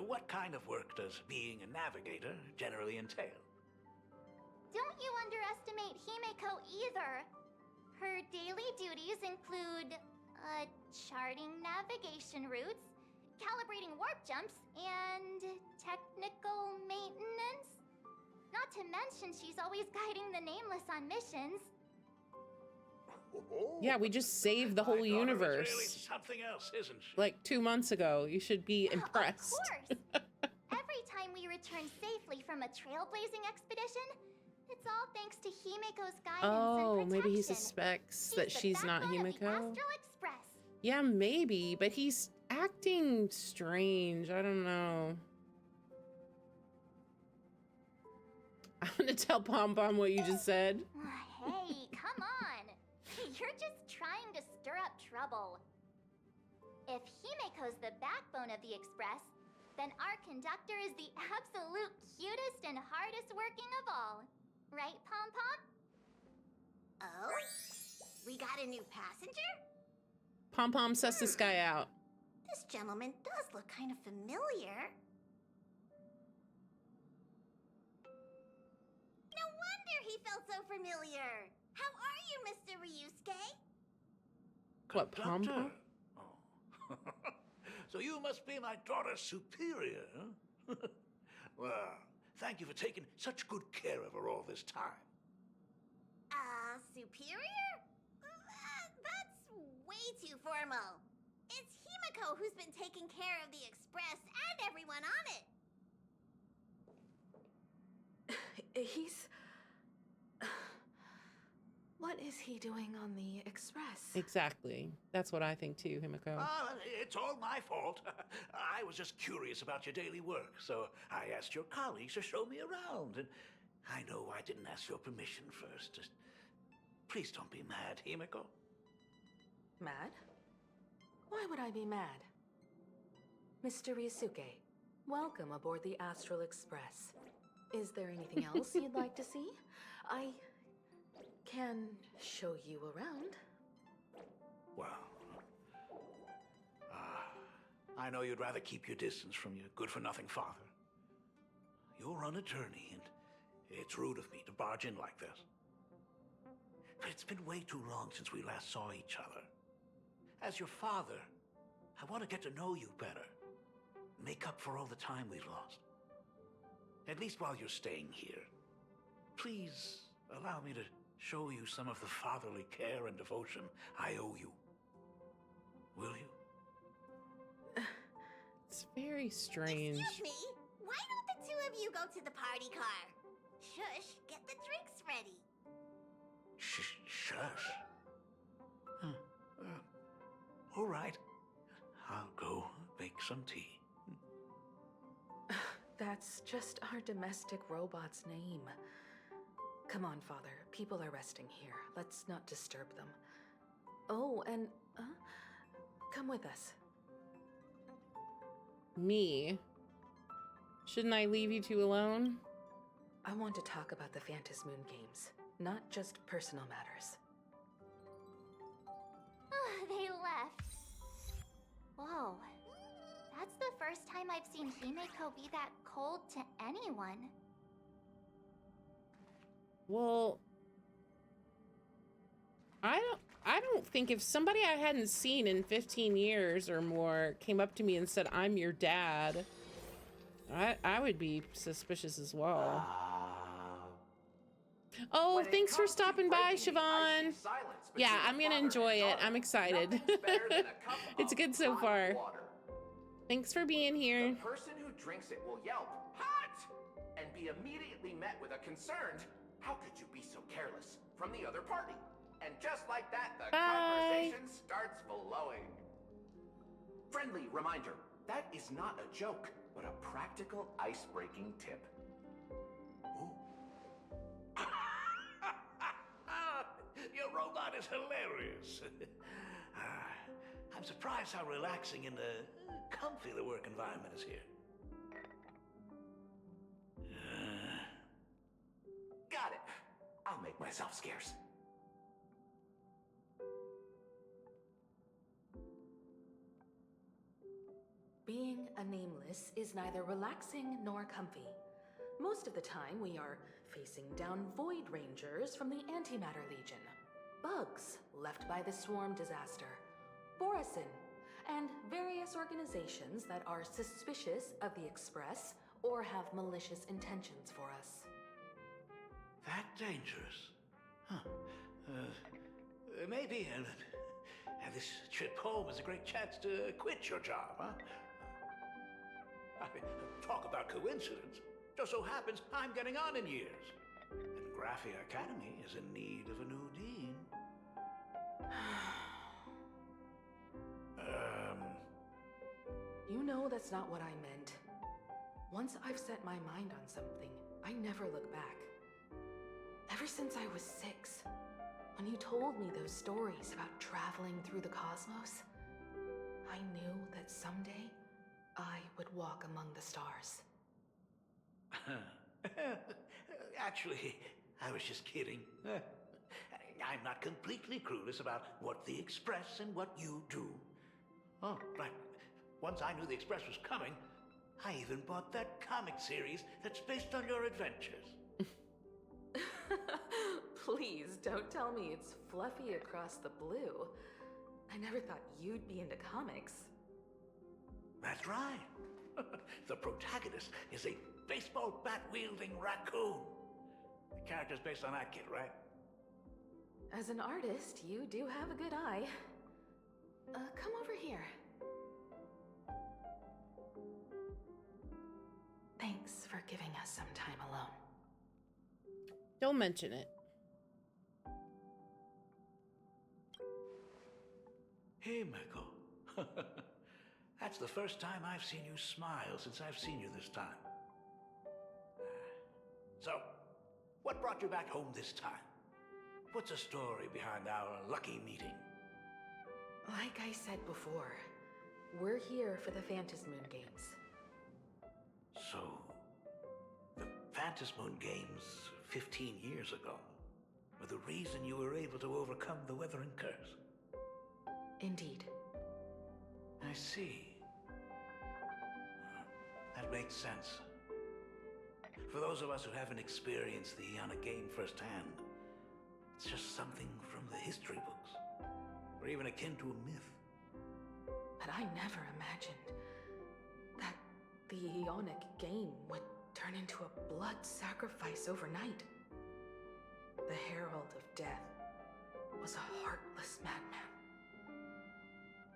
what kind of work does being a navigator generally entail? Don't you underestimate Himeko either. Her daily duties include charting navigation routes, calibrating warp jumps, and technical maintenance. Not to mention she's always guiding the Nameless on missions. Yeah, we just saved the My whole daughter is universe. really something else, isn't she? Like 2 months ago. You should be impressed. Of course. Every time we return safely from a trailblazing expedition, it's all thanks to Himeko's guidance Oh, and maybe he protection. suspects She's that the she's not backbone of the Himeko. Astral Express. Yeah, maybe, but he's acting strange. I don't know. I'm gonna tell Pom Pom what you just said. Hey, come on. You're just trying to stir up trouble. If Himeko's the backbone of the Express, then our conductor is the absolute cutest and hardest working of all. Right, Pom Pom? Oh? We got a new passenger? Pom Pom suss this guy out. This gentleman does look kind of familiar. No wonder he felt so familiar. How are you, Mr. Ryusuke? What, Pom Pom? Oh. So you must be my daughter's superior, huh? Well, thank you for taking such good care of her all this time. Superior? That's way too formal. It's Himeko who's been taking care of the Express and everyone on it. He's... What is he doing on the Express? Exactly. That's what I think too, Himeko. It's all my fault. I was just curious about your daily work, so I asked your colleagues to show me around. And I know I didn't ask your permission first. Just please don't be mad, Himeko. Mad? Why would I be mad? Mr. Ryusuke, welcome aboard the Astral Express. Is there anything else you'd like to see? I can show you around. Well, I know you'd rather keep your distance from your good-for-nothing father. You're on a journey, and it's rude of me to barge in like this. But it's been way too long since we last saw each other. As your father, I want to get to know you better. Make up for all the time we've lost. At least while you're staying here. Please allow me to show you some of the fatherly care and devotion I owe you. Will you? It's very strange. Excuse me, why don't the two of you go to the party car? Shush, get the drinks ready. Shush. All right. I'll go make some tea. That's just our domestic robot's name. Come on, Father. People are resting here. Let's not disturb them. Oh, and come with us. Me? Shouldn't I leave you two alone? I want to talk about the Phantasmoon games, not just personal matters. They left. Whoa. That's the first time I've seen Himeko be that cold to anyone. Well, I don't think if somebody I hadn't seen in 15 years or more came up to me and said, "I'm your dad," I would be suspicious as well. Oh, thanks for stopping by, Siobhan. Yeah, I'm gonna enjoy it. I'm excited. It's good so far. Thanks for being here. The person who drinks it will yelp, "Hot!" and be immediately met with a concerned, "How could you be so careless?" from the other party. And just like that, the conversation starts flowing. Friendly reminder, that is not a joke, but a practical ice-breaking tip. Your robot is hilarious. I'm surprised how relaxing and comfy the work environment is here. Got it. I'll make myself scarce. Being a nameless is neither relaxing nor comfy. Most of the time, we are facing down Void Rangers from the Antimatter Legion, bugs left by the Swarm disaster, Borisin, and various organizations that are suspicious of the Express or have malicious intentions for us. That dangerous? Huh. Maybe this trip home is a great chance to quit your job, huh? I mean, talk about coincidence. Just so happens I'm getting on in years. And Graphia Academy is in need of a new dean. You know that's not what I meant. Once I've set my mind on something, I never look back. Ever since I was 6, when you told me those stories about traveling through the cosmos, I knew that someday I would walk among the stars. Actually, I was just kidding. I'm not completely clueless about what the Express and what you do. Oh, right. Once I knew the Express was coming, I even bought that comic series that's based on your adventures. Please, don't tell me it's fluffy across the blue. I never thought you'd be into comics. That's right. The protagonist is a baseball bat-wielding raccoon. The character's based on that kid, right? As an artist, you do have a good eye. Come over here. Thanks for giving us some time alone. Don't mention it. Hey, Miko. That's the first time I've seen you smile since I've seen you this time. So, what brought you back home this time? What's the story behind our lucky meeting? Like I said before, we're here for the Phantasmoon Games. So, the Phantasmoon Games 15 years ago were the reason you were able to overcome the Weathering Curse? Indeed. I see. That makes sense. For those of us who haven't experienced the Ionic game firsthand, it's just something from the history books, or even akin to a myth. But I never imagined that the Ionic game would turn into a blood sacrifice overnight. The Herald of Death was a heartless madman.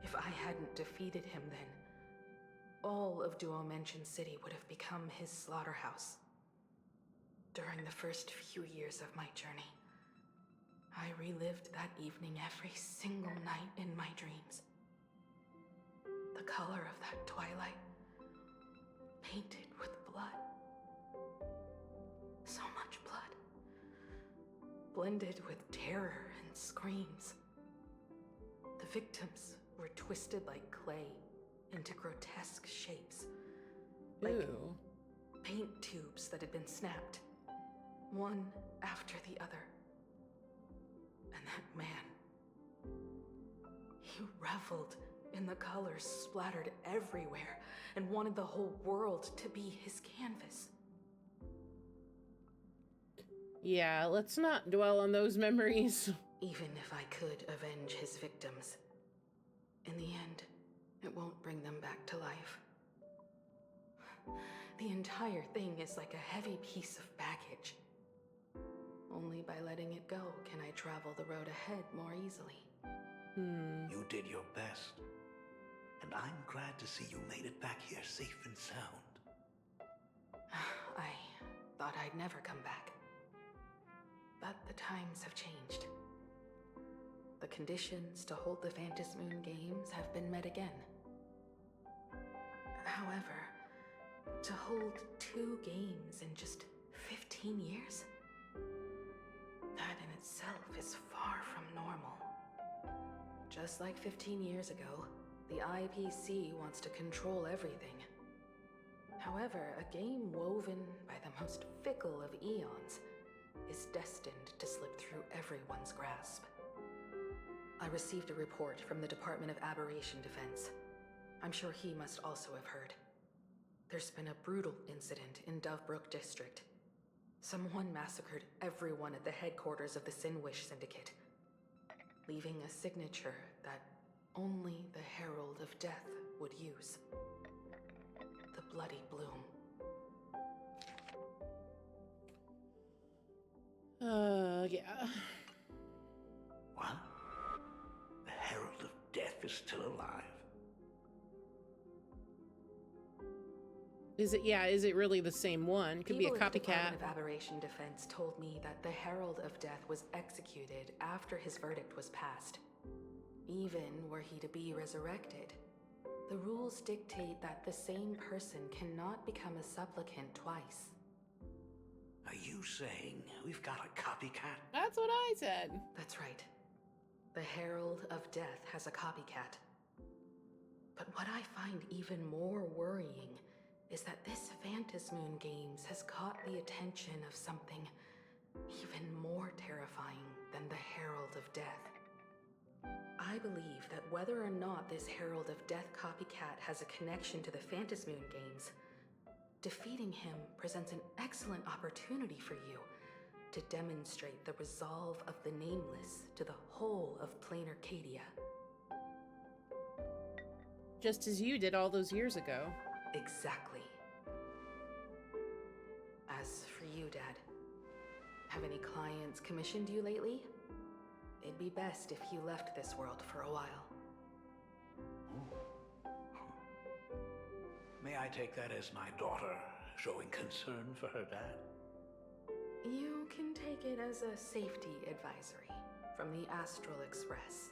If I hadn't defeated him then, all of Duomension City would have become his slaughterhouse. During the first few years of my journey, I relived that evening every single night in my dreams. The color of that twilight, painted with blood. So much blood. Blended with terror and screams. The victims were twisted like clay into grotesque shapes. Like Ew. paint tubes that had been snapped, one after the other. And that man, he reveled in the colors splattered everywhere and wanted the whole world to be his canvas. Yeah, let's not dwell on those memories. Even if I could avenge his victims, in the end, it won't bring them back to life. The entire thing is like a heavy piece of baggage. Only by letting it go can I travel the road ahead more easily. You did your best. And I'm glad to see you made it back here safe and sound. I thought I'd never come back. But the times have changed. The conditions to hold the Phantasmoon Games have been met again. However, to hold 2 games in just 15 years? That in itself is far from normal. Just like 15 years ago, The IPC wants to control everything. However, a game woven by the most fickle of eons is destined to slip through everyone's grasp. I received a report from the Department of Aberration Defense. I'm sure he must also have heard. There's been a brutal incident in Dovebrook District. Someone massacred everyone at the headquarters of the Sinwish Syndicate, leaving a signature that only the Herald of Death would use. The Bloody Bloom. Yeah. What? The Herald of Death is still alive? Is it really the same one? Could People be a at the copycat. Department of Aberration Defense told me that the Herald of Death was executed after his verdict was passed. Even were he to be resurrected, the rules dictate that the same person cannot become a supplicant twice. Are you saying we've got a copycat? That's what I said. That's right. The Herald of Death has a copycat. But what I find even more worrying is that this Phantasmoon Games has caught the attention of something even more terrifying than the Herald of Death. I believe that whether or not this Herald of Death copycat has a connection to the Phantasmoon Games, defeating him presents an excellent opportunity for you to demonstrate the resolve of the Nameless to the whole of Plain Arcadia. Just as you did all those years ago. Exactly. As for you, Dad, have any clients commissioned you lately? It'd be best if you left this world for a while. May I take that as my daughter showing concern for her dad? You can take it as a safety advisory from the Astral Express.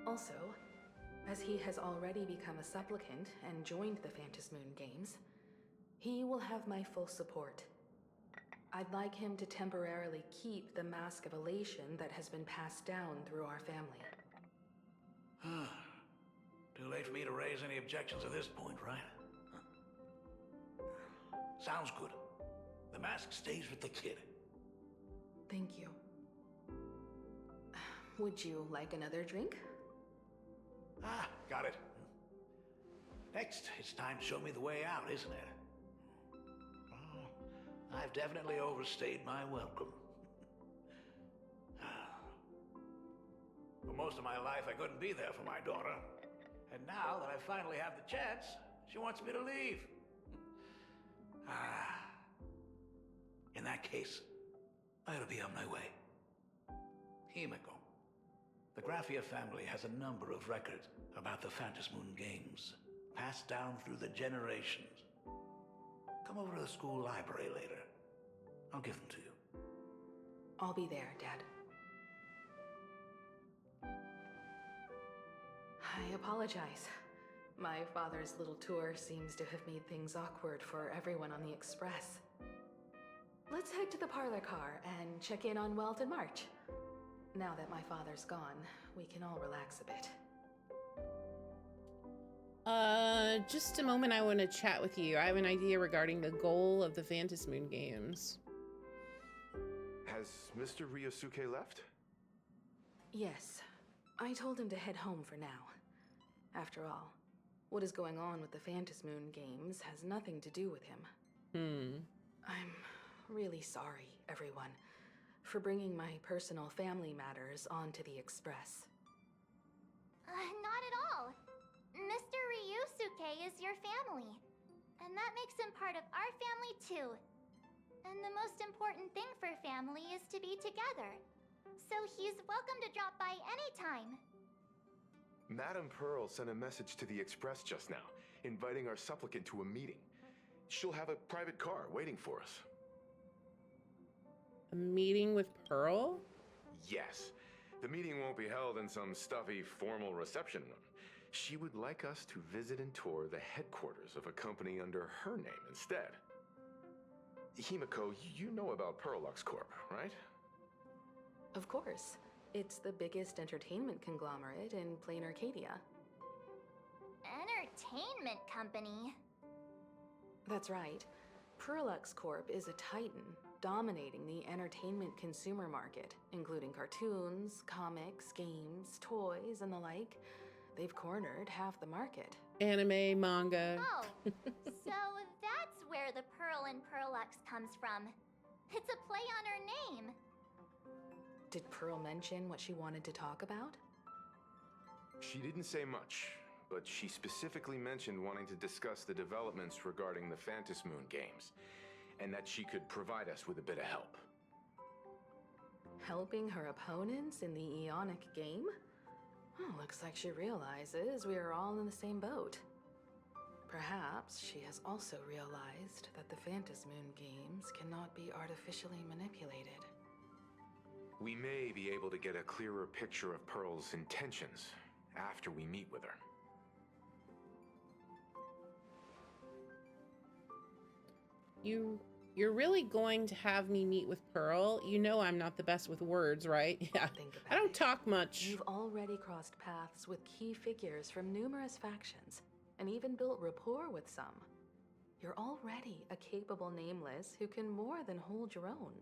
Also, as he has already become a supplicant and joined the Phantasmoon Games, he will have my full support. I'd like him to temporarily keep the Mask of Elation that has been passed down through our family. Too late for me to raise any objections at this point, right? Sounds good. The mask stays with the kid. Thank you. Would you like another drink? Got it. Next, it's time to show me the way out, isn't it? Well, I've definitely overstayed my welcome. For most of my life, I couldn't be there for my daughter. And now that I finally have the chance, she wants me to leave. In that case, I'll be on my way. Himiko. The Graphia family has a number of records about the Phantasmoon Games, passed down through the generations. Come over to the school library later. I'll give them to you. I'll be there, Dad. I apologize. My father's little tour seems to have made things awkward for everyone on the Express. Let's head to the parlor car and check in on Welt and March. Now that my father's gone, we can all relax a bit. Just a moment, I want to chat with you. I have an idea regarding the goal of the Phantasmoon Games. Has Mr. Ryosuke left? Yes. I told him to head home for now. After all, what is going on with the Phantasmoon Games has nothing to do with him. I'm really sorry, everyone, for bringing my personal family matters onto the Express. Not at all. Mr. Ryusuke is your family, and that makes him part of our family too. And the most important thing for family is to be together. So he's welcome to drop by anytime. Madame Pearl sent a message to the Express just now, inviting our supplicant to a meeting. She'll have a private car waiting for us. A meeting with Pearl? Yes. The meeting won't be held in some stuffy, formal reception room. She would like us to visit and tour the headquarters of a company under her name instead. Himiko, you know about Pearlux Corp, right? Of course. It's the biggest entertainment conglomerate in Plain Arcadia. entertainment company. That's right. Perlux Corp is a titan, dominating the entertainment consumer market, including cartoons, comics, games, toys, and the like. They've cornered half the market. Anime, manga. Oh, so that's where the Pearl in Perlux comes from. It's a play on her name. Did Pearl mention what she wanted to talk about? She didn't say much, but she specifically mentioned wanting to discuss the developments regarding the Phantom Moon games, and that she could provide us with a bit of help. Helping her opponents in the Ionic game? Oh, looks like she realizes we are all in the same boat. Perhaps she has also realized that the Phantom Moon games cannot be artificially manipulated. We may be able to get a clearer picture of Pearl's intentions after we meet with her. You're really going to have me meet with Pearl? You know I'm not the best with words, right? Yeah. I don't talk much. You've already crossed paths with key figures from numerous factions, and even built rapport with some. You're already a capable Nameless who can more than hold your own.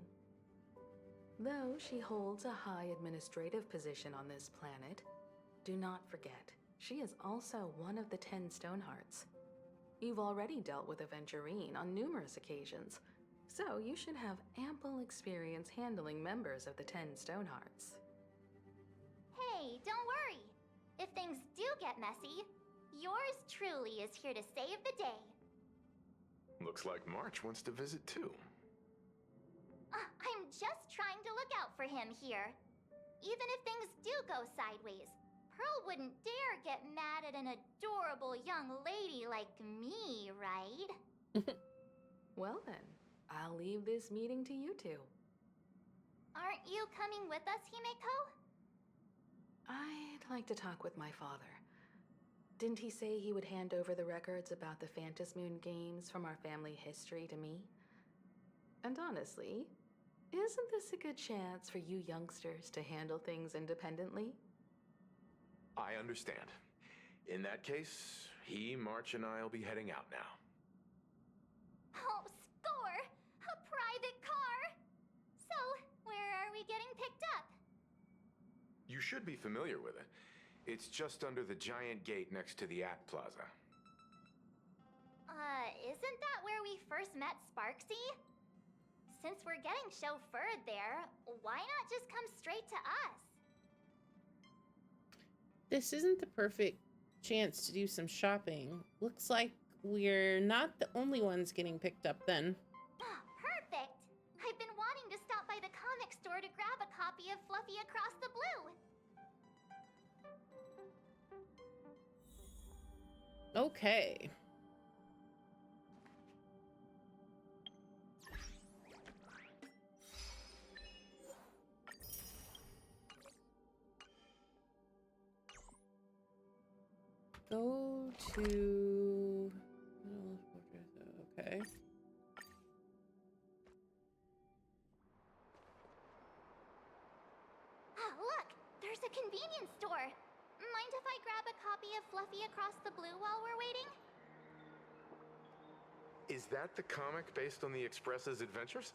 Though she holds a high administrative position on this planet, do not forget, she is also one of the 10 Stonehearts. You've already dealt with Aventurine on numerous occasions, so you should have ample experience handling members of the 10 Stonehearts. Hey, don't worry. If things do get messy, yours truly is here to save the day. Looks like March wants to visit too. I'm just trying to look out for him here. Even if things do go sideways, Pearl wouldn't dare get mad at an adorable young lady like me, right? Well then, I'll leave this meeting to you two. Aren't you coming with us, Himeko? I'd like to talk with my father. Didn't he say he would hand over the records about the Phantom Moon games from our family history to me? And honestly, isn't this a good chance for you youngsters to handle things independently? I understand. In that case, March, and I'll be heading out now. Oh, score! A private car! So, where are we getting picked up? You should be familiar with it. It's just under the giant gate next to the At Plaza. Isn't that where we first met Sparksy? Since we're getting chauffeured there, why not just come straight to us? This isn't the perfect chance to do some shopping. Looks like we're not the only ones getting picked up then. Perfect! I've been wanting to stop by the comic store to grab a copy of Fluffy Across the Blue. Okay. Go to... Okay. Look! There's a convenience store! Mind if I grab a copy of Fluffy Across the Blue while we're waiting? Is that the comic based on the Express's adventures?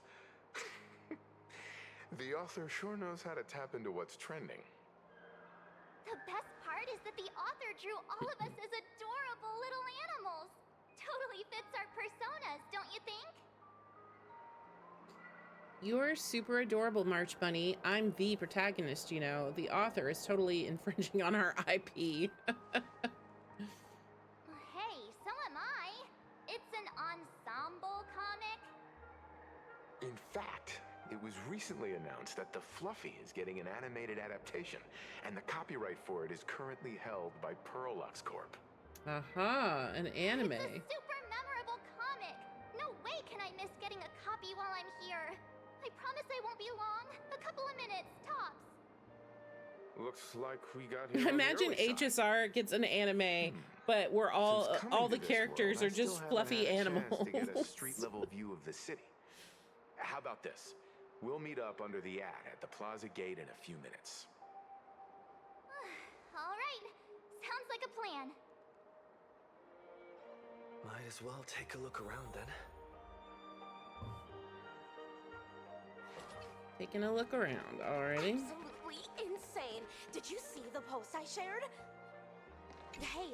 The author sure knows how to tap into what's trending. The best part is that the author drew all of us as adorable little animals. Totally fits our personas, don't you think? You're super adorable, March Bunny. I'm the protagonist, you know. The author is totally infringing on our IP. Hey, so am I. It's an ensemble comic. In fact, it was recently announced that the Fluffy is getting an animated adaptation, and the copyright for it is currently held by Perlux Corp. Aha, an anime. It's a super memorable comic. No way can I miss getting a copy while I'm here. I promise I won't be long. A couple of minutes, tops. Looks like we got here. Imagine on the early HSR side. gets an anime, but we're all the characters are just fluffy animals. To get a street level view of the city. How about this? We'll meet up under the at the plaza gate in a few minutes. All right. Sounds like a plan. Might as well take a look around then. Taking a look around already. Absolutely insane. Did you see the post I shared? Hey,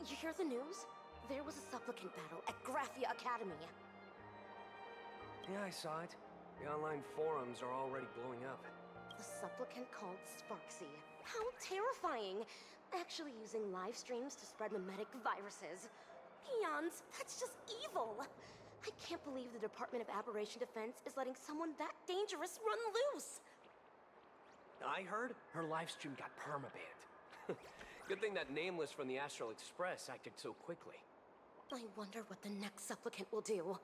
you hear the news? There was a supplicant battle at Graphia Academy. Yeah, I saw it. The online forums are already blowing up. The supplicant called Sparksy. How terrifying! Actually using live streams to spread mimetic viruses. Eons, that's just evil! I can't believe the Department of Aberration Defense is letting someone that dangerous run loose! I heard her livestream got permabanned. Good thing that Nameless from the Astral Express acted so quickly. I wonder what the next supplicant will do.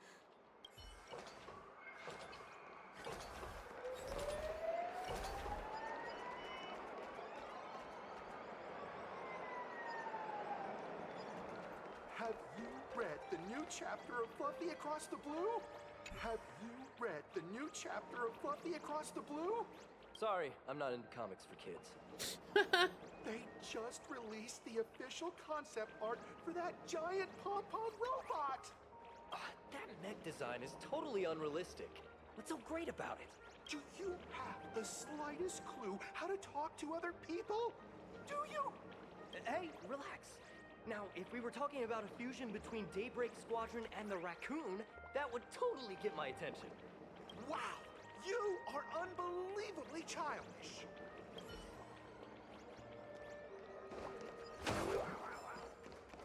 Have you read the new chapter of Fluffy Across the Blue? Have you read the new chapter of Fluffy Across the Blue? Sorry, I'm not into comics for kids. They just released the official concept art for that giant pom-pom robot! That mech design is totally unrealistic. What's so great about it? Do you have the slightest clue how to talk to other people? Do you? Hey, relax. Now, if we were talking about a fusion between Daybreak Squadron and the Raccoon, that would totally get my attention. Wow! You are unbelievably childish!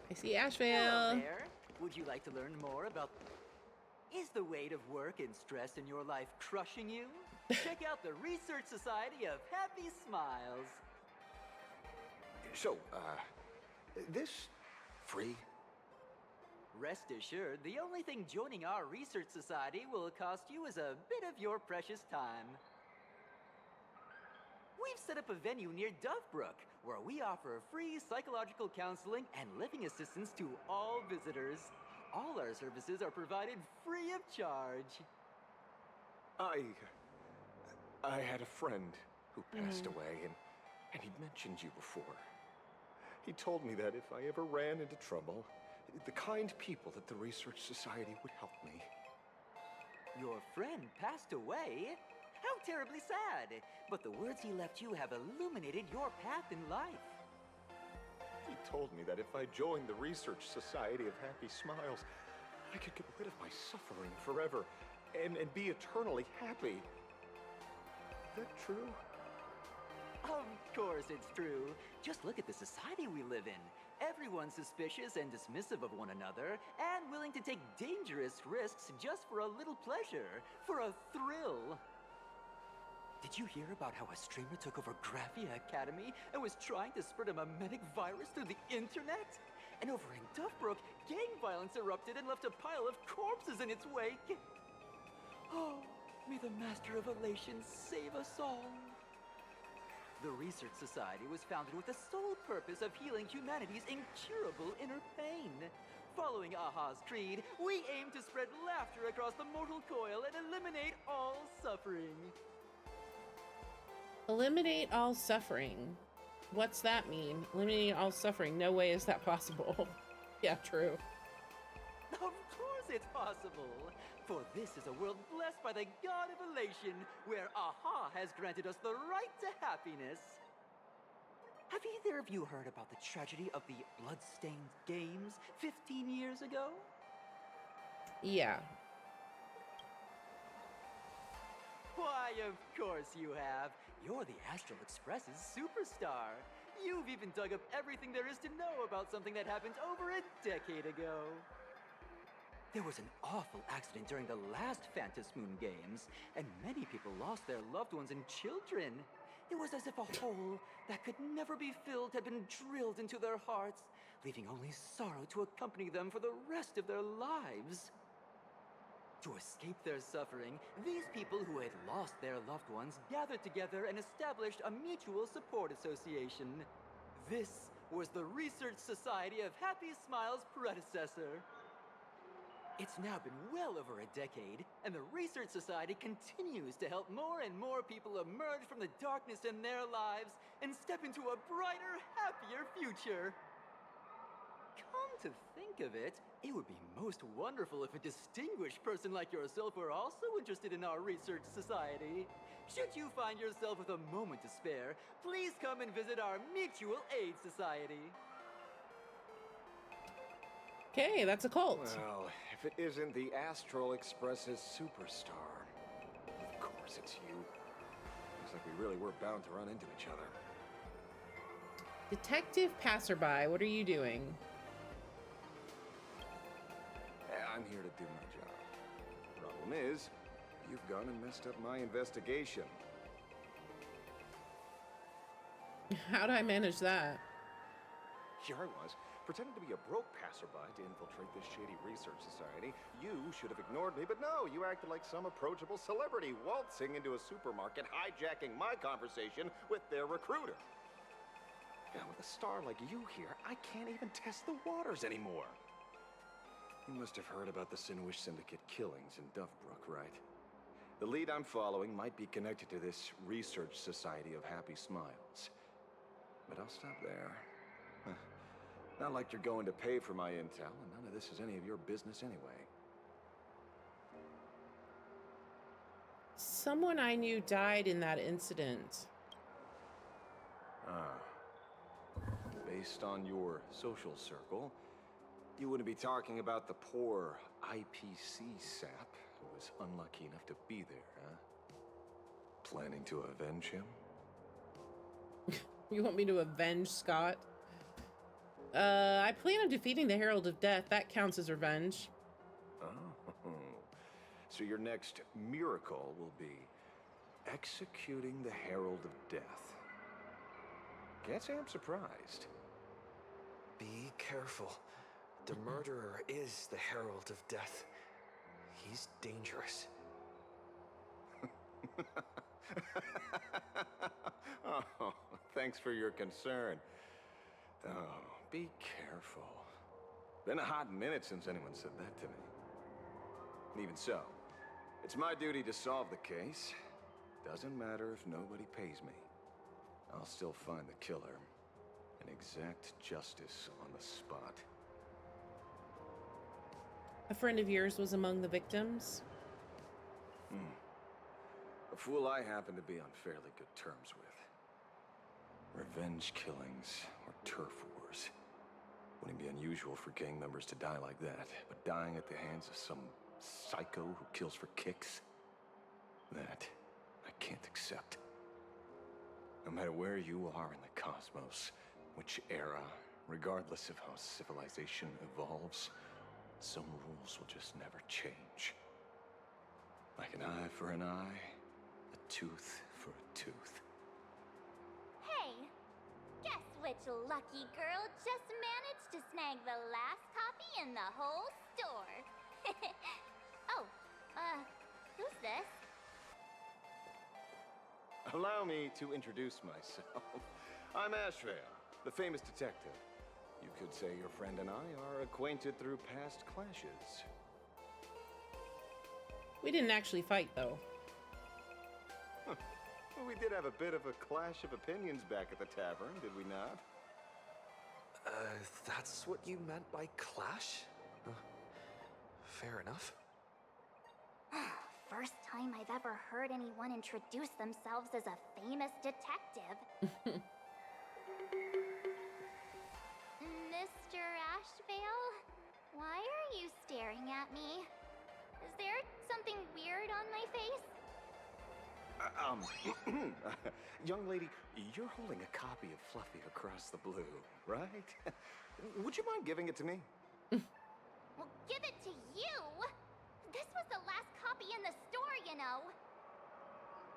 I see Asheville. Hello there. Would you like to learn more about... Is the weight of work and stress in your life crushing you? Check out the Research Society of Happy Smiles. So, this free? Rest assured, the only thing joining our Research Society will cost you is a bit of your precious time. We've set up a venue near Dovebrook, where we offer free psychological counseling and living assistance to all visitors. All our services are provided free of charge. I had a friend who passed away, and he'd mentioned you before. He told me that if I ever ran into trouble, the kind people at the Research Society would help me. Your friend passed away? How terribly sad! But the words he left you have illuminated your path in life. He told me that if I joined the Research Society of Happy Smiles, I could get rid of my suffering forever and be eternally happy. Is that true? Of course it's true. Just look at the society we live in. Everyone's suspicious and dismissive of one another, and willing to take dangerous risks just for a little pleasure, for a thrill. Did you hear about how a streamer took over Graphia Academy and was trying to spread a mimetic virus through the internet? And over in Dovebrook, gang violence erupted and left a pile of corpses in its wake. Oh, may the Master of Elation save us all. The Research Society was founded with the sole purpose of healing humanity's incurable inner pain. Following Aha's creed, we aim to spread laughter across the mortal coil and eliminate all suffering. Eliminate all suffering. What's that mean? Eliminate all suffering. No way is that possible. Yeah, true. Of course it's possible. For this is a world blessed by the god of elation, where Aha has granted us the right to happiness. Have either of you heard about the tragedy of the Bloodstained Games 15 years ago? Yeah. Why, of course you have. You're the Astral Express's superstar. You've even dug up everything there is to know about something that happened over a decade ago. There was an awful accident during the last Phantom Moon Games, and many people lost their loved ones and children. It was as if a hole that could never be filled had been drilled into their hearts, leaving only sorrow to accompany them for the rest of their lives. To escape their suffering, these people who had lost their loved ones gathered together and established a mutual support association. This was the Research Society of Happy Smiles' predecessor. It's now been well over a decade, and the Research Society continues to help more and more people emerge from the darkness in their lives and step into a brighter, happier future. Come to think of it, it would be most wonderful if a distinguished person like yourself were also interested in our research society. Should you find yourself with a moment to spare, please come and visit our mutual aid society. Okay, that's a cult. Well, if it isn't the Astral Express's superstar. Of course it's you. Looks like we really were bound to run into each other. Detective Passerby, what are you doing? I'm here to do my job. Problem is, you've gone and messed up my investigation. How'd I manage that? Here I was, pretending to be a broke passerby to infiltrate this shady research society. You should have ignored me, but no, you acted like some approachable celebrity waltzing into a supermarket, hijacking my conversation with their recruiter. Now, with a star like you here, I can't even test the waters anymore. You must have heard about the Sinuish Syndicate killings in Duffbrook, right? The lead I'm following might be connected to this research society of happy smiles. But I'll stop there. Not like you're going to pay for my intel, and none of this is any of your business anyway. Someone I knew died in that incident. Based on your social circle, you wouldn't be talking about the poor IPC sap who was unlucky enough to be there, huh? Planning to avenge him? You want me to avenge Scott? I plan on defeating the Herald of Death. That counts as revenge. Oh. So your next miracle will be executing the Herald of Death. Can't say I'm surprised. Be careful. The murderer is the Herald of Death. He's dangerous. Oh, thanks for your concern. Oh, be careful. Been a hot minute since anyone said that to me. And even so, it's my duty to solve the case. Doesn't matter if nobody pays me. I'll still find the killer and exact justice on the spot. A friend of yours was among the victims? A fool I happen to be on fairly good terms with. Revenge killings or turf wars. Wouldn't be unusual for gang members to die like that, but dying at the hands of some psycho who kills for kicks? That I can't accept. No matter where you are in the cosmos, which era, regardless of how civilization evolves, some rules will just never change. Like an eye for an eye, a tooth for a tooth. Hey, guess which lucky girl just managed to snag the last copy in the whole store? Oh, who's this? Allow me to introduce myself. I'm Ashrael, the famous detective. You could say your friend and I are acquainted through past clashes. We didn't actually fight, though. Well, we did have a bit of a clash of opinions back at the tavern, did we not? That's what you meant by clash? Fair enough. First time I've ever heard anyone introduce themselves as a famous detective. Mr. Ashvale, why are you staring at me? Is there something weird on my face? Young lady, you're holding a copy of Fluffy Across the Blue, right? Would you mind giving it to me? Well, give it to you! This was the last copy in the store, you know.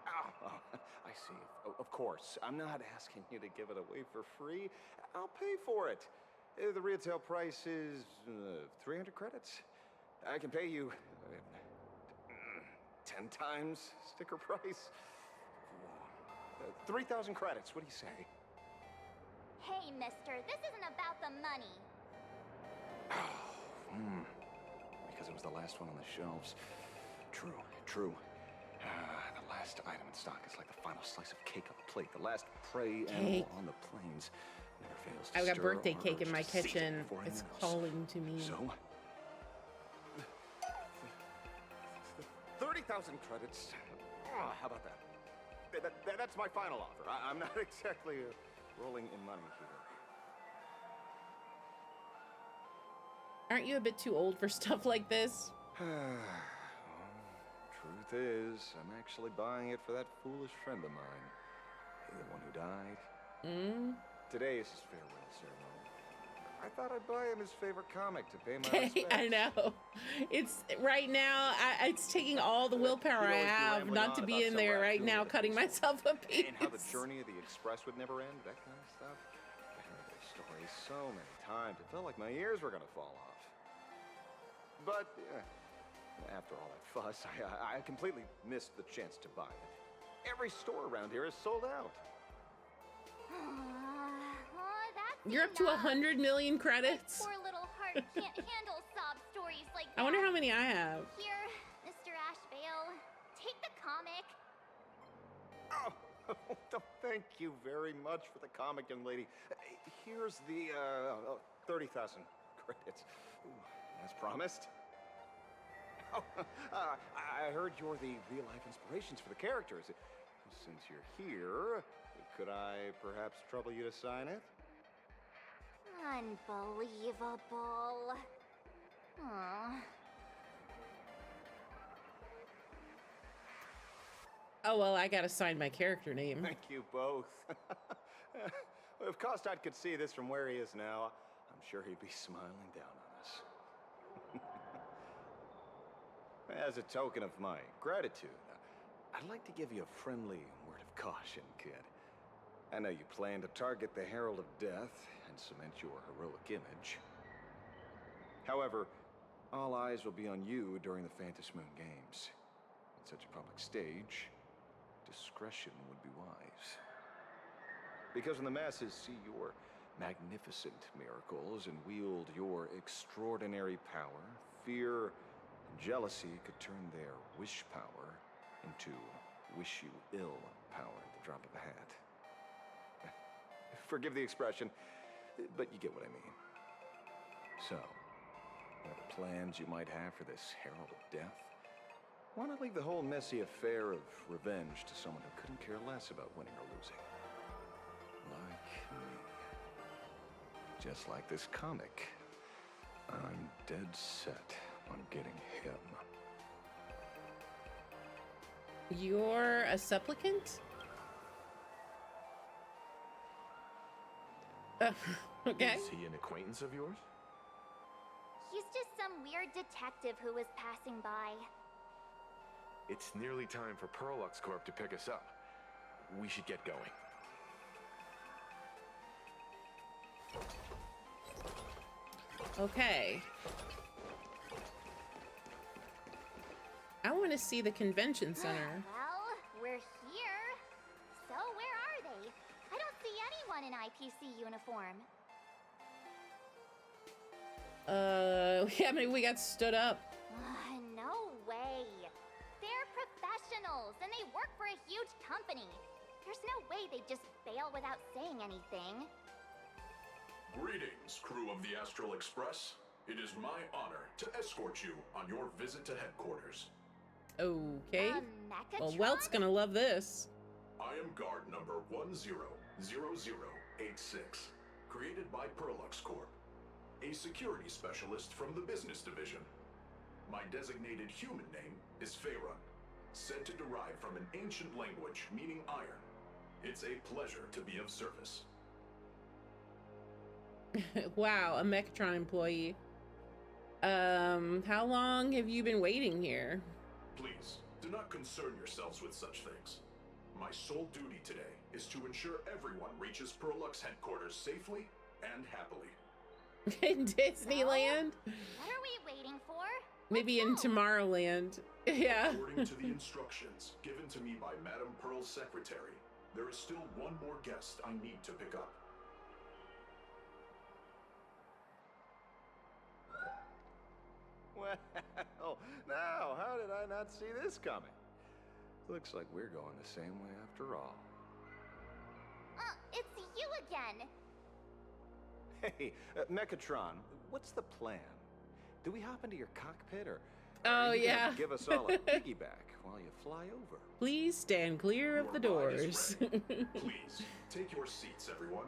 Oh, I see. Of course. I'm not asking you to give it away for free. I'll pay for it. The retail price is 300 credits. I can pay you 10 times sticker price. 3,000 credits. What do you say? Hey, mister, this isn't about the money. Because it was the last one on the shelves. True. The last item in stock is like the final slice of cake on the plate. The last prey animal on the plains. Never fails to I've got stir birthday our cake urge in my to seize it kitchen. before he It's knows. calling to me. So, 30,000 credits. Oh, how about that? That's my final offer. I'm not exactly rolling in money here. Aren't you a bit too old for stuff like this? Truth is, I'm actually buying it for that foolish friend of mine. The one who died. Today is his farewell ceremony. I thought I'd buy him his favorite comic to pay my respects. I know. It's right now. It's taking all the willpower I have not to be in there right now, cutting myself a piece. And how the journey of the Express would never end, that kind of stuff. I heard those stories so many times, it felt like my ears were gonna fall off. But after all that fuss, I completely missed the chance to buy it. Every store around here is sold out. You're up to 100 million credits. Poor little heart can't handle sob stories like that. I wonder how many I have. Here, Mr. Ashvale, take the comic. Oh, thank you very much for the comic, young lady. Here's the 30,000 credits. Ooh, as promised. Oh, I heard you're the real-life inspirations for the characters. Since you're here, could I perhaps trouble you to sign it? Unbelievable. Aw. Oh, well, I gotta sign my character name. Thank you both. If Kostad could see this from where he is now, I'm sure he'd be smiling down on us. As a token of my gratitude, I'd like to give you a friendly word of caution, kid. I know you plan to target the Herald of Death and cement your heroic image. However, all eyes will be on you during the Phantom Moon Games. On such a public stage, discretion would be wise. Because when the masses see your magnificent miracles and wield your extraordinary power, fear and jealousy could turn their wish power into wish you ill power at the drop of a hat. Forgive the expression, but you get what I mean. So, whatever plans you might have for this Herald of Death, why not leave the whole messy affair of revenge to someone who couldn't care less about winning or losing? Like me. Just like this comic. I'm dead set on getting him. You're a supplicant? Okay. Is he an acquaintance of yours? He's just some weird detective who was passing by. It's nearly time for Perlux Corp to pick us up. We should get going. Okay. I want to see the convention center. Well, we're here. So where are they? I don't see anyone in IPC uniform. Yeah, maybe we got stood up. No way. They're professionals and they work for a huge company. There's no way they'd just bail without saying anything. Greetings, crew of the Astral Express. It is my honor to escort you on your visit to headquarters. Okay. Well, Welt's gonna love this. I am guard number 100086, created by Perlux Corp, a security specialist from the business division. My designated human name is Faerun, said to derive from an ancient language meaning iron. It's a pleasure to be of service. Wow, a Mechatron employee. How long have you been waiting here? Please, do not concern yourselves with such things. My sole duty today is to ensure everyone reaches Perlux headquarters safely and happily. In Disneyland? What are we waiting for? Maybe in Tomorrowland. Yeah. According to the instructions given to me by Madame Pearl's secretary, there is still one more guest I need to pick up. Well, now, how did I not see this coming? Looks like we're going the same way after all. It's you again. Hey, Mechatron, what's the plan? Do we hop into your cockpit, or Oh, are you yeah. gonna give us all a piggyback while you fly over? Please stand clear of the doors. Please, take your seats, everyone.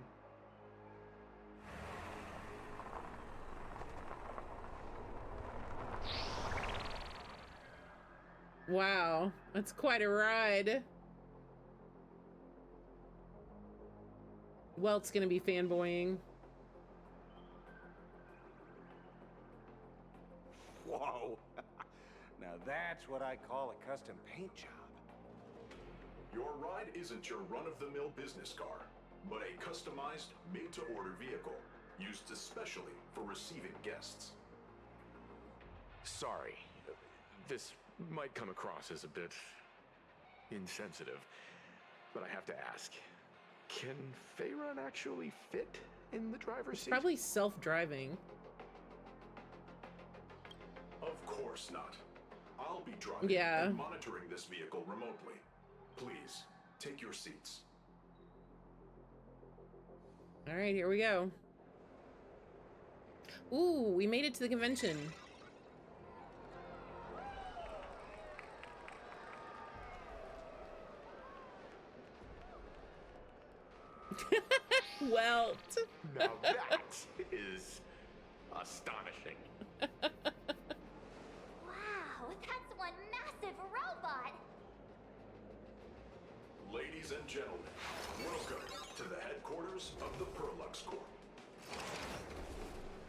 Wow, that's quite a ride. Welt's gonna be fanboying. Whoa! Now that's what I call a custom paint job. Your ride isn't your run-of-the-mill business car, but a customized, made-to-order vehicle, used especially for receiving guests. Sorry. This might come across as a bit insensitive, but I have to ask. Can Faerun actually fit in the driver's seat? Probably self-driving. Of course not. I'll be driving and monitoring this vehicle remotely. Please, take your seats. All right, here we go. Ooh, we made it to the convention. Welt. Now that is astonishing. Wow, that's one massive robot! Ladies and gentlemen, welcome to the headquarters of the Perlux Corp.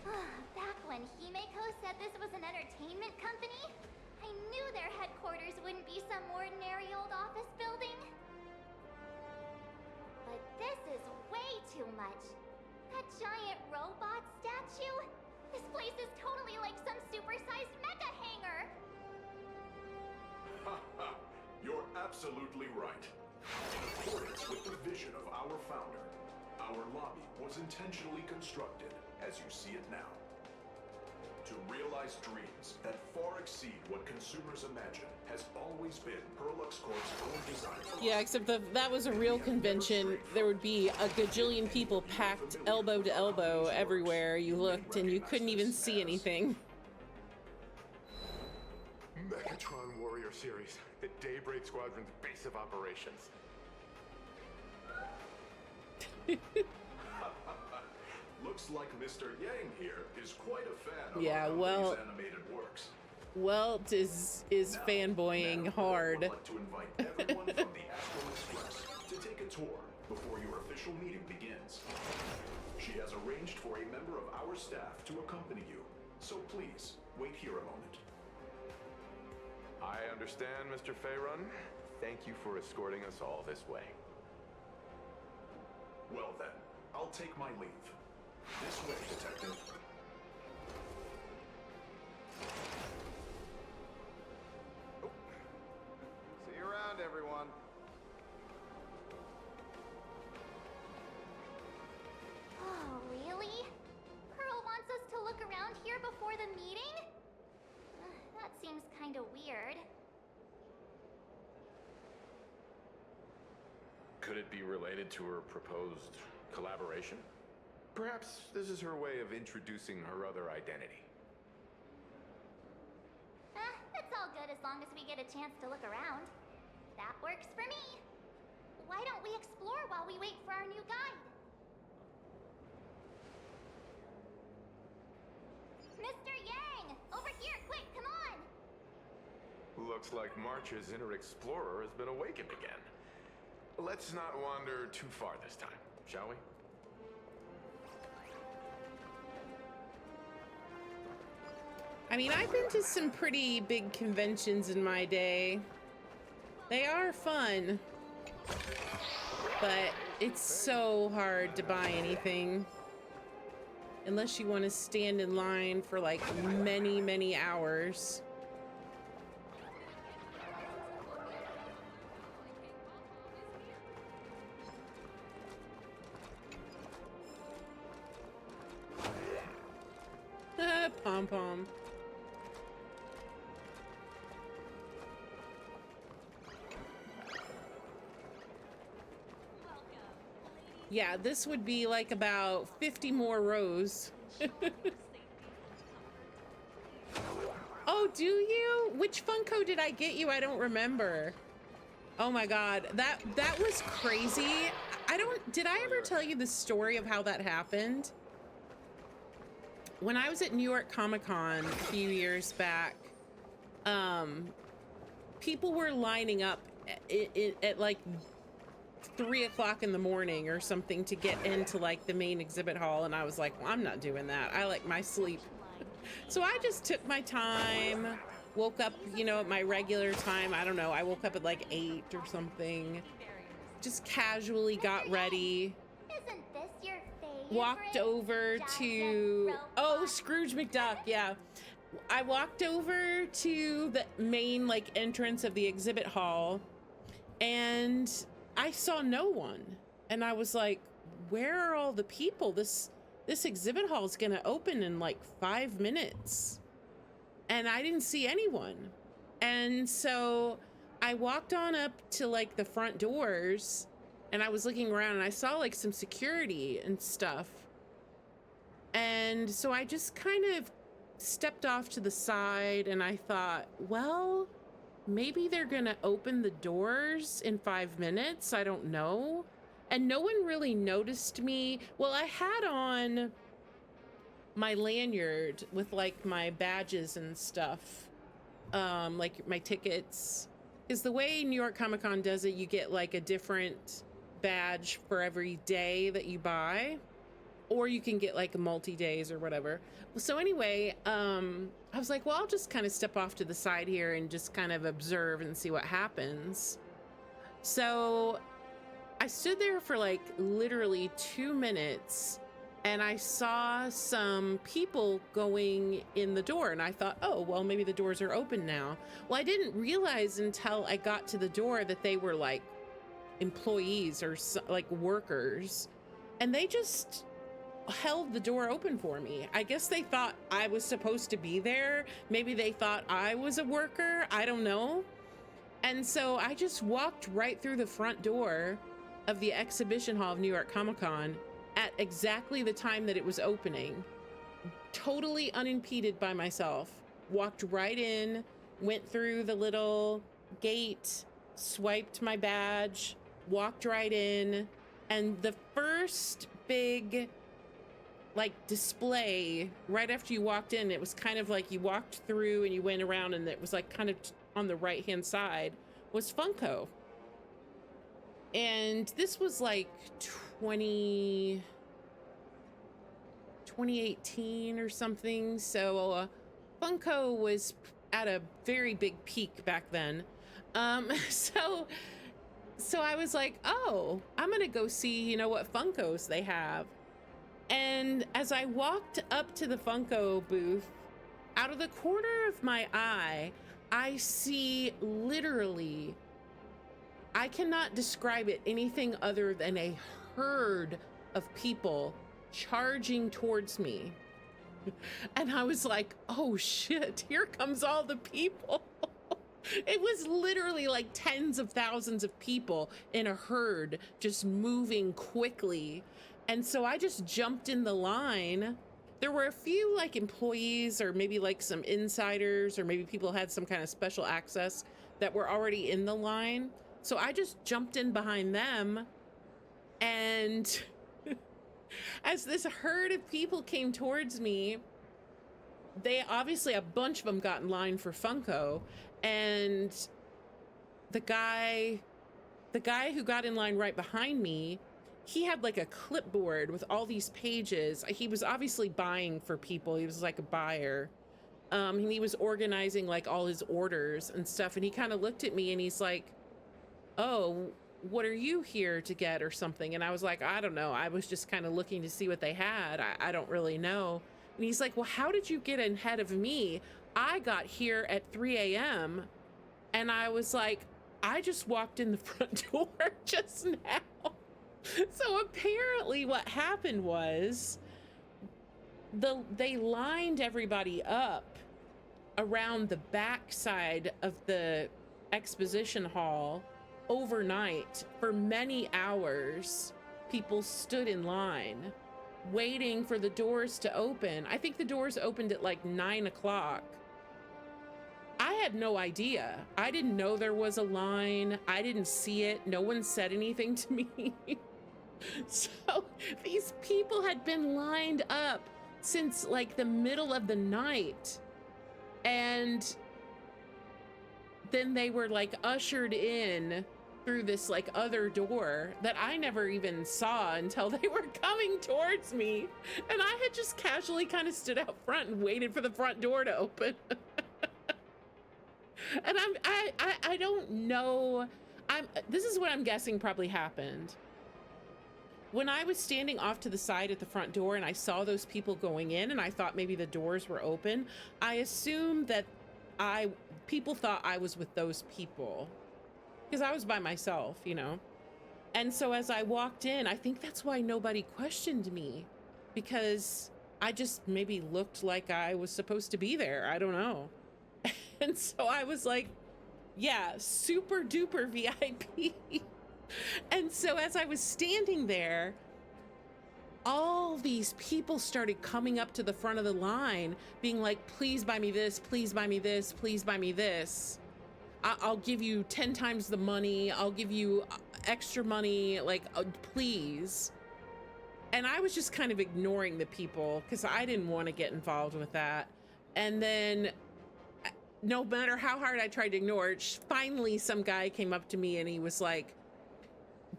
Back when Himeko said this was an entertainment company, I knew their headquarters wouldn't be some ordinary old office building. But this is way too much. That giant robot statue? This place is totally like some supersized mecha hangar! Ha ha! You're absolutely right. In accordance with the vision of our founder, our lobby was intentionally constructed as you see it now. To realize dreams that far exceed what consumers imagine has always been Perlux Corp's own design philosophy. Yeah, except that was a real convention. There would be a gajillion people packed elbow to elbow everywhere you looked, and you couldn't even see anything. Mechatron Warrior Series, the Daybreak Squadron's base of operations. Looks like Mr. Yang here is quite a fan of Yeah, our well, company's animated works. Welt is fanboying hard. I'd like to invite everyone from the Astral Express to take a tour before your official meeting begins. She has arranged for a member of our staff to accompany you, so please wait here a moment. I understand, Mr. Faerun. Thank you for escorting us all this way. Well then, I'll take my leave. This way, Detective. See you around, everyone. Oh, really? Pearl wants us to look around here before the meeting? That seems kinda weird. Could it be related to her proposed collaboration? Perhaps this is her way of introducing her other identity. It's all good as long as we get a chance to look around. That works for me. Why don't we explore while we wait for our new guide? Mr. Yang! Over here, quick, come on! Looks like March's inner explorer has been awakened again. Let's not wander too far this time, shall we? I mean, I've been to some pretty big conventions in my day. They are fun, but it's so hard to buy anything unless you want to stand in line for like many, many hours. Pom-pom. Yeah, this would be like about 50 more rows. Oh, do you? Which Funko did I get you? I don't remember. Oh my God, that was crazy. Did I ever tell you the story of how that happened? When I was at New York Comic Con a few years back, people were lining up at like 3 o'clock in the morning or something to get into like the main exhibit hall, and I was like, well, I'm not doing that. I like my sleep. So I just took my time, woke up, you know, at my regular time. I don't know, I woke up at like 8 or something, just casually got ready, Isn't this your favorite? walked over to, oh, Scrooge McDuck, yeah. I walked over to the main like entrance of the exhibit hall, and I saw no one. And I was like, where are all the people? This exhibit hall is gonna open in like 5 minutes. And I didn't see anyone. And so I walked on up to like the front doors, and I was looking around, and I saw like some security and stuff. And so I just kind of stepped off to the side, and I thought, well, maybe they're gonna open the doors in 5 minutes. I don't know. And no one really noticed me. Well, I had on my lanyard with like my badges and stuff, like my tickets. Because the way New York Comic Con does it, you get like a different badge for every day that you buy, or you can get like a multi-days or whatever. So anyway, I was like, well, I'll just kind of step off to the side here and just kind of observe and see what happens. So I stood there for like literally 2 minutes, and I saw some people going in the door, and I thought, oh, well, maybe the doors are open now. Well, I didn't realize until I got to the door that they were like employees or like workers, and they just held the door open for me. I guess they thought I was supposed to be there. Maybe they thought I was a worker. I don't know. And so I just walked right through the front door of the exhibition hall of New York Comic Con at exactly the time that it was opening, totally unimpeded by myself. Walked right in, went through the little gate, swiped my badge, walked right in, and the first big like display right after you walked in, it was kind of like you walked through and you went around, and it was like kind of on the right hand side was Funko. And this was like 2018 or something. So Funko was at a very big peak back then. So I was like, oh, I'm gonna go see, you know, what Funkos they have. And as I walked up to the Funko booth, out of the corner of my eye, I see literally, I cannot describe it anything other than a herd of people charging towards me. And I was like, oh shit, here comes all the people. It was literally like tens of thousands of people in a herd just moving quickly. And so I just jumped in the line. There were a few like employees or maybe like some insiders, or maybe people had some kind of special access that were already in the line. So I just jumped in behind them, and as this herd of people came towards me, they obviously, a bunch of them got in line for Funko, and the guy who got in line right behind me, he had like a clipboard with all these pages. He was obviously buying for people. He was like a buyer. And he was organizing like all his orders and stuff. And he kind of looked at me and he's like, oh, what are you here to get or something? And I was like, I don't know. I was just kind of looking to see what they had. I don't really know. And he's like, well, how did you get ahead of me? I got here at 3 a.m. And I was like, I just walked in the front door just now. So apparently what happened was they lined everybody up around the back side of the exposition hall overnight for many hours. people stood in line waiting for the doors to open. I think the doors opened at like 9 o'clock. I had no idea. I didn't know there was a line. I didn't see it. No one said anything to me. So these people had been lined up since like the middle of the night. And then they were like ushered in through this like other door that I never even saw until they were coming towards me. And I had just casually kind of stood out front and waited for the front door to open. And I don't know. This is what I'm guessing probably happened. When I was standing off to the side at the front door and I saw those people going in and I thought maybe the doors were open, I assumed that people thought I was with those people because I was by myself, you know? And so as I walked in, I think that's why nobody questioned me, because I just maybe looked like I was supposed to be there. I don't know. And so I was like, yeah, super duper VIP. And so as I was standing there, all these people started coming up to the front of the line being like, please buy me this, please buy me this, please buy me this. I'll give you 10 times the money. I'll give you extra money, like, please. And I was just kind of ignoring the people because I didn't want to get involved with that. And then no matter how hard I tried to ignore it, finally some guy came up to me and he was like,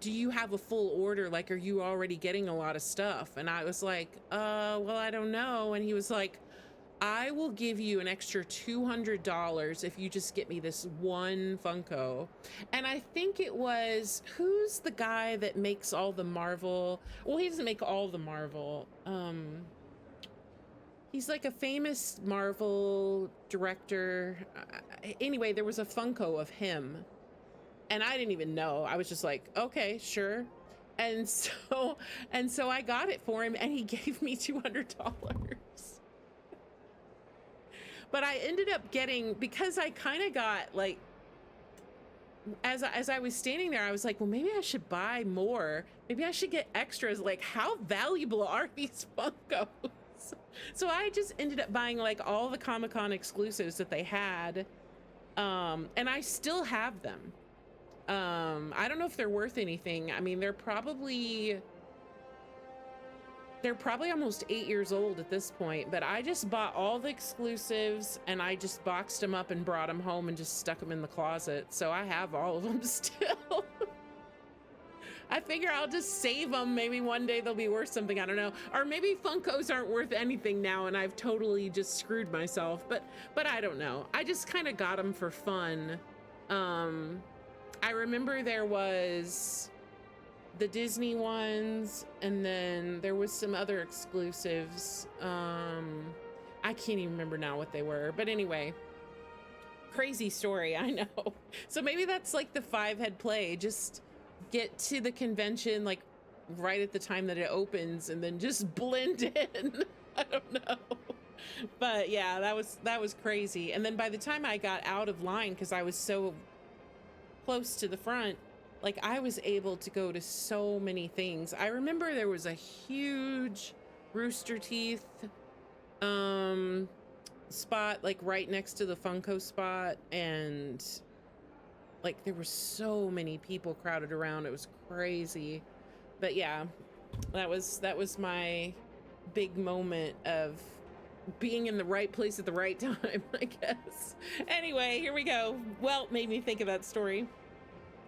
do you have a full order? Like, are you already getting a lot of stuff? And I was like, well, I don't know. And he was like, I will give you an extra $200 if you just get me this one Funko. And I think it was, who's the guy that makes all the Marvel? Well, he doesn't make all the Marvel. He's like a famous Marvel director. Anyway, there was a Funko of him. And I didn't even know. I was just like, okay, sure. And so I got it for him and he gave me $200. But I ended up getting, because I kind of got like, as I was standing there, I was like, well, maybe I should buy more. Maybe I should get extras. Like, how valuable are these Funkos? So I just ended up buying like all the Comic-Con exclusives that they had. And I still have them. I don't know if they're worth anything. I mean, they're probably almost 8 years old at this point, but I just bought all the exclusives and I just boxed them up and brought them home and just stuck them in the closet. So I have all of them still. I figure I'll just save them. Maybe one day they'll be worth something. I don't know. Or maybe Funkos aren't worth anything now and I've totally just screwed myself, but I don't know. I just kind of got them for fun. I remember there was the Disney ones, and then there was some other exclusives. I can't even remember now what they were, but anyway, crazy story, I know. So maybe that's like the 5-head play. Just get to the convention like right at the time that it opens and then just blend in. I don't know. But yeah, that was crazy. And then by the time I got out of line, because I was so close to the front, like I was able to go to so many things. I remember there was a huge Rooster Teeth spot like right next to the Funko spot, and like there were so many people crowded around. It was crazy. But yeah, that was my big moment of being in the right place at the right time, I guess. Anyway, here we go. Well, made me think of that story.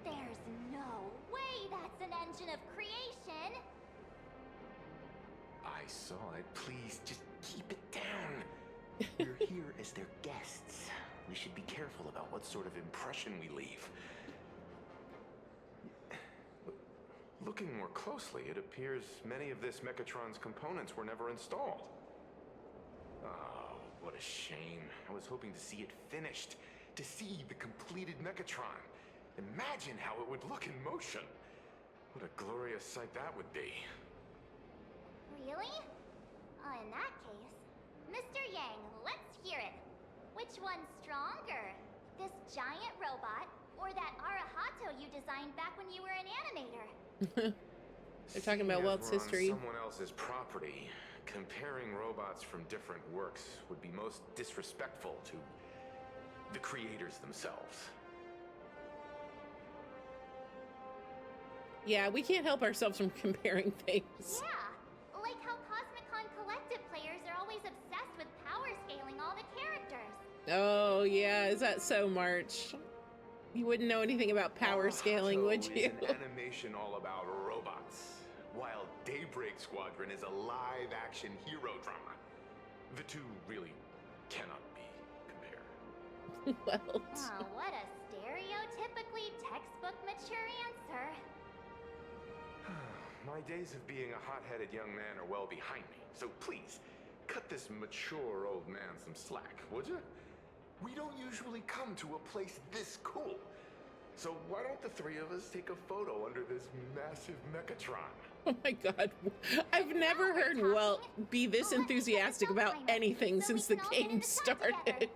There's no way that's an engine of creation. I saw it. Please, just keep it down. We're here as their guests. We should be careful about what sort of impression we leave. Looking more closely, it appears many of this Mechatron's components were never installed. Oh, what a shame. I was hoping to see it finished, to see the completed Mechatron. Imagine how it would look in motion. What a glorious sight that would be. Really? In that case, Mr. Yang, let's hear it. Which one's stronger? This giant robot or that Arahato you designed back when you were an animator? They're talking about Seeing as Walt's we're on history. someone else's property, comparing robots from different works would be most disrespectful to the creators themselves. Yeah, we can't help ourselves from comparing things. Yeah, like how CosmicCon Collective players are always obsessed with power scaling all the characters. Oh, yeah. Is that so, March? You wouldn't know anything about power scaling, would Hato you? is an animation all about robots, while Daybreak Squadron is a live-action hero drama. The two really cannot be compared. Well, Oh, what a stereotypically textbook mature answer. My days of being a hot-headed young man are well behind me, so please, cut this mature old man some slack, would you? We don't usually come to a place this cool. So why don't the three of us take a photo under this massive Mechatron? oh my god. I've never heard Walt be this enthusiastic about anything since the game started.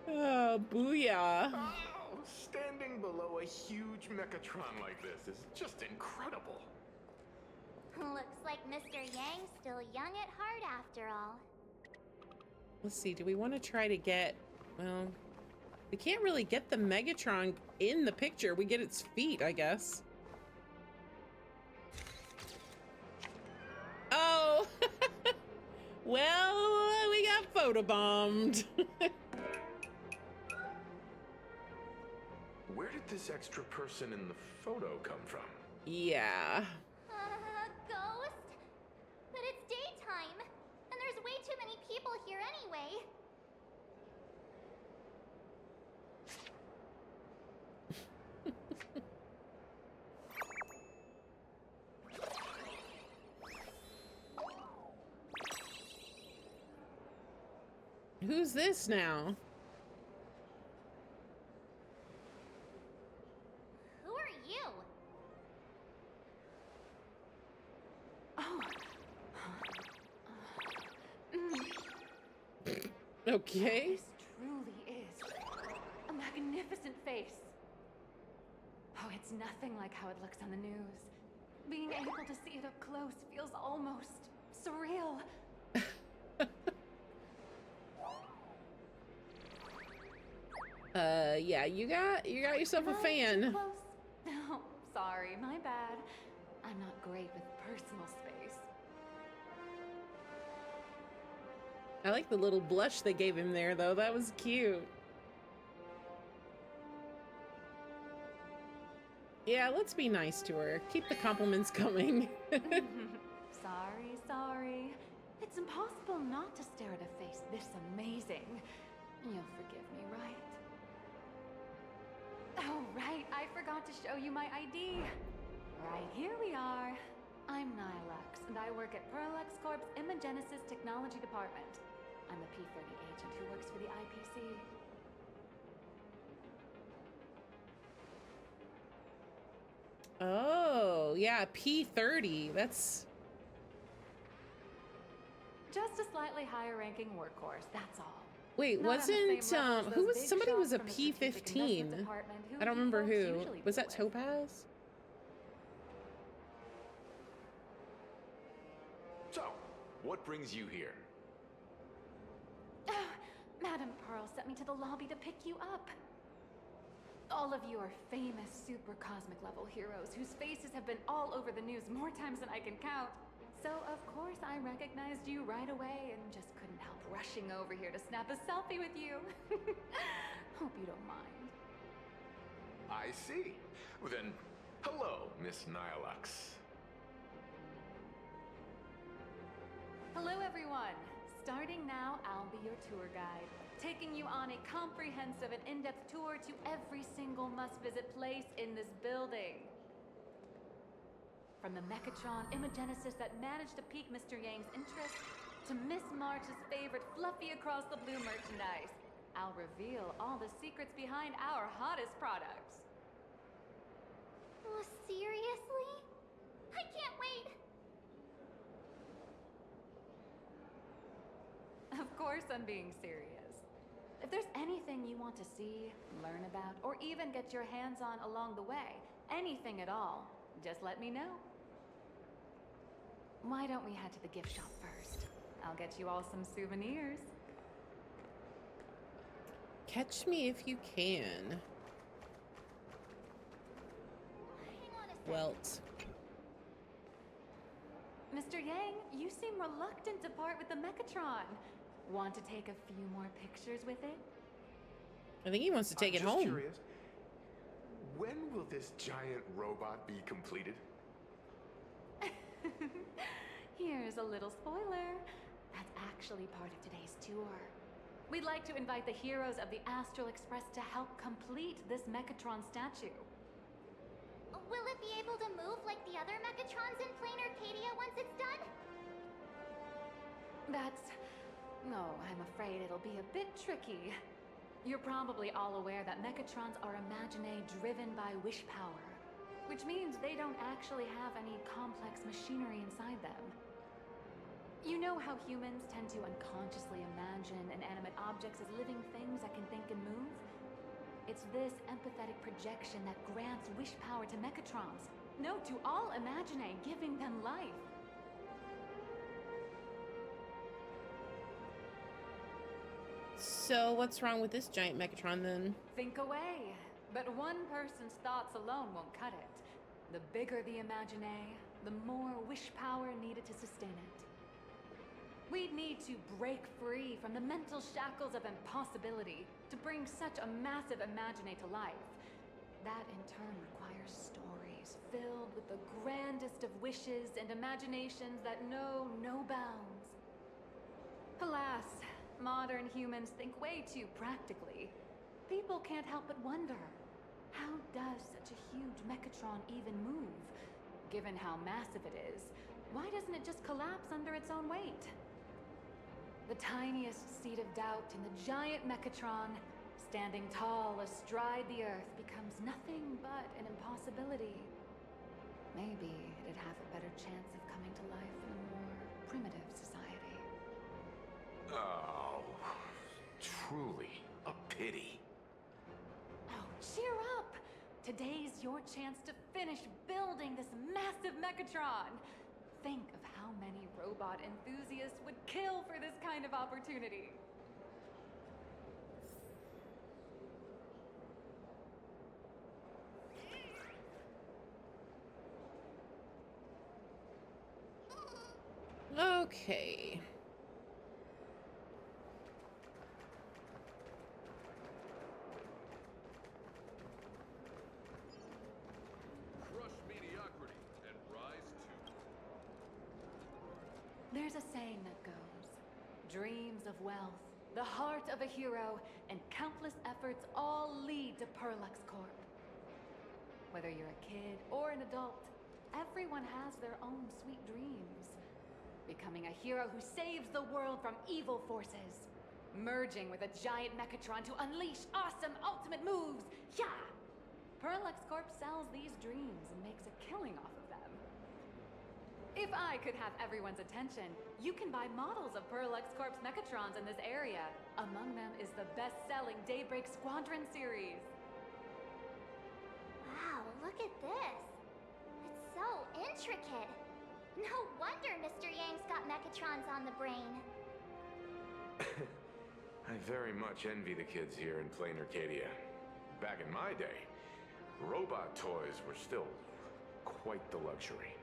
Oh, booyah. Oh, standing below a huge Mechatron like this is just incredible. Looks like Mr. Yang's still young at heart after all. Let's see, do we want to try to get, well, we can't really get the Megatron in the picture. We get its feet, I guess. Oh, well, we got photobombed. Where did this extra person in the photo come from? Yeah. Ghost? But it's daytime, and there's way too many people here anyway. Who's this now? Who are you? Okay. This truly is a magnificent face. Oh, it's nothing like how it looks on the news. Being able to see it up close feels almost surreal. Yeah, you got yourself a Am I fan. too close? Oh, sorry, my bad. I'm not great with personal space. I like the little blush they gave him there, though. That was cute. Yeah, let's be nice to her. Keep the compliments coming. Sorry. It's impossible not to stare at a face this amazing. You'll forgive me, right? Oh, right. I forgot to show you my ID. Right, here we are. I'm Nihilux, and I work at Perlex Corp's Imagenesis Technology Department. I'm a P-30 agent who works for the IPC. Oh, yeah, P-30. That's... Just a slightly higher ranking workhorse, that's all. Wait, Not on the wasn't, same level as who those was, big somebody was shots a from the Strategic P-15. Investment Department who I don't you remember folks who. usually Was deal that with. Topaz? So, what brings you here? Madam Pearl sent me to the lobby to pick you up. All of you are famous super cosmic level heroes whose faces have been all over the news more times than I can count. So of course I recognized you right away and just couldn't help rushing over here to snap a selfie with you. Hope you don't mind. I see. Well then, hello, Miss Nihilux. Hello everyone. Starting now, I'll be your tour guide, taking you on a comprehensive and in-depth tour to every single must-visit place in this building. From the Mechatron Imagenesis that managed to pique Mr. Yang's interest, to Miss March's favorite fluffy across the blue merchandise, I'll reveal all the secrets behind our hottest products. Oh, seriously? I can't wait! Of course I'm being serious. If there's anything you want to see, learn about, or even get your hands on along the way, anything at all, just let me know. Why don't we head to the gift shop first? I'll get you all some souvenirs. Catch me if you can. Welt. Mr. Yang, you seem reluctant to part with the Mechatron. Want to take a few more pictures with it? I think he wants to take it home. Curious, when will this giant robot be completed? Here's a little spoiler. That's actually part of today's tour. We'd like to invite the heroes of the Astral Express to help complete this Mechatron statue. Will it be able to move like the other Mechatrons in Plain Arcadia once it's done? No, I'm afraid it'll be a bit tricky. You're probably all aware that Mechatrons are imaginae driven by wish power, which means they don't actually have any complex machinery inside them. You know how humans tend to unconsciously imagine inanimate objects as living things that can think and move? It's this empathetic projection that grants wish power to Mechatrons. No, to all imaginae, giving them life. So what's wrong with this giant Mechatron then? Think away. But one person's thoughts alone won't cut it. The bigger the imaginae, the more wish power needed to sustain it. We'd need to break free from the mental shackles of impossibility to bring such a massive imaginae to life. That in turn requires stories filled with the grandest of wishes and imaginations that know no bounds. Alas, modern humans think way too practically. People can't help but wonder, how does such a huge Mechatron even move? Given how massive it is, why doesn't it just collapse under its own weight? The tiniest seed of doubt in the giant Mechatron, standing tall astride the Earth, becomes nothing but an impossibility. Maybe it'd have a better chance of coming to life in a more primitive society. Oh, truly a pity. Oh, cheer up! Today's your chance to finish building this massive Mechatron. Think of how many robot enthusiasts would kill for this kind of opportunity. Okay. Crush mediocrity and rise to. There's a saying that goes, dreams of wealth, the heart of a hero, and countless efforts all lead to Perlux Corp. Whether you're a kid or an adult, everyone has their own sweet dreams. Becoming a hero who saves the world from evil forces. Merging with a giant Mechatron to unleash awesome ultimate moves. Yeah! Perlux Corp sells these dreams and makes a killing off of them. If I could have everyone's attention, you can buy models of Perlux Corp's Mechatrons in this area. Among them is the best-selling Daybreak Squadron series. Wow, look at this. It's so intricate. No wonder Mr. Yang's got Mechatrons on the brain. I very much envy the kids here in Plain Arcadia. Back in my day, robot toys were still quite the luxury.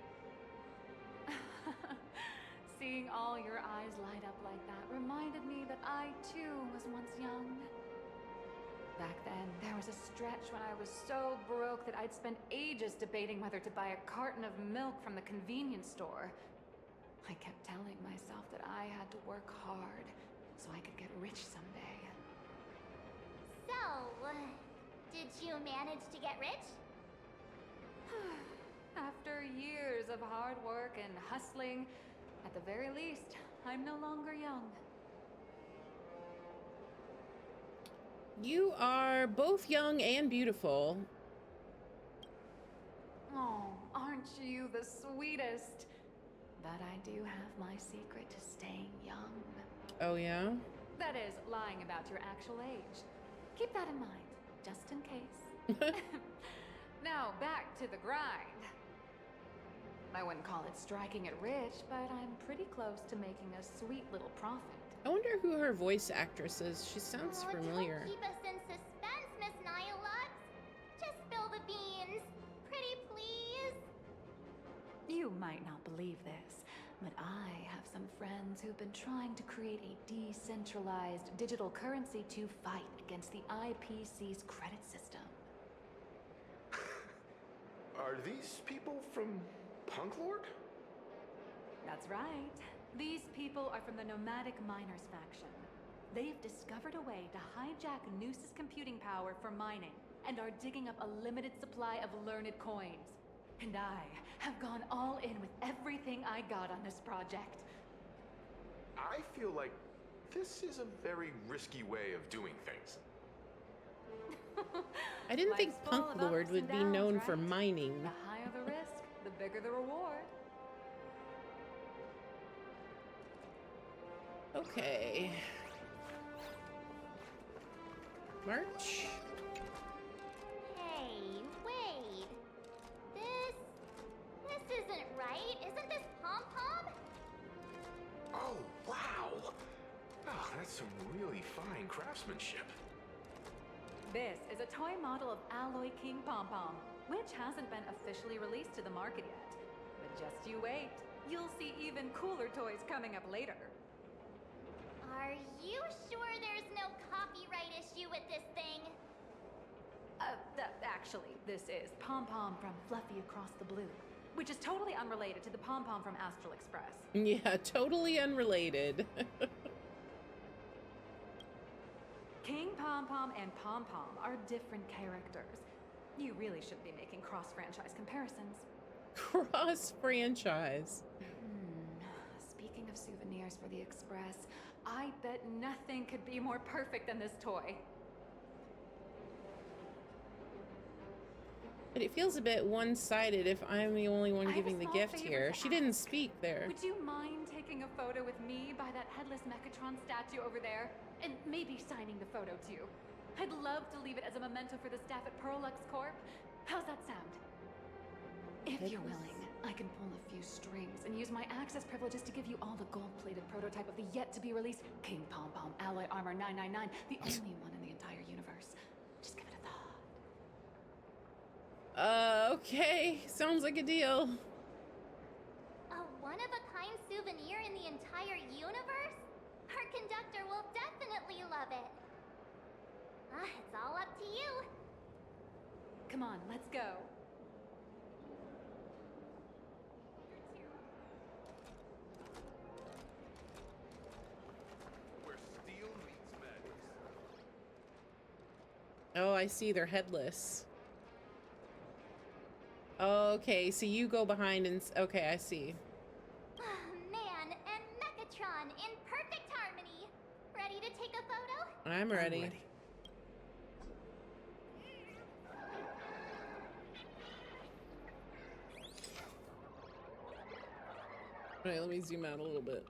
Seeing all your eyes light up like that reminded me that I too was once young. Back then, there was a stretch when I was so broke that I'd spend ages debating whether to buy a carton of milk from the convenience store. I kept telling myself that I had to work hard so I could get rich someday. So, did you manage to get rich? After years of hard work and hustling, at the very least, I'm no longer young. You are both young and beautiful. Oh, aren't you the sweetest? But I do have my secret to staying young. Oh, yeah? That is, lying about your actual age. Keep that in mind, just in case. Now, back to the grind. I wouldn't call it striking it rich, but I'm pretty close to making a sweet little profit. I wonder who her voice actress is. She sounds familiar. Don't keep us in suspense, Miss Nihilux. Just spill the beans. Pretty please. You might not believe this, but I have some friends who've been trying to create a decentralized digital currency to fight against the IPC's credit system. Are these people from Punk Lord? That's right. These people are from the Nomadic Miners faction. They've discovered a way to hijack Noose's computing power for mining and are digging up a limited supply of learned coins. And I have gone all in with everything I got on this project. I feel like this is a very risky way of doing things. I didn't think Life's full Punk of Lord ups would and be downs, known right? for mining. The higher the risk, the bigger the reward. Okay. March. Hey, wait. This isn't right. Isn't this pom-pom? Oh, wow! Oh, that's some really fine craftsmanship. This is a toy model of Alloy King Pom Pom, which hasn't been officially released to the market yet. But just you wait. You'll see even cooler toys coming up later. Are you sure there's no copyright issue with this thing? Actually, this is Pom Pom from Fluffy Across the Blue, which is totally unrelated to the Pom Pom from Astral Express. Yeah, totally unrelated. King Pom Pom and Pom Pom are different characters. You really shouldn't be making cross-franchise comparisons. Cross-franchise. Speaking of souvenirs for the Express, I bet nothing could be more perfect than this toy. But it feels a bit one-sided if I'm the only one I have a giving the small gift favor here. to She ask. didn't speak there. Would you mind taking a photo with me by that headless Mechatron statue over there? And maybe signing the photo too. I'd love to leave it as a memento for the staff at Perlux Corp. How's that sound? If you're willing, I can pull a few strings and use my access privileges to give you all the gold-plated prototype of the yet-to-be-released King Pom Pom Alloy Armor 999, the only one in the entire universe. Just give it a thought. Okay. Sounds like a deal. A one-of-a-kind souvenir in the entire universe? Our conductor will definitely love it. It's all up to you. Come on, let's go. Where steel meets madness. Oh, I see. They're headless. Okay, so you go behind and... Okay, I see. Man and Mechatron in perfect harmony. Ready to take a photo? I'm ready. Alright, let me zoom out a little bit.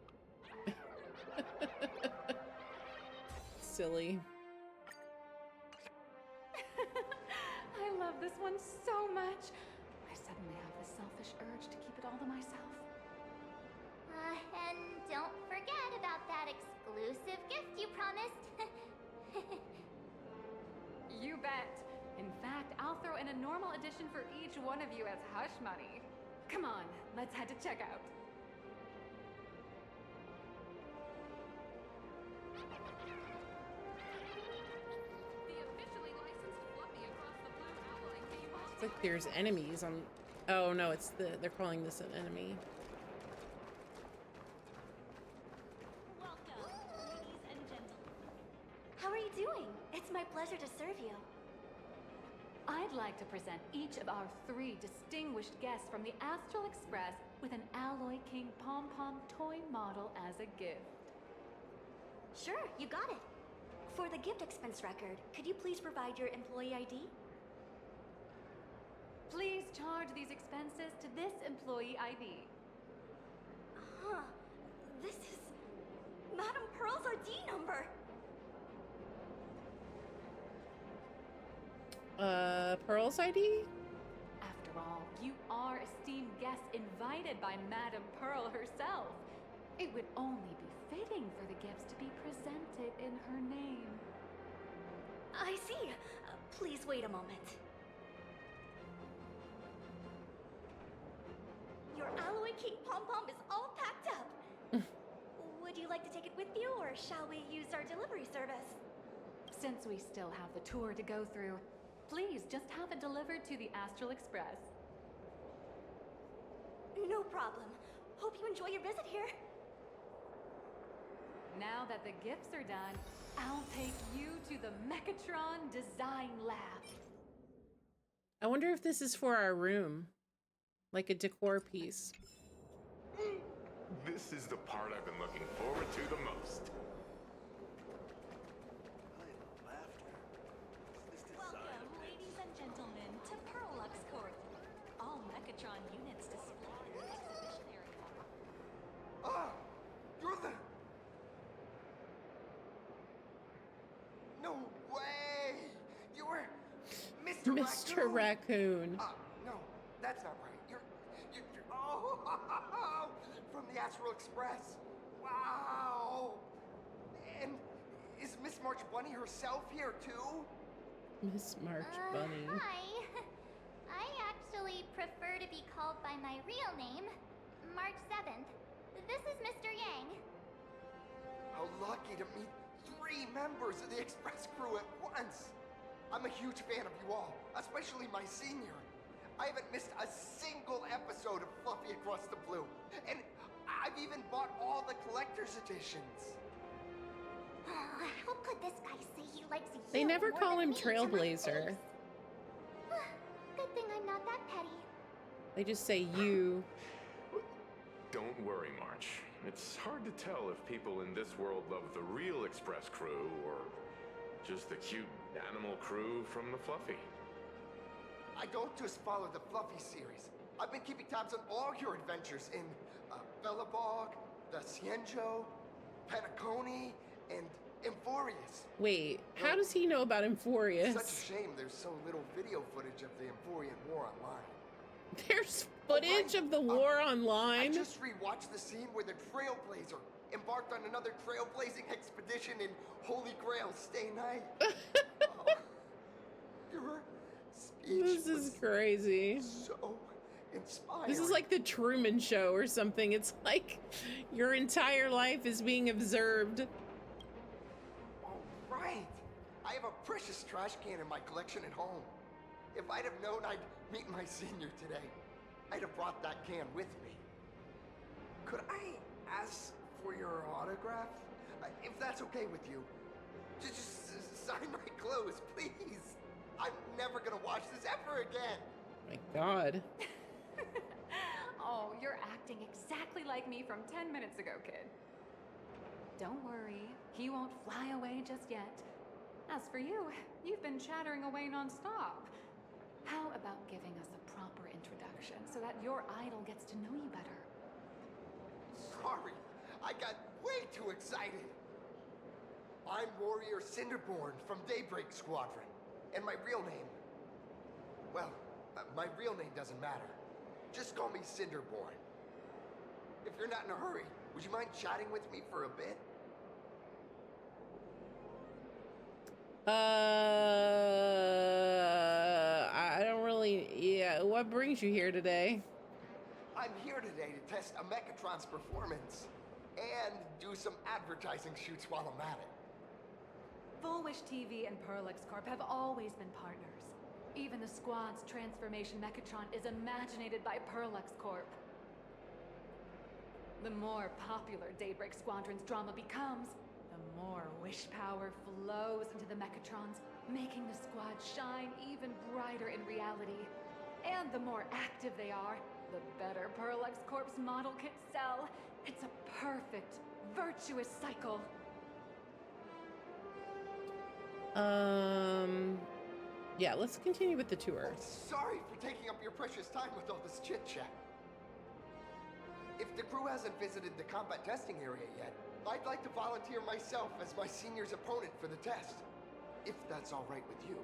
Silly. I love this one so much. I suddenly have this selfish urge to keep it all to myself. And don't forget about that exclusive gift you promised. You bet. In fact, I'll throw in a normal edition for each one of you as hush money. Come on, let's head to checkout. It's like there's enemies on... Oh, no, it's the... They're calling this an enemy. Welcome, ladies and gentlemen. How are you doing? It's my pleasure to serve you. I'd like to present each of our 3 distinguished guests from the Astral Express with an Alloy King Pom Pom toy model as a gift. Sure, you got it. For the gift expense record, could you please provide your employee ID? Please charge these expenses to this employee ID. Huh. This is Madame Pearl's ID number. Pearl's ID? After all, you are esteemed guests invited by Madame Pearl herself. It would only be fitting for the gifts to be presented in her name. I see. Please wait a moment. Your alloy cake pom-pom is all packed up. Would you like to take it with you, or shall we use our delivery service? Since we still have the tour to go through, please just have it delivered to the Astral Express. No problem. Hope you enjoy your visit here. Now that the gifts are done, I'll take you to the Mechatron Design Lab. I wonder if this is for our room. Like a decor piece. This is the part I've been looking forward to the most. Welcome, ladies and gentlemen, to Pearlux Court. All Mechatron units displayed in the exhibition area. Ah! You're the... No way! You were... Mr. Raccoon. No, that's not right. You're oh, from the Astral Express. Wow! And is Miss March Bunny herself here too? Miss March Bunny. Hi. I actually prefer to be called by my real name, March 7th. This is Mr. Yang. How lucky to meet 3 members of the Express crew at once. I'm a huge fan of you all, especially my senior. I haven't missed a single episode of Fluffy Across the Blue. And I've even bought all the collector's editions. Oh, how could this guy say he likes you? They never more call than him me to my Trailblazer. face? Good thing I'm not that petty. They just say you. Don't worry, March. It's hard to tell if people in this world love the real Express crew or just the cute animal crew from the Fluffy. I don't just follow the Fluffy series. I've been keeping tabs on all your adventures in Bellabog, the Cienjo, Penacony, and Emphorius. Wait, how does he know about Emphorius? Such a shame there's so little video footage of the Emphorian War online. There's footage of the war online? I just rewatched the scene where the Trailblazer embarked on another trailblazing expedition in Holy Grail Stay Night. Oh, your speech This is crazy. so inspiring. This is like the Truman Show or something. It's like your entire life is being observed. Right. I have a precious trash can in my collection at home. If I'd have known I'd meet my senior today, I'd have brought that can with me. Could I ask for your autograph? If that's okay with you. Just sign my clothes, please. I'm never gonna watch this ever again. My God. Oh, you're acting exactly like me from 10 minutes ago, kid. Don't worry, he won't fly away just yet. As for you, you've been chattering away nonstop. How about giving us a proper introduction so that your idol gets to know you better? Sorry, I got way too excited. I'm Warrior Cinderborn from Daybreak Squadron. And my real name... Well, my real name doesn't matter. Just call me Cinderborn. If you're not in a hurry, would you mind chatting with me for a bit? I don't really... Yeah, what brings you here today? I'm here today to test a Mechatron's performance and do some advertising shoots while I'm at it. Full Wish TV and Pearlux Corp have always been partners. Even the squad's transformation Mechatron is imaginated by Pearlux Corp. The more popular Daybreak Squadron's drama becomes, the more wish power flows into the Mechatrons, making the squad shine even brighter in reality. And the more active they are, the better Pearlux Corp's model kits sell. It's a perfect, virtuous cycle. Yeah, let's continue with the tour. Sorry for taking up your precious time with all this chit-chat. If the crew hasn't visited the combat testing area yet, I'd like to volunteer myself as my senior's opponent for the test. If that's all right with you.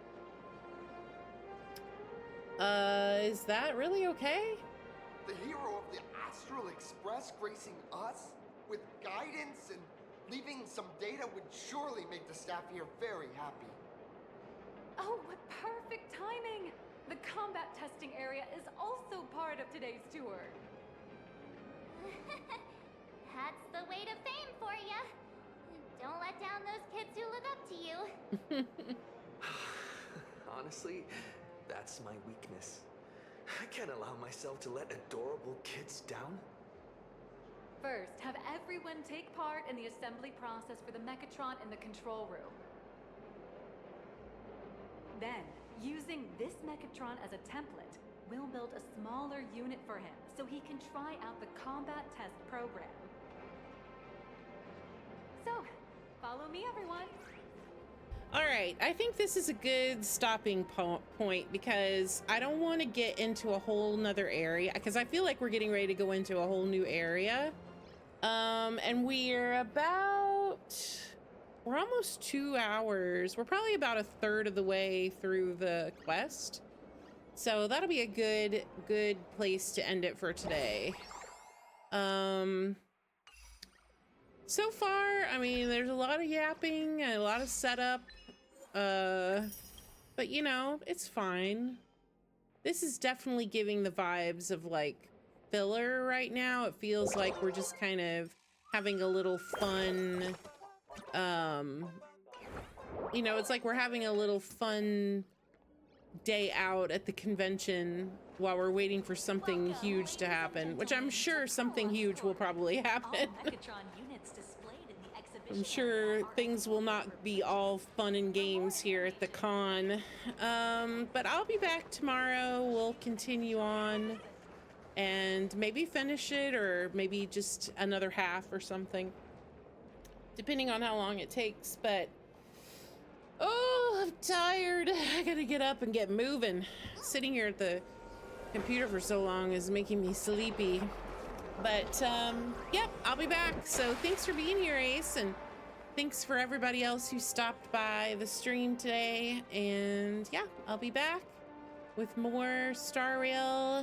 Is that really okay? The hero of the Astral Express gracing us with guidance and leaving some data would surely make the staff here very happy. Oh, what perfect timing! The combat testing area is also part of today's tour. That's the weight of fame for ya. Don't let down those kids who look up to you. Honestly, that's my weakness. I can't allow myself to let adorable kids down. First, have everyone take part in the assembly process for the Mechatron in the control room. Then, using this Mechatron as a template, we'll build a smaller unit for him so he can try out the combat test program. So, follow me, everyone. All right, I think this is a good stopping point because I don't want to get into a whole nother area because I feel like we're getting ready to go into a whole new area. And we're almost 2 hours. We're probably about a third of the way through the quest. So that'll be a good place to end it for today. So far, I mean, there's a lot of yapping and a lot of setup. But you know, it's fine. This is definitely giving the vibes of like filler right now. It feels like we're just kind of having a little fun, you know, it's like we're having a little fun day out at the convention while we're waiting for something huge to happen, which I'm sure something huge will probably happen. I'm sure things will not be all fun and games here at the con. But I'll be back tomorrow. We'll continue on and maybe finish it, or maybe just another half or something, depending on how long it takes. But oh, I'm tired. I gotta get up and get moving. Sitting here at the computer for so long is making me sleepy. But yep, I'll be back. So thanks for being here, Ace, and thanks for everybody else who stopped by the stream today. And yeah, I'll be back with more Star Rail